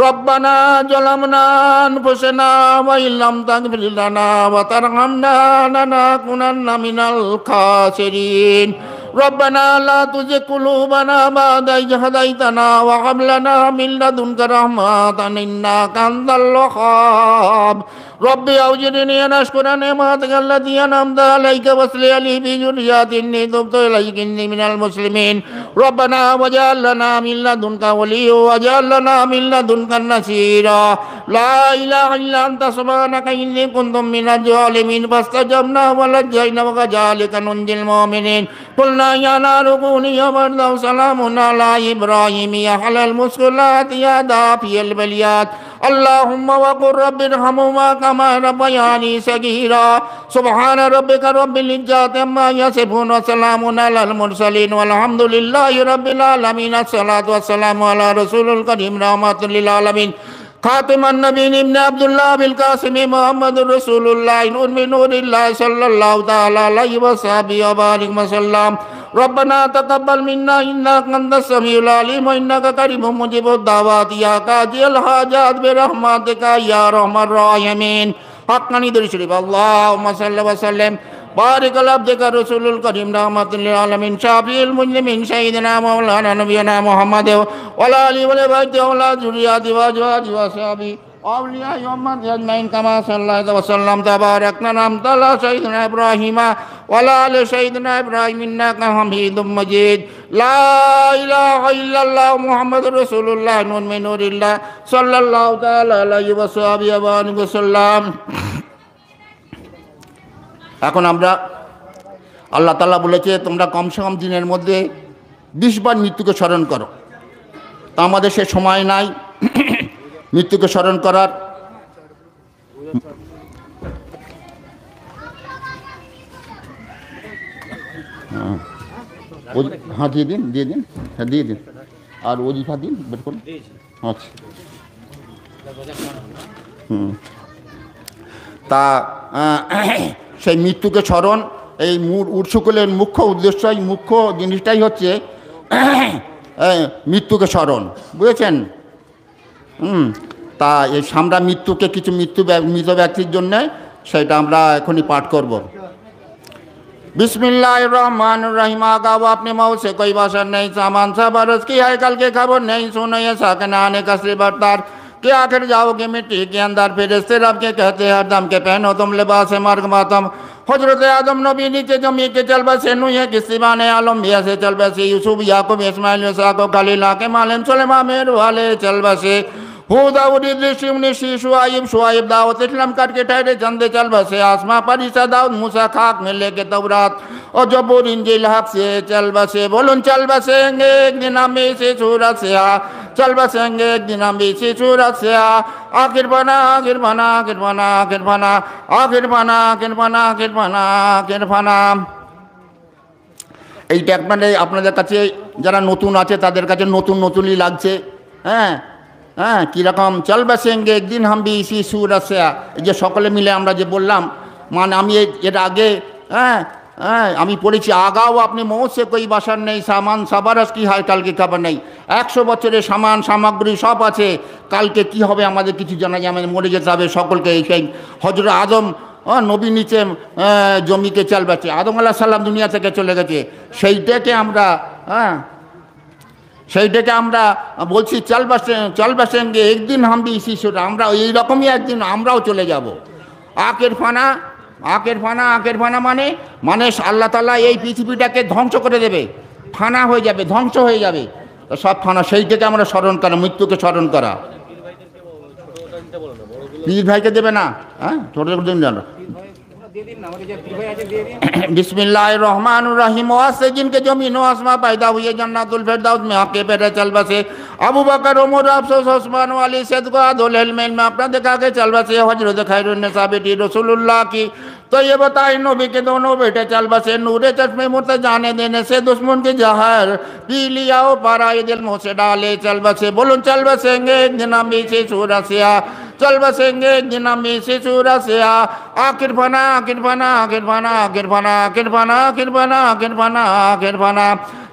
ربنا ظلمنا أنفسنا وإن لم تغفر لنا وترحمنا لنكونن من الخاسرين ربنا لا تزغ قلوبنا بعد إذ هديتنا وهب لنا من لدنك رحمة إنك أنت الوهاب ربي أوزعني أن أشكر نعمتك التي أنعمت عليك واصلح لي في ذريتي إني تبت إليك إني من المسلمين ربنا واجعل لنا من لدنك وليا واجعل لنا من لدنك نصيرا لا إله إلا أنت سبحانك إني كنت من الظالمين فاستجبنا ونجيناك وكذلك ننجي المؤمنين قلنا يا نار كوني بردا وسلام على إبراهيم يا أهل المشكلات يا دافي البليات اللهم وقل رب ارحمهما كما ربياني صغيرا سبحان ربك رب العزة عما يصفون وسلام على المرسلين والحمد لله رب العالمين الصلاة والسلام على رسول الكريم رحمة للعالمين خاتم النبيين ابن عبد الله بالقاسم محمد رسول الله نور من نور الله صلى الله تعالى عليه وصحبه وبارك وسلم ربنا تقبل منا إنك أنت السميع العليم وإنك قريب مجيب الدعوات يا قاضي الحاجات برحمتك يا أرحم الراحمين حقني درود شريف اللهم صل وسلم بارك على عبدك رسول الكريم رحمة للعالمين شافي المذنبين سيدنا مولانا نبينا محمد وعلى آله وعلى بيته أولاد ذريته وأزواجه وأصحابه أولياء أمته أجمعين كما صليت وسلمت وباركت وأنعمت على سيدنا إبراهيم وعلى آل سيدنا إبراهيم إنك حميد مجيد لا إله إلا الله محمد رسول الله نور من نور الله صلى الله تعالى عليه وصحبه وسلم এখন আমরা আল্লাহ তাআলা বলেছে তোমরা কমসে কম দিনের মধ্যে 20 বার মৃত্যুকে স্মরণ করো। তা আমাদের সে সময় নাই মৃত্যুকে স্মরণ করার। हाँ দিয়ে দিন হ্যাঁ দিয়ে দিন আর ওজিফা দিন বের করুন আচ্ছা তা সেই মৃত্যুকে স্মরণ এই উৎসুকুলের মুখ্য উদ্দেশ্যই মুখ্য জিনিসটাই হচ্ছে মৃত্যুকে স্মরণ বুঝেছেন তা এই আমরা মৃত্যুকে কিছু মৃত ব্যক্তির জন্যে সেটা আমরা এখনই পাঠ করব बिस्मिल्लाहिर रहमानिर रहीम आगा वो अपने मौत से कोई बासर नहीं सामान सा बरस की है कल के खबर नहीं सुनो ये साकना आने का श्री बरतार कि आखिर जाओगे मिट्टी के अंदर फिर इससे रब के कहते हर दम के पहनो तुम लिबास मार्ग मातम हजरत आदम नबी नीचे जमी के चल बसे नुए किसी बाने आलम भी ऐसे चल बसे यूसुफ याकूब इस्माइल isaको खलीला के मालिम सुलेमान मेर वाले चल बसे दाऊद शुआइब दाऊद इस्लाम करके ठहरे चंदे चल बसे आसमां पर ईसा दाऊद मूसा खाक में लेके तौरात और जबूर इंजील हक से चल बसे बोलूं चल बसेंगे एक दिन हम इसी सूरत से चल बसेंगे एक दिन हम इसी सूरत से आखिर बना आखिर बना आखिर बना आखिर बना आखिर बना आखिर बना आखिर बना आखिर बना এইটা আপনাদের কাছে যারা নতুন আছে তাদের কাছে নতুন নতুনই লাগছে হ্যাঁ কীরকম চল বসেঙ্গে একদিন হাম বি ইসি সুরত সে এই যে সকলে মিলে আমরা যে বললাম মানে আমি এর আগে আমি পড়েছি আগাও আপনি মৌত সে কই বাসার নেই সামান সাবারস কি হয় কালকে খবর নেই 100 বছরের সামান সামগ্রী সব আছে কালকে কি হবে আমাদের কিছু জানা যায় আমাদের মরে যেতে হবে সকলকে সেই হজরত আদম নবী নিচে জমিকে চল বাঁচে আদম আলাইহিস সালাম দুনিয়া থেকে চলে গেছে সেইটাকে আমরা বলছি চল বসেঙ্গে একদিন হাম বি ইসি সুর আমরা এই রকমই একদিন আমরাও চলে যাব আখের ফানা মানে আল্লাহ তাআলা এই পৃথিবীটাকে ধ্বংস করে দেবে ফানা হয়ে যাবে ধ্বংস হয়ে যাবে সব ফানা সেইটাকে আমরা স্মরণ করা মৃত্যুকে স্মরণ করা পীর ভাইকে দেবে না ছোট দিন জানো बिस्मिल्लाहिर रहमानिर रहीम से जिनके जमीन व आसमां पैदा हुए जन्नतुल फिरदौस में आके पैर चल बसे अबू बकर उमर अफसोस उस्मान वाली सदका दुल्हन में अपना दिखा के चल बसे हजरत खैरुन निसा बेटी रसूलुल्लाह की तो ये बताए नबी के दोनों बेटे चल बसे नूरे चश्मे मुर्त जाने देने से दुश्मन के जहर पी लिया हो पारा ये दिल मुँह से डाले चल बसे बोलूं चल बसेंगे एक दिन हम इसी सूरत से चल बसेंगे एक दिन हम इसी सूरत से आखिर फना आखिर फना आखिर फना आखिर फना आखिर फना आखिर फना आखिर फना आखिर फना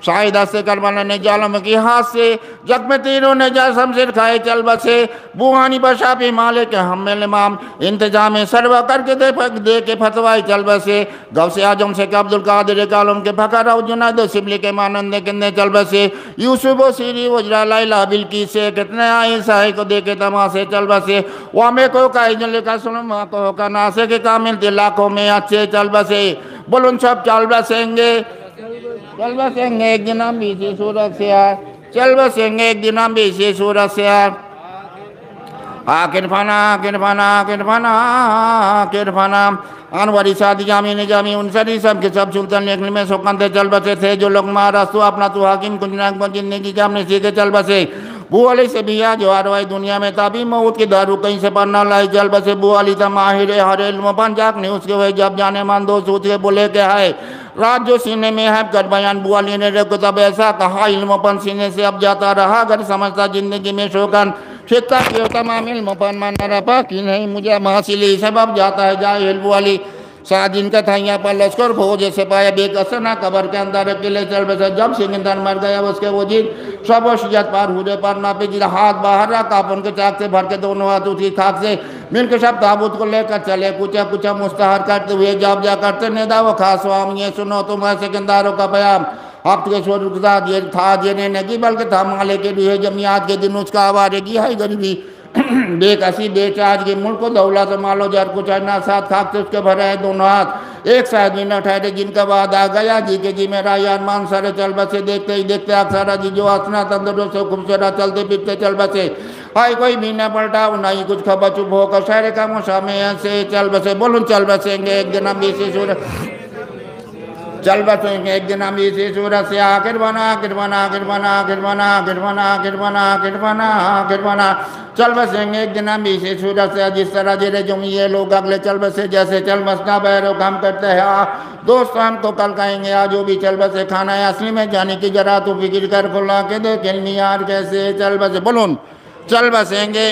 शाहिद से करबला ने जालम के हाथ से जख्म तीरों ने जा शमशीर खाए चल बसे बुहानी बशाफी मालिक हम इमाम इंतजाम सरवा करके दे के फतवाई चल बसे गौसे आजम से अब्दुल कादिर कालम के फकर जुनाद सिबली के मानंद किन्ने चल बसे यूसुफ सीरी वजरा लैला बिल्की से कितने आई साई को दे के तमाशे चल बसे वामे को काइजल का सुनमा को का नासे के कामिल लाखों में अच्छे चल बसे बोलूं सब चल बसेंगे चल बसेंगे एक दिन हम इसी सूरत से चल बसेंगे एक दिन हम इसी सूरत से आखिर फना आखिर फना आखिर फना आखिर फना अनवरी शादी जामी निजामी उनसरी सब के सब सुल्तान लेखन में सुकंते चल बसे थे जो लोग महाराष्ट्र अपना तो हाकिम कुंजनाक को जिंदगी के हमने सीखे चल बसे बू अली से भी जो आरवाई दुनिया में तभी मौत की दारू कहीं से पढ़ना लाई चल बसे बू अली था माहिर हर इल्म पंजाक ने उसके वही जब जाने मान दो सोच के बोले के है रात जो सीने में है कर बयान बू अली ने तब ऐसा कहा इल्मपन सीने से अब जाता रहा अगर समझता जिंदगी में शोकन शिक्षा की तमाम इल्मपन माना रपा कि नहीं मुझे हासिल सब अब जाता है जाए बू अली साजिन का था यहाँ पर लश्कर फौज से पाया बेकसर ना कबर के अंदर अकेले चल बसा जब सिकंदर मर गया उसके वो जीत सब शिजत पार हुए पर ना पे जिला हाथ बाहर रखा अपन के चाक से भर के दोनों हाथ उठी खाक से मिलकर सब ताबूत को लेकर चले कुछ मुस्तहर करते हुए जब जा करते नेदा वो खास स्वामी ये सुनो तुम सिकंदरों का बयान अब तो स्वरूप था देने नहीं बल्कि था माले के लिए जमियात के दिन उसका आवारेगी है गरीबी बेकसी बेचाज के मुल्क को दौलत मालो जर कुछ ना साथ खाकते उसके भरे हैं दोनों हाथ एक साथ भी न ठहरे जिनका बाद आ गया जी के जी मेरा यारमान सारे चल बसे देखते ही देखते अक्सरा जी जो हंसना तंदुरुस्त खूबसूरत चलते फिरते चल बसे हाय कोई भी न पलटा ना ही कुछ खबर चुप होकर सारे कामों सामने से चल बसे बोलूं चल बसेंगे एक दिन हम इसी सूरत चल बसेंगे एक दिन हम इसी सूरत से आखिर बना आखिर बना आखिर बना आखिर बना आखिर बना आखिर बना आखिर बना आखिर बना चल बसेंगे एक दिन हम इसी सूरत से जिस तरह जिले जो ये लोग अगले चल बसे जैसे चल बसना बैरो काम करते हैं दोस्त हमको कल कहेंगे आज जो भी चल बसे खाना है असली में जाने की जरा तो फिक्र कर खुला के देख यार कैसे चल बसे बोलून चल बसेंगे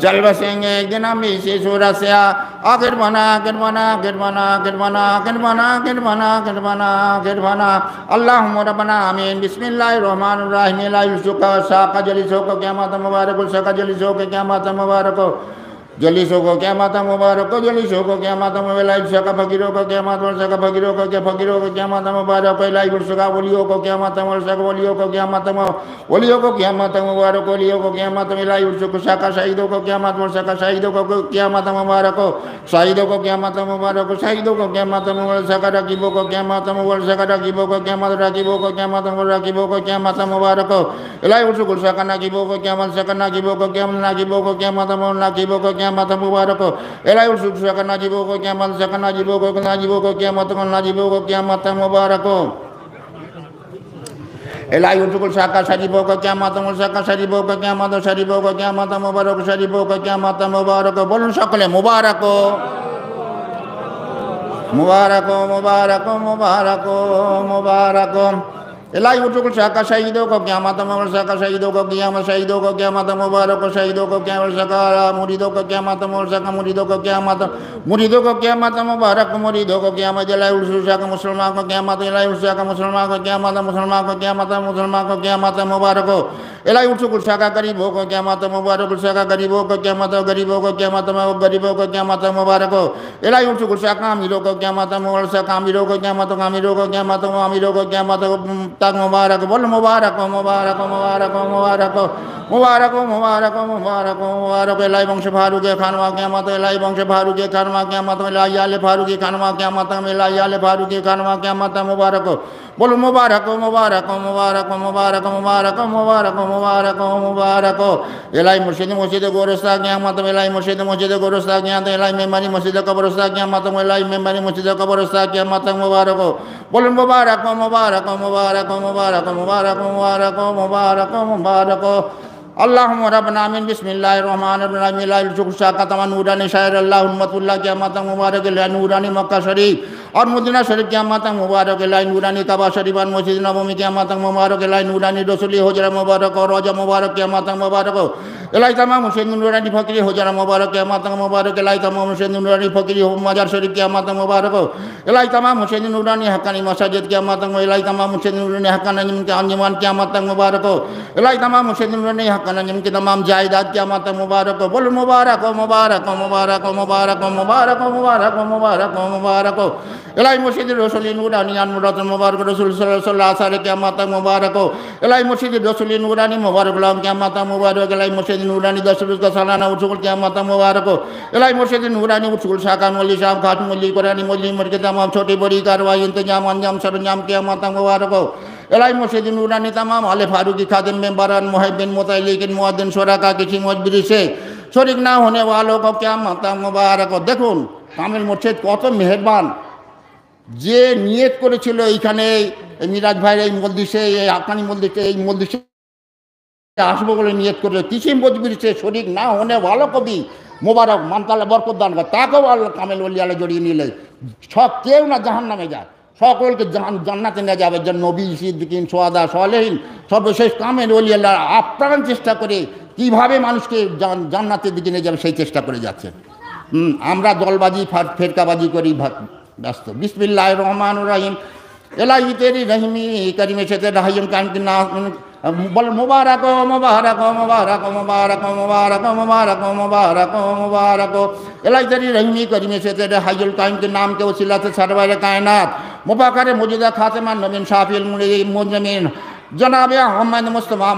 चल बसेंगे एक दिन हम इसी सूरत से आखिर बना आखिर बना आखिर बना आखिर बना आखिर बना आखिर बना आखिर बना आखिर बना अल्लाहुम्मा रब्बना आमीन बिस्मिल्लाहिर रहमानिर रहीम ला युसुका साका जलिसो को क़यामत मुबारक साका जलिसो के क़यामत मुबारक जलिसो को क़यामत मुबारक को जलिसो को क़यामत मुबारक सका फकीरों को क़यामत वर्ष का फकीरों को फकीरों को क़यामत मुबारक ला युसुका वलियों को क़यामत वर्ष का वलियों को क़यामत वलियों को क़यामत मुबारक वलियों को क़यामत ला युसुका सका शहीदों को क़यामत वर्ष का शहीदों को क़यामत मुबारक शहीदों को क़यामत मुबारक शहीदों को क़यामत मुबारक सका रकीबों को क़यामत मुबारक सका रकीबों को क़यामत रकीबों को क़यामत रकीबों को क़यामत मुबारक ला युसुका सका नकीबों को क़यामत सका नकीबों को क़यामत नकीबों को क़यामत नकीबों को क़यामत मुबारक एला युसुक सका नाजिबों को क़यामत सका नाजिबों को क़यामत को नाजिबों को क़यामत मुबारक एला युसुक सका शरीबों को क़यामत सका शरीबों को क़यामत शरीबों को क़यामत मुबारक शरीबों को क़यामत मुबारक बोलूं सकले मुबारक मुबारक मुबारक मुबारक मुबारक एला युसुक सका शहीदों को क़यामत मुबारक सका शहीदों को क़यामत शहीदों को क़यामत मुबारक शहीदों को क़यामत सका मुरीदों को क़यामत मुबारक सका मुरीदों को क़यामत मुबारक मुरीदों को क़यामत एला युसुक सका मुसलमान को क़यामत एला युसुक सका मुसलमान को क़यामत मुसलमान को क़यामत मुसलमान को क़यामत मुबारक एला युसुक सका गरीबों को क़यामत मुबारक सका गरीबों को क़यामत गरीबों को क़यामत गरीबों को क़यामत मुबारक एला युसुक सका अमीरों को क़यामत मुबारक सका अमीरों को क़यामत अमीरों को क़यामत अमीरों को क़यामत तक मुबारक बोल मुबारक मुबारक मुबारक मुबारक मुबारक मुबारक मुबारक मुबारक एलाई वंश फारूक खानवा क़यामत एलाई वंश फारूक खानवा क़यामत एलाई आले फारूक खानवा क़यामत एलाई आले फारूक खानवा क़यामत मुबारक बोल मुबारक मुबारक मुबारक मुबारक मुबारक मुबारक मुबारक मुबारक एलाई मुर्शिद मस्जिद गोरस्ता क़यामत एलाई मुर्शिद मस्जिद गोरस्ता क़यामत एलाई मेमरी मस्जिद कब्रस्ता क़यामत एलाई मेमरी मस्जिद कब्रस्ता क़यामत मुबारक बोल मुबारक मुबारक मुबारक मुबारक मुबारक मुबारक मुबारक मुबारक अल्लाहुम्मा रब्बना आमीन बिस्मिल्लाहिर रहमानिर रहीम ला युसुक सका तमा नूरानी शायर अल्लाह उम्मतुल्लाह क़यामत मुबारक ला नूरानी मक्का शरीफ और मदीना शरीफ क़यामत मुबारक ला नूरानी काबा शरीफ और मस्जिद नबवी क़यामत मुबारक ला नूरानी रसूली हुजरा मुबारक और रोजा मुबारक क़यामत मुबारक एलाई तमाम मुर्शिद नूरानी फकीरी हुजरा मुबारक क़यामत मुबारक एलाई तमाम मुर्शिद नूरानी फकीरी मजार शरीफ क़यामत मुबारक एलाई तमाम मुर्शिद नूरानी हक्कानी मसाजिद क़यामत एलाई तमाम मुर्शिद नूरानी हक्कानी अंजुमान क़यामत मुबारक एलाई तमाम मुर्शिद नूरानी हक्कानी जिनके तमाम जायदाद क़यामत मुबारक बोल मुबारक मुबारक मुबारक मुबारक मुबारक मुबारक मुबारक मुबारक एलाई मुर्शिद रसूली नूरानी अनमुराद मुबारक रसूल सल्लल्लाहु अलैहि क़यामत मुबारक एलाई मुर्शिद रसूली नूरानी मुबारक लाम क़यामत मुबारक एलाई मुर्शिद नूरानी 10 रोज़ का सालाना उर्सुल क़यामत मुबारक एलाई मुर्शिद नूरानी उर्सुल शाकान वली शाम खातम वली कुरानी मौली मर के तमाम छोटी बड़ी कार्रवाई इंतजाम अंजाम सरंजाम क़यामत मुबारक एलाई मुर्शिद नूरानी तमाम आले फारूकी खादिम मेंबरान मुहिब्बिन मुतअल्लिकिन मुअद्दिन शुरका किसी मजबूरी से शरीक ना होने वालों को क़यामत मुबारक দেখুন কামিল মুর্শিদ কত মেহেরবান যে নিয়ত করেছিল এইখানে মিরাজ ভাইয়ের এই মজলিসে এই আকানি মজলিসে এই মজলিসে আসবো বলে নিয়ত করে किसी मजबूरी से शरीक ना होने वालों को भी मुबारक मानताला बरकत दान করে তাকেও আল্লাহ কামিল ওলি আল্লাহ জড়িয়ে নিলে সব কেউ না জাহান্নামে যায় সকলকে জান্নাতে নিয়ে যাবে যে নবী সিদ্দিকিন সোহাদা সালেহিন সর্বশেষ কামেল ওলি আল্লাহ আপ্রাণ চেষ্টা করে কিভাবে মানুষকে জান্নাতের দিকে নিয়ে যাবে সেই চেষ্টা করে যাচ্ছেন আমরা দলবাজি ফেরকাবাজি করি ব্যস্ত বিসমিল্লাহির রহমানির রহিম এলাহি তেরি রহিমি করিমে সে রহিম কান কি না বল মুবারক মুবারক মুবারক মুবারক মুবারক মুবারক মুবারক मुबारक एलाई तेरी रहीमी करीमे से तेरे हय्युल कायम के नाम के वसीला से सरवर कायनात मुबाकर मौजूदा खातिमा नबीन शाफिल मुजमिन जनाब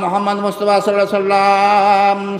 मोहम्मद मुस्तफ़ा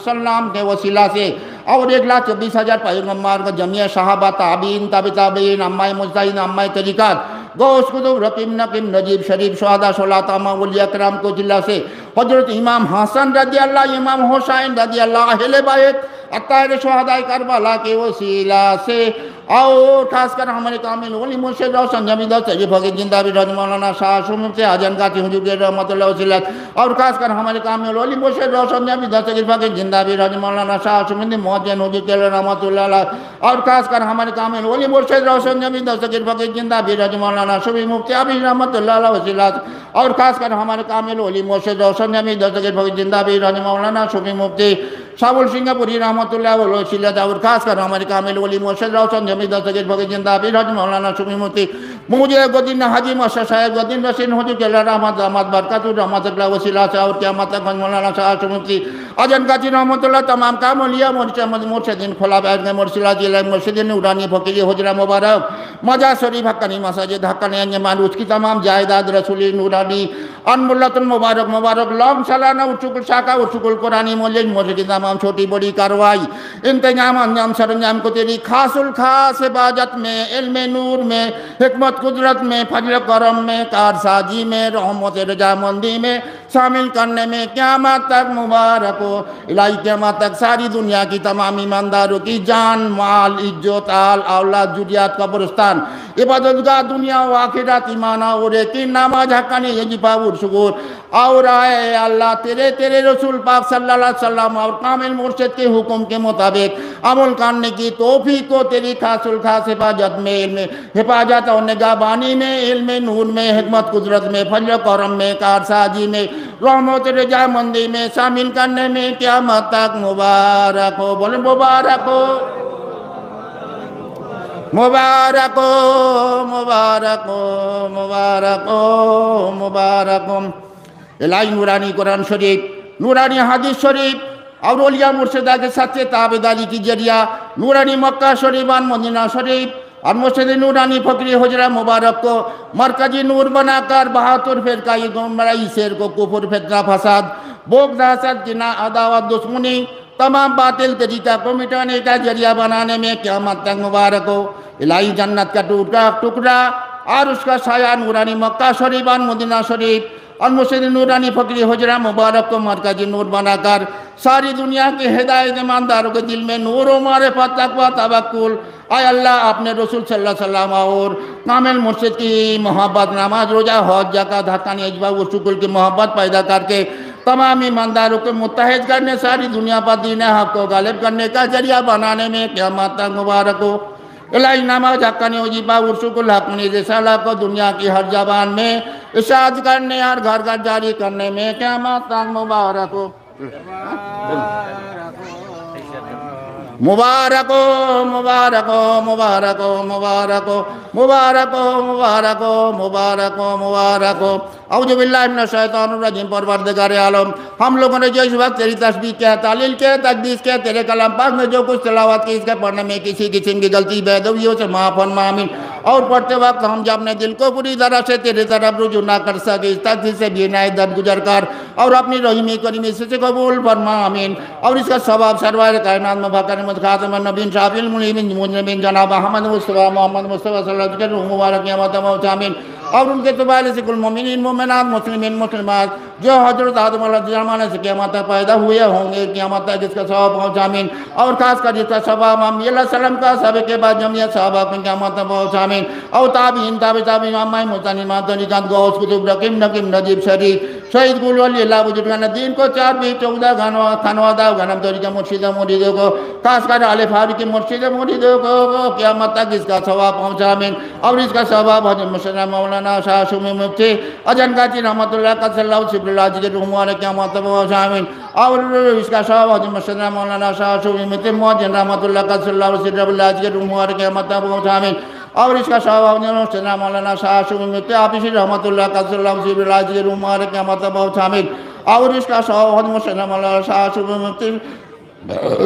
सल्लम के वसीला से और 1,24,000 पैगम्बर का जमिया सहाबा ताबीन ताबीन अम्माए मुजताहिद अम्माए तरीक़ात गौस कुतुब रकीब नकीब नजीब शरीफ शहादा सोलातामा वलिया कराम को जिला से हजरत इमाम हसन रज़ी अल्लाह इमाम हुसैन रज़ी अल्लाह अहले बैत अत्ताहिर शहादा करबला के वसीला से और खासकर हमारे कामिल वली मुर्शिद रोशन जमीदा सैयद फकीर जिंदा भी हज मौलाना शाह सुमन से आजन का हुजूर के रहमतुल्लाह वसीलत और खासकर हमारे कामिल वली मुर्शिद रोशन जमीदा सैयद फकीर जिंदा भी हज मौलाना शाह सुमन मौजन हुजूर के रहमतुल्लाह अलैह और खासकर हमारे कामिल वली मुर्शिद रोशन जमीदा सैयद फकीर जिंदा भी हज मौलाना शफी मुफ्ती अभी रहमतुल्लाह अलैह वसीलत और खासकर हमारे कामिल वली मुर्शिद रोशन जमीदा सैयद फकीर जिंदा भी हज मौलाना शफी मुफ्ती शाबुल सिंगापुरी रहमतुल्लाह वसीलत और खासकर हमारे कामिल वली मुर्शिद रोशन जमीदा सैयद फकीर जिंदा भी हज मौलाना शफी मुफ्ती मुझे गोदीन हाजी मास्टर साहेब गोदीन रसीन हुजूर के रहमत रहमत बरकत रहमत अल्लाह वसीला से और क़यामत तक मौलाना शाह सुमती अजन काची रहमतुल्लाह तमाम काम लिया मुर्शिदीन खुला बैठ गए मुर्शिला जिला मुर्शिदीन उड़ानी फकीर हुजरा मुबारक मजा शरीफ हक्कानी मसाजिद हक्कानी अंजमान उसकी तमाम जायदाद रसूली नूरानी अनमुल्लतुल मुबारक मुबारक लॉन्ग सालाना उचुकुल शाखा उचुकुल कुरानी मौलिक मौलिक की तमाम छोटी बड़ी कार्रवाई इंतजाम अंजाम सरंजाम को तेरी खासुल खास इबादत में इल्म नूर में हिकमत कुदरत में फजल करम में कारसाजी में रहमत रजामंदी में शामिल करने में क़यामत तक मुबारक हो। इलाही क़यामत तक सारी दुनिया की तमाम ईमानदारों की जान माल इज्जत आल औलाद जुरियात कब्रिस्तान इबादतगाह दुनिया व आखिरत ईमाना और यकीन नमाज हक्कानी यजीफा व शुकुर और आए अल्लाह तेरे तेरे रसूल पाक सल्लल्लाहु अलैहि वसल्लम और कामिल मुर्शिद के हुक्म के मुताबिक अमल करने की तौफीक को तेरी खासुल खास हिफाजत में इल्म हिफाजत और निगहबानी में इल्म नूर में हिकमत कुदरत में फजल करम में कारसाजी में रहमत रजामंदी में शामिल करने में क़यामत तक मुबारक हो। बोले मुबारक हो मुबारक हो मुबारक हो मुबारक हो मुबारक हो। इलाही नूरानी कुरान शरीफ नूरानी हदीस शरीफ और औलिया मुर्शिदा के सच्चे ताबेदारी की जरिया नूरानी मक्का शरीफान मदीना शरीफ और मुर्शिद नूरानी फकरी हुजरा मुबारक को मरकजी नूर बनाकर बहातुर फिरकाई गुमराही शेर को कुफर फितना फसाद बोग दहशत जिना अदावत दुश्मनी तमाम बातिल तरीका को मिटाने का जरिया बनाने में क़यामत तक मुबारक हो। इलाही जन्नत का टुकड़ा टुकड़ा और उसका साया नूरानी मक्का शरीफान मदीना शरीफ और मुर्शिद नूरानी फकरी हुजरा मुबारक को मरकजी नूर बनाकर सारी दुनिया के हिदायत ईमानदारों के दिल में नूर व मारिफत तक़वा तवक्कुल आय अल्लाह अपने रसूल सल्लल्लाहु अलैहि वसल्लम और कामिल मुर्शिद की मोहब्बत नमाज रोजा हज ज़कात हक्कानी अजबा व शुकुर की मोहब्बत पैदा करके तमाम ईमानदारों को मुत्तहिद करने सारी दुनिया पर दीन हक़ को गालिब करने का जरिया बनाने में क़यामत तक मुबारक हो। इलाही नमाज हक्कानी वजीफा व शुकुर हक्कानी रिसाला को दुनिया की हर जबान में इशाअत करने और घर घर जारी करने में क़यामत तक मुबारक हो। मुबारक हो मुबारक हो मुबारक हो मुबारक हो मुबारक हो मुबारक हो मुबारक हो मुबारक हो। औज़ु बिल्लाहि मिनश शैतानिर रजीम। परवरदिगार आलम हम लोगों ने जो इस वक्त तेरी तस्बीह किया तालील किया तकदीस किया तेरे कलाम पाक में जो कुछ तिलावत की इसके पढ़ने में किसी किस्म की गलती बेदवियों से माफ़ फरमा आमीन। और पढ़ते वक्त हम जब अपने दिल को पूरी तरह से तेरे तरफ रुजू ना कर सके इस तकदीर से बेनाई दर्द गुजर कर और अपनी रहीमी करीमी से कबूल फरमा आमीन। और इसका सवाब सरवार कायनात में फ़कर खातम नबीन शाफिल मुनीबिन जनाब अहमद मुस्तफ़ा मोहम्मद मुस्तफ़ा सल्लल्लाहु अलैहि वसल्लम मुबारक क़यामत मौत आमीन। और उनके तबाले से कुल मोमिनीन मोमिनात मुस्लिमीन मुस्लिमात जो हजरत आदम अलैहिस्सलाम से क़यामत तक पैदा हुए होंगे क़यामत तक इसका सवाब पहुँच आमीन। और खासकर जिसका सवाब हम सल्लम का सब के बाद जमिया सहाबा को क़यामत तक पहुँच आमीन। और ताबीन ताबी ताबी इमाम मुतानी मातनिकात गौस कुतुब रकीम नकीम नजीब शरीफ शहीद गुल वली अल्लाह वजूद का दीन को 4 भी 14 खानवादा गनम तरीका मुर्शिद मुरीदों को खासकर आले फारूक के मुर्शिद मुरीदों को क़यामत तक इसका सवाब पहुँचा आमीन। और इसका सवाब हज़रत मुशर्रफ मौलाना शाह सुमी मुफ्ती अजन काची रहमतुल्लाह कल्लल्लाहु सिब्रुल्लाह जी के रूह मुबारक क़यामत तक पहुँचा आमीन। और इसका सवाब हज़रत मुशर्रफ मौलाना शाह सुमी मुफ्ती मुअज्जिन रहमतुल्लाह कल्लल्लाहु सिब्रुल्लाह जी के रूह मुबारक क़यामत तक पहुँचा आमीन। और इसका सवाब मुशर्रफ मौलाना शाह सुमी मुफ्ती आफिसी रहमतुल्लाह कल्लल्लाहु सिब्रुल्लाह जी के रूह मुबारक क़यामत तक पहुँचा आमीन। और इसका सवाब हज़रत मुशर्रफ मौलाना शाह सुमी मुफ्ती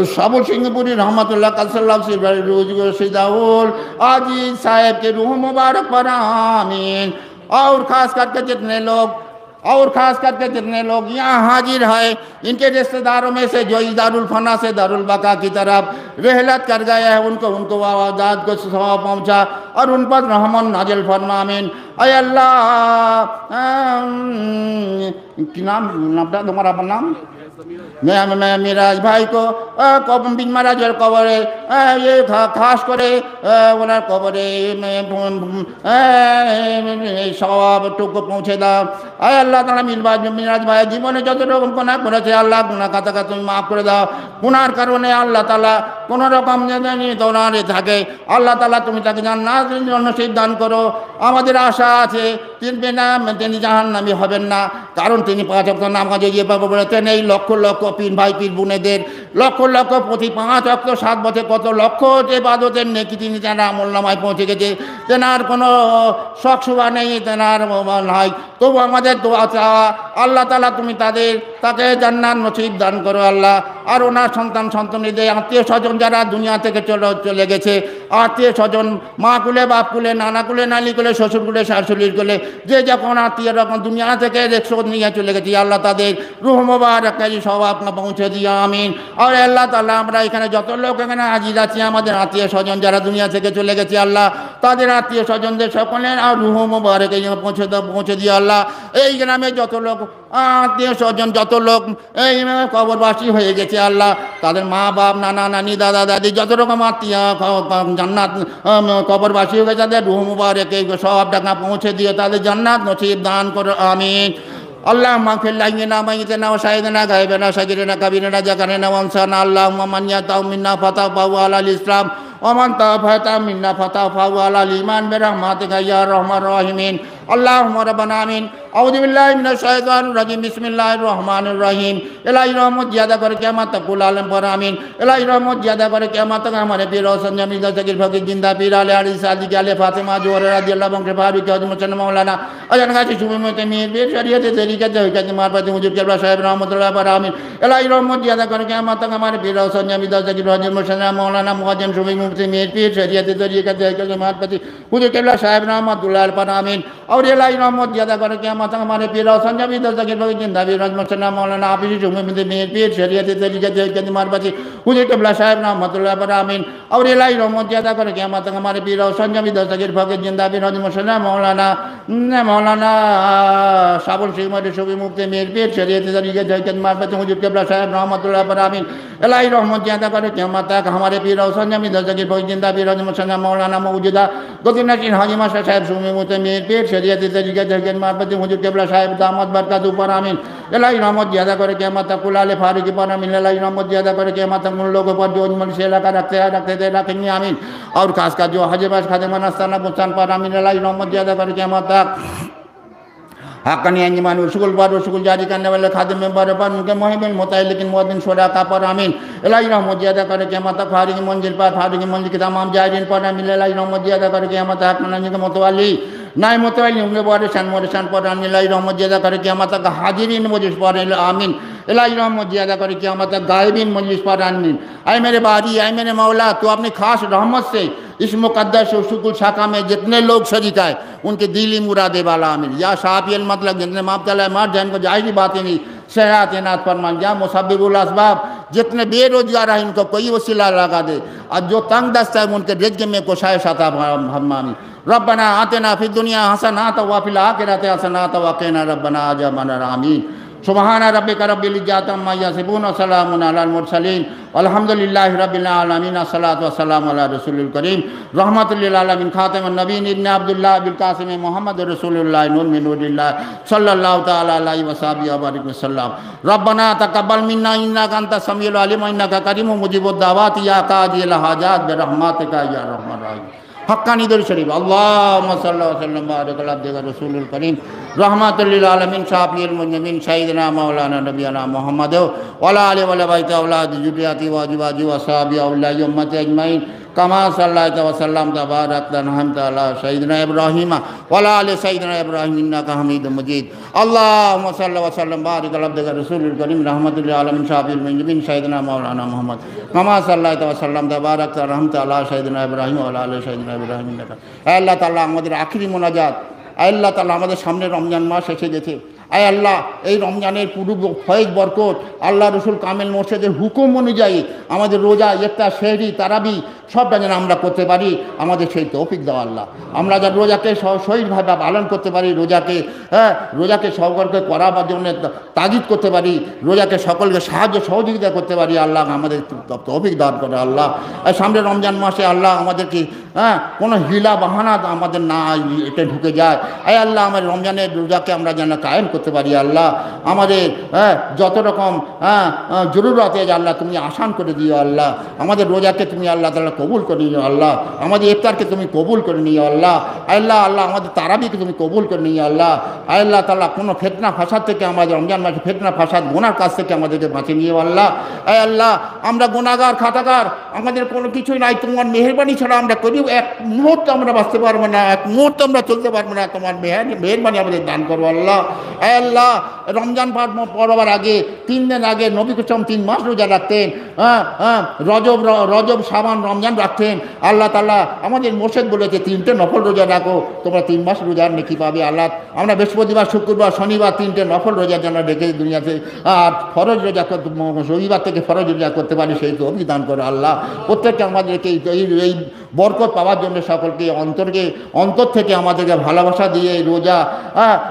शाबुल सिंहपुरी रहमतुल्लाह कल्लल्लाहु अलैहि वसल्लम आजी साहब के रूह मुबारक पर आमीन। और ख़ास करके जितने लोग यहाँ हाजिर है इनके रिश्तेदारों में से जो दारुल फना से दारुल बका की तरफ रहलत कर गए हैं उनको आवाज़ात को सवाब पहुँचा और उन पर रहमन नाजिल फरमा आमीन। अय अल्लाह नाम तुम्हारा नाम মিরাজ ভাই কো বিন মারাজের কবরে খাস করে ওনার কবরে সবটুকু পৌঁছে দাও। আয় আল্লাহ তাআলা মিরাজ ভাই জীবনে যত রকম গুনাহ করেছে আল্লাহ গুনাহ কাতাকা তুমি মাফ করে দাও। গুনার কারণে আল্লাহ তাআলা কোনো রকম দৌড়ানে থাকে আল্লাহ তাআলা তুমি তাকে জান্নাতের জন্য দান করো। আমাদের আশা আছে তিনি জাহান্নামী হবেন না, কারণ তিনি 5 ওয়াক্ত নামাজে গিয়ে পাবো বলেছেন। এই লক্ষ লক্ষ পীর ভাই পীর বোনেদের লক্ষ লক্ষ প্রতি 5 ওয়াক্ত 7 বছর কত লক্ষ ইবাদতের নেকি তিনি যারা আমলনামায় পৌঁছে গেছে, তেনার কোনো শখ শুভা নেই, তেনার নাই, তবু আমাদের দোয়া চাওয়া আল্লাহ তাআলা তুমি তাকে জান্নাত নসিব দান করো আল্লাহ। আর ওনার সন্তানদের আত্মীয় স্বজন যারা দুনিয়া থেকে চলে গেছে, আত্মীয় স্বজন মা কুলে বাপ কুলে নানা কুলে নালি কুলে শ্বশুর কুলে শাশুড়ির কুলে যে যখন আত্মীয় রকম দুনিয়া থেকে রেখে নিয়ে চলে গেছি আল্লাহ তাদের রূহ মোবারক সব আপনার পৌঁছে দিও আমিন। আর আল্লাহ তাআলা আমরা এখানে যত লোক এখানে হাজির আছি আমাদের আত্মীয় স্বজন যারা দুনিয়া থেকে চলে গেছে আল্লাহ তাদের আত্মীয় স্বজনদের সকলের আর রূহ মোবারক পৌঁছে দিও আল্লাহ। এই গ্রামে যত লোক আত্মীয় স্বজন যত লোক এই কবরবাসী হয়ে গেছে আল্লাহ তাদের মা বাপ নানা নানি দাদা দাদি যত রকম আত্মীয় জান্নাত কবরবাসী হয়ে গেছে তাদের রূহ মুবারক সব টাকা পৌঁছে দিয়ে তাদের জান্নাত নসিব দান করো আমিন। اللهم اغفر لنا ميتنا وشهدنا غائبنا شاكرنا كبيرنا ذكرنا وانسانا اللهم من يتوب منا فتوفه على الاسلام ومن توفى منا فتوفه على الايمان برحمتك يا ارحم الراحمين اللهم ربنا امين اعوذ بالله من الشيطان الرجيم بسم الله الرحمن الرحيم الہی رحمت زیادہ کر قیامت تک کل عالم پر امین الہی رحمت زیادہ کر قیامت تک ہمارے پیر حسن جمیل دستگیر فقیر زندہ پیر علی علی صادق علی فاطمہ جوہر رضی اللہ عنہ فاروق حضرت مسلم مولانا اجن غاشی شوبے میں تمیر پیر شریعت طریقت حقیقت مارفت حضور قبلہ صاحب رحمۃ اللہ پر امین الہی رحمت زیادہ کر قیامت تک ہمارے پیر حسن جمیل دستگیر حضرت مسلم مولانا مقدم شوبے میں تمیر پیر شریعت طریقت حقیقت مارفت حضور قبلہ صاحب رحمۃ اللہ پر امین اور الہی رحمت زیادہ کر قیامت تک ہمارے پیر حسن جمیل دستگیر فقیر زندہ پیر حضرت مسلم مولانا حافظ شوبے میں تمیر پیر شریعت طریقت حقیقت مارفت حضور قبلہ صاحب رحمۃ اللہ پر امین اور الہی رحمت زیادہ کر قیامت تک ہمارے پیر حسن جمیل دستگیر فقیر زندہ پیر حضرت مسلم مولانا শাবল শিখমারি শফি মুফতি মীর পীর শরীয়ত তরিকত হযরত মারফত হুজুর কিবলা সাহেব रहमतुल्लाह पर आमीन इलाही रहमत ज़्यादा करे क़यामत तक हमारे पीर और संजमी दस्तगीर फकीर जिंदा पीर हज़रत मुसन्ना मौलाना मौजूदा गौसी नशीन हाजी मास्टर साहब सुमी मुफ्ती मीर पीर शरीयत तरीक़त हक़ीक़त मारफत हुजूर क़िबला साहब दामत बरकत पर आमीन इलाही रहमत ज़्यादा करे क़यामत तक कुल आले फारूकी पर आमीन इलाही रहमत ज़्यादा करे क़यामत तक उन लोगों पर जो मन से लगा रखते थे रखेंगे आमीन और खास कर जो हजबाज खादिमान आस्ताना बुस्तान पर आमीन इलाही रहमत ज़्यादा करे क़यामत तक हक़नी अंजमान रसूल पर रसूल जारी करने वाले खादिम मेंबर पर उनके मुहिबिन मुतअल्लिक़िन मुअद्दिन शुरका पर आमीन इलाही रहमत ज़्यादा करे क़यामत तक फारिगी मंजिल पर फारिगी मंजिल के तमाम जायरीन पर आमीन इलाही रहमत ज़्यादा करे क़यामत तक हक़नी के मुतवल्ली नाय मुतवल्ली उनके वारिसान पर आमीन इलाही रहमत ज़्यादा करे क़यामत तक हाजिरीन मजलिस पर आमीन इलाही रहमत ज़्यादा करे क़यामत तक गायबीन मजलिस पर आमीन। ऐ मेरे बारी ऐ मेरे मौला तो अपनी खास रहमत से इस मुक़द्दस शुकुल शाखा में जितने लोग शरीक आए उनके दिली मुरादे वाला आमीन या शाफियल मतलब जितने माबतला मार जाए इनको जाहिरी बातें नहीं सेहत नात फरमान या मुसब्बिबुल असबाब जितने बेरोजगार हैं इनको कोई वसीला लगा दे और जो तंग दस्त है उनके रिज़्क़ में कोशाइश अता फरमानी रब्बना आतिना फिद दुनिया हसनात व फिल आखिरति हसनात व क़िना रब्बना अज़ाबन्नार आमीन। सुबहान रब्बिका रब्बिल इज़्ज़ति अम्मा यसिफून व सलामुन अलल मुरसलीन वल्हम्दुलिल्लाहि रब्बिल आलमीन अस्सलातु वस्सलामु अला रसूलिल करीम रहमतुल लिल आलमीन खातिमुन नबीय्यीन इब्न अब्दुल्लाह बिल कासिम मुहम्मद रसूलुल्लाह नूर मिन नूरिल्लाह सल्लल्लाहु तआला अलैहि व सहबिहि व बारिक वसल्लम रब्बना तक़ब्बल मिन्ना इन्नका अंतस समीउल अलीम व इन्नका करीमुन मुजीबुद दावाति या काज़ियल हाजात बिरहमतिका या रहमान रहीम। हक्कानी दरूद शरीफ अल्लाहुम्मा सल्लि व सल्लिम व बारिक अला अब्दिका रसूलिल करीम रहमतुल लिल आलमीन शाफिउल मुज़निबीन सय्यिदना मौलाना नबियना मुहम्मद व अला आलिहि व बैति औलाद जुर्रियति व अज़वाजि व असहाबि औलिया उम्मति अजमईन कमा सल्लैता व सल्लमता बारकता रहमता अला सय्यिदिना इब्राहीम व अला आलि सय्यिदिना इब्राहीम इन्नका हमीदुम मजीद। अल्लाहुम्मा सल्लि व सल्लिम व बारिक अला अब्दिका रसूलिल करीम रहमतुल लिल आलमीन शाफिउल मुज़निबीन सय्यिदना मौलाना मुहम्मद कमा सल्लैता व सल्लमता बारकता रहमता अला सय्यिदिना इब्राहीम व अला आलि सय्यिदिना इब्राहीम इन्नका। আল্লাহ তাআলা আমাদের আখিরি মোনাজাত আল্লাহ তাআলা আমাদের সামনে রমজান মাস এসে গেছে আয় আল্লাহ এই রমজানের পুরো ফয়েজ বরকত আল্লাহ রসুল কামেল মোর্শেদের হুকুম অনুযায়ী আমাদের রোজা ইফতার সেহরি তারাবি সবটা যেন আমরা করতে পারি, আমাদের সেই তৌফিক দাও আল্লাহ। আমরা যেন রোজাকে সহিভাবে পালন করতে পারি, রোজাকে সকলকে করাবার জন্য তাগিদ করতে পারি, রোজাকে সকলকে সাহায্য সহযোগিতা করতে পারি। আল্লাহ আমাদের তৌফিক দান করে আল্লাহ। সামনে রমজান মাসে আল্লাহ আমাদেরকে কোনো হিলা বাহানা আমাদের না এটা ঢুকে যায়। আল্লাহ আমার রমজানের রোজাকে আমরা যেন কায়েম করতে পারি আল্লাহ। আমাদের যত রকম জরুরতে আল্লাহ তুমি আসান করে দিও আল্লাহ। আমাদের রোজাকে তুমি আল্লাহ তাআলা কবুল করে নিও আল্লাহ। আমাদের ইফতারকে তুমি কবুল করে নিও আল্লাহ। আল্লাহ আমাদের তারাবিকে তুমি কবুল করে নিও আল্লাহ। আল্লাহ তাআলা কোনো ফিতনা ফাসাদ থেকে আমাদের রমজান মাসে ফিতনা ফাসাদ গুনার কাছ থেকে আমাদেরকে বাঁচিয়ে নিও আল্লাহ। আল্লাহ আমরা গুনাহগার খাতাকার, আমাদের কোনো কিছুই নাই, তোমার মেহেরবানি ছাড়া আমরা করি এক মুহূর্ত আমরা বাঁচতে পারবো না, এক মুহূর্ত আমরা চলতে পারবো না। তোমার মেহেরবানি আমাদের দান করবো আল্লাহ। আল্লাহ রমজান পড়বার আগে 3 দিন আগে নবী করিম 3 মাস রোজা রাখতেন। রজব শাবান রমজান রাখতেন। আল্লাহ তাআলা আমাদের মোর্শেদ বলেছে 3টে নফল রোজা রাখো, তোমরা 3 মাস রোজার নেকি পাবে আল্লাহ। আমরা বৃহস্পতিবার শুক্রবার শনিবার 3টে নফল রোজার জন্য রেখে দুনিয়াতে, আর ফরজ রোজা রবিবার থেকে ফরজ রোজা করতে পারি সেই তো অভিদান করে আল্লাহ। প্রত্যেককে আমাদেরকে এই বরকত পাওয়ার জন্য সকলকে অন্তর থেকে আমাদেরকে ভালোবাসা দিয়ে এই রোজা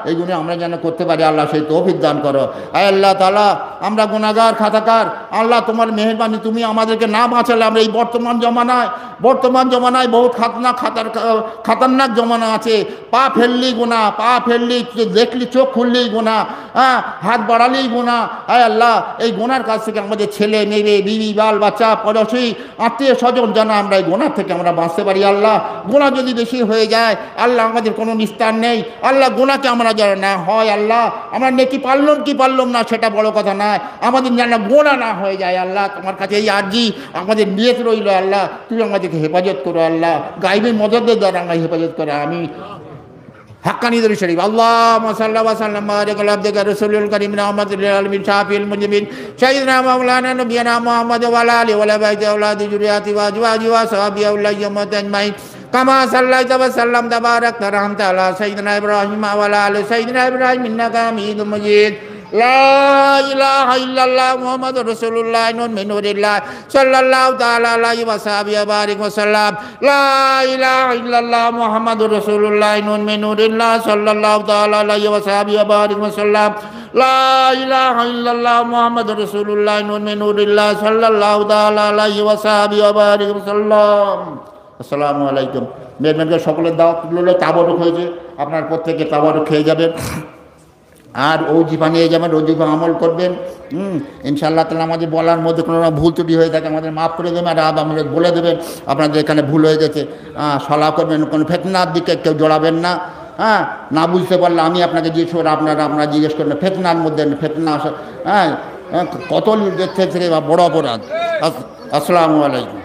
এইগুলো আমরা যেন করতে পারি আল্লাহ, সেই তৌফিক দান করো। আল্লাহ তাআলা আমরা গুনাহগার খাতাকার, আল্লাহ তোমার মেহেরবানি, তুমি আমাদেরকে না বাঁচালে আমরা এই বর্তমান জমানায় বহুত খাতারনাক জমানা আছে। পা ফেললেই গুনাহ, পা ফেললেই দেখলি চোখ খুললেই গুনাহ, হাত বাড়ালেই গুনাহ। আল্লাহ এই গুনার কাছ থেকে আমাদের ছেলে মেয়ে বিবি বাল বাচ্চা পড়োশি আত্মীয় স্বজন যেন আমরা এই গুনার থেকে আমরা বাঁচতে পারি আল্লাহ। গুনাহ যদি বেশি হয়ে যায় আল্লাহ আমাদের কোনো নিস্তার নেই আল্লাহ। গুনাহকে আমরা যেন না হয় আল্লাহ, আমরা নেকি পারলাম না সেটা বড় কথা নয়, আমাদের যেন গুনাহ না হয়ে যায় আল্লাহ। তোমার কাছে এই আরজি আমাদের নিয়ত রইল আল্লাহ, তুমি আমাদেরকে হেফাজত করো আল্লাহ, গায়বী মদদের দ্বারা আমরা হেফাজত করো। আমি হাক্কানি দরুদ শরীফ আল্লাহুম্মা সাল্লি ওয়া সাল্লিম বারিক আলা আবদিকা রাসূলিল কারীম রাহমাতুল লিল আলামিন শাফিউল মুজনিবিন সাইয়্যিদিনা মাওলানা নবিয়ানা মুহাম্মদ ওয়া আলা আলিহি ওয়া সাহবিহি আওলাদি যুরিয়াতি ওয়া আজওয়াজি ওয়া সাহবিহি আউলাইয়ামাত আজমাইন কামা সাল্লাইতা ওয়া সাল্লামতা বারাকতা রাহমাতা আলা সাইয়্যিদিনা ইব্রাহিম ওয়া আলা আলি সাইয়্যিদিনা ইব্রাহিম ইন্নাকা হামিদুম মাজিদ। লা ইলাহা ইল্লাল্লাহ মুহাম্মাদুর রাসূলুল্লাহ নূরুম মিন নূরিল্লাহ সাল্লাল্লাহু তাআলা আলাইহি ওয়া সাহবিহি বারিক ওয়া সাল্লাম। লা ইলাহা ইল্লাল্লাহ মুহাম্মাদুর রাসূলুল্লাহ নূরুম মিন নূরিল্লাহ সাল্লাল্লাহু তাআলা আলাইহি ওয়া সাহবিহি বারিক ওয়া সাল্লাম। লা ইলাহা ইল্লাল্লাহ মুহাম্মাদুর রাসূলুল্লাহ নূরুম মিন নূরিল্লাহ সাল্লাল্লাহু তাআলা আলাইহি ওয়া সাহবিহি বারিক ওয়া সাল্লাম। আসসালামু আলাইকুম। মেহমানকে সকলের দাওয়াত রইল, তাবারুক হয়েছে, আপনার প্রত্যেকে তাবারুক খেয়ে যাবেন আর ওজিফা নিয়ে যাবেন, ওজিফা আমল করবেন। ইনশাআল্লাহ তাআলা আমাদের বলার মধ্যে কোনো ভুল ত্রুটি হয়ে থাকে আমাদের মাফ করে দেবেন, আর আমাদের বলে দেবেন আপনাদের এখানে ভুল হয়ে গেছে। সলাহ করবেন, কোনো ফিতনার দিকে কেউ জড়াবেন না। না বুঝতে পারলে আমি আপনাকে জিজ্ঞেস করবো, আপনারা জিজ্ঞেস করবেন ফিতনার মধ্যে ফিতনা কত থেকে বড় অপরাধ। আসসালামু আলাইকুম।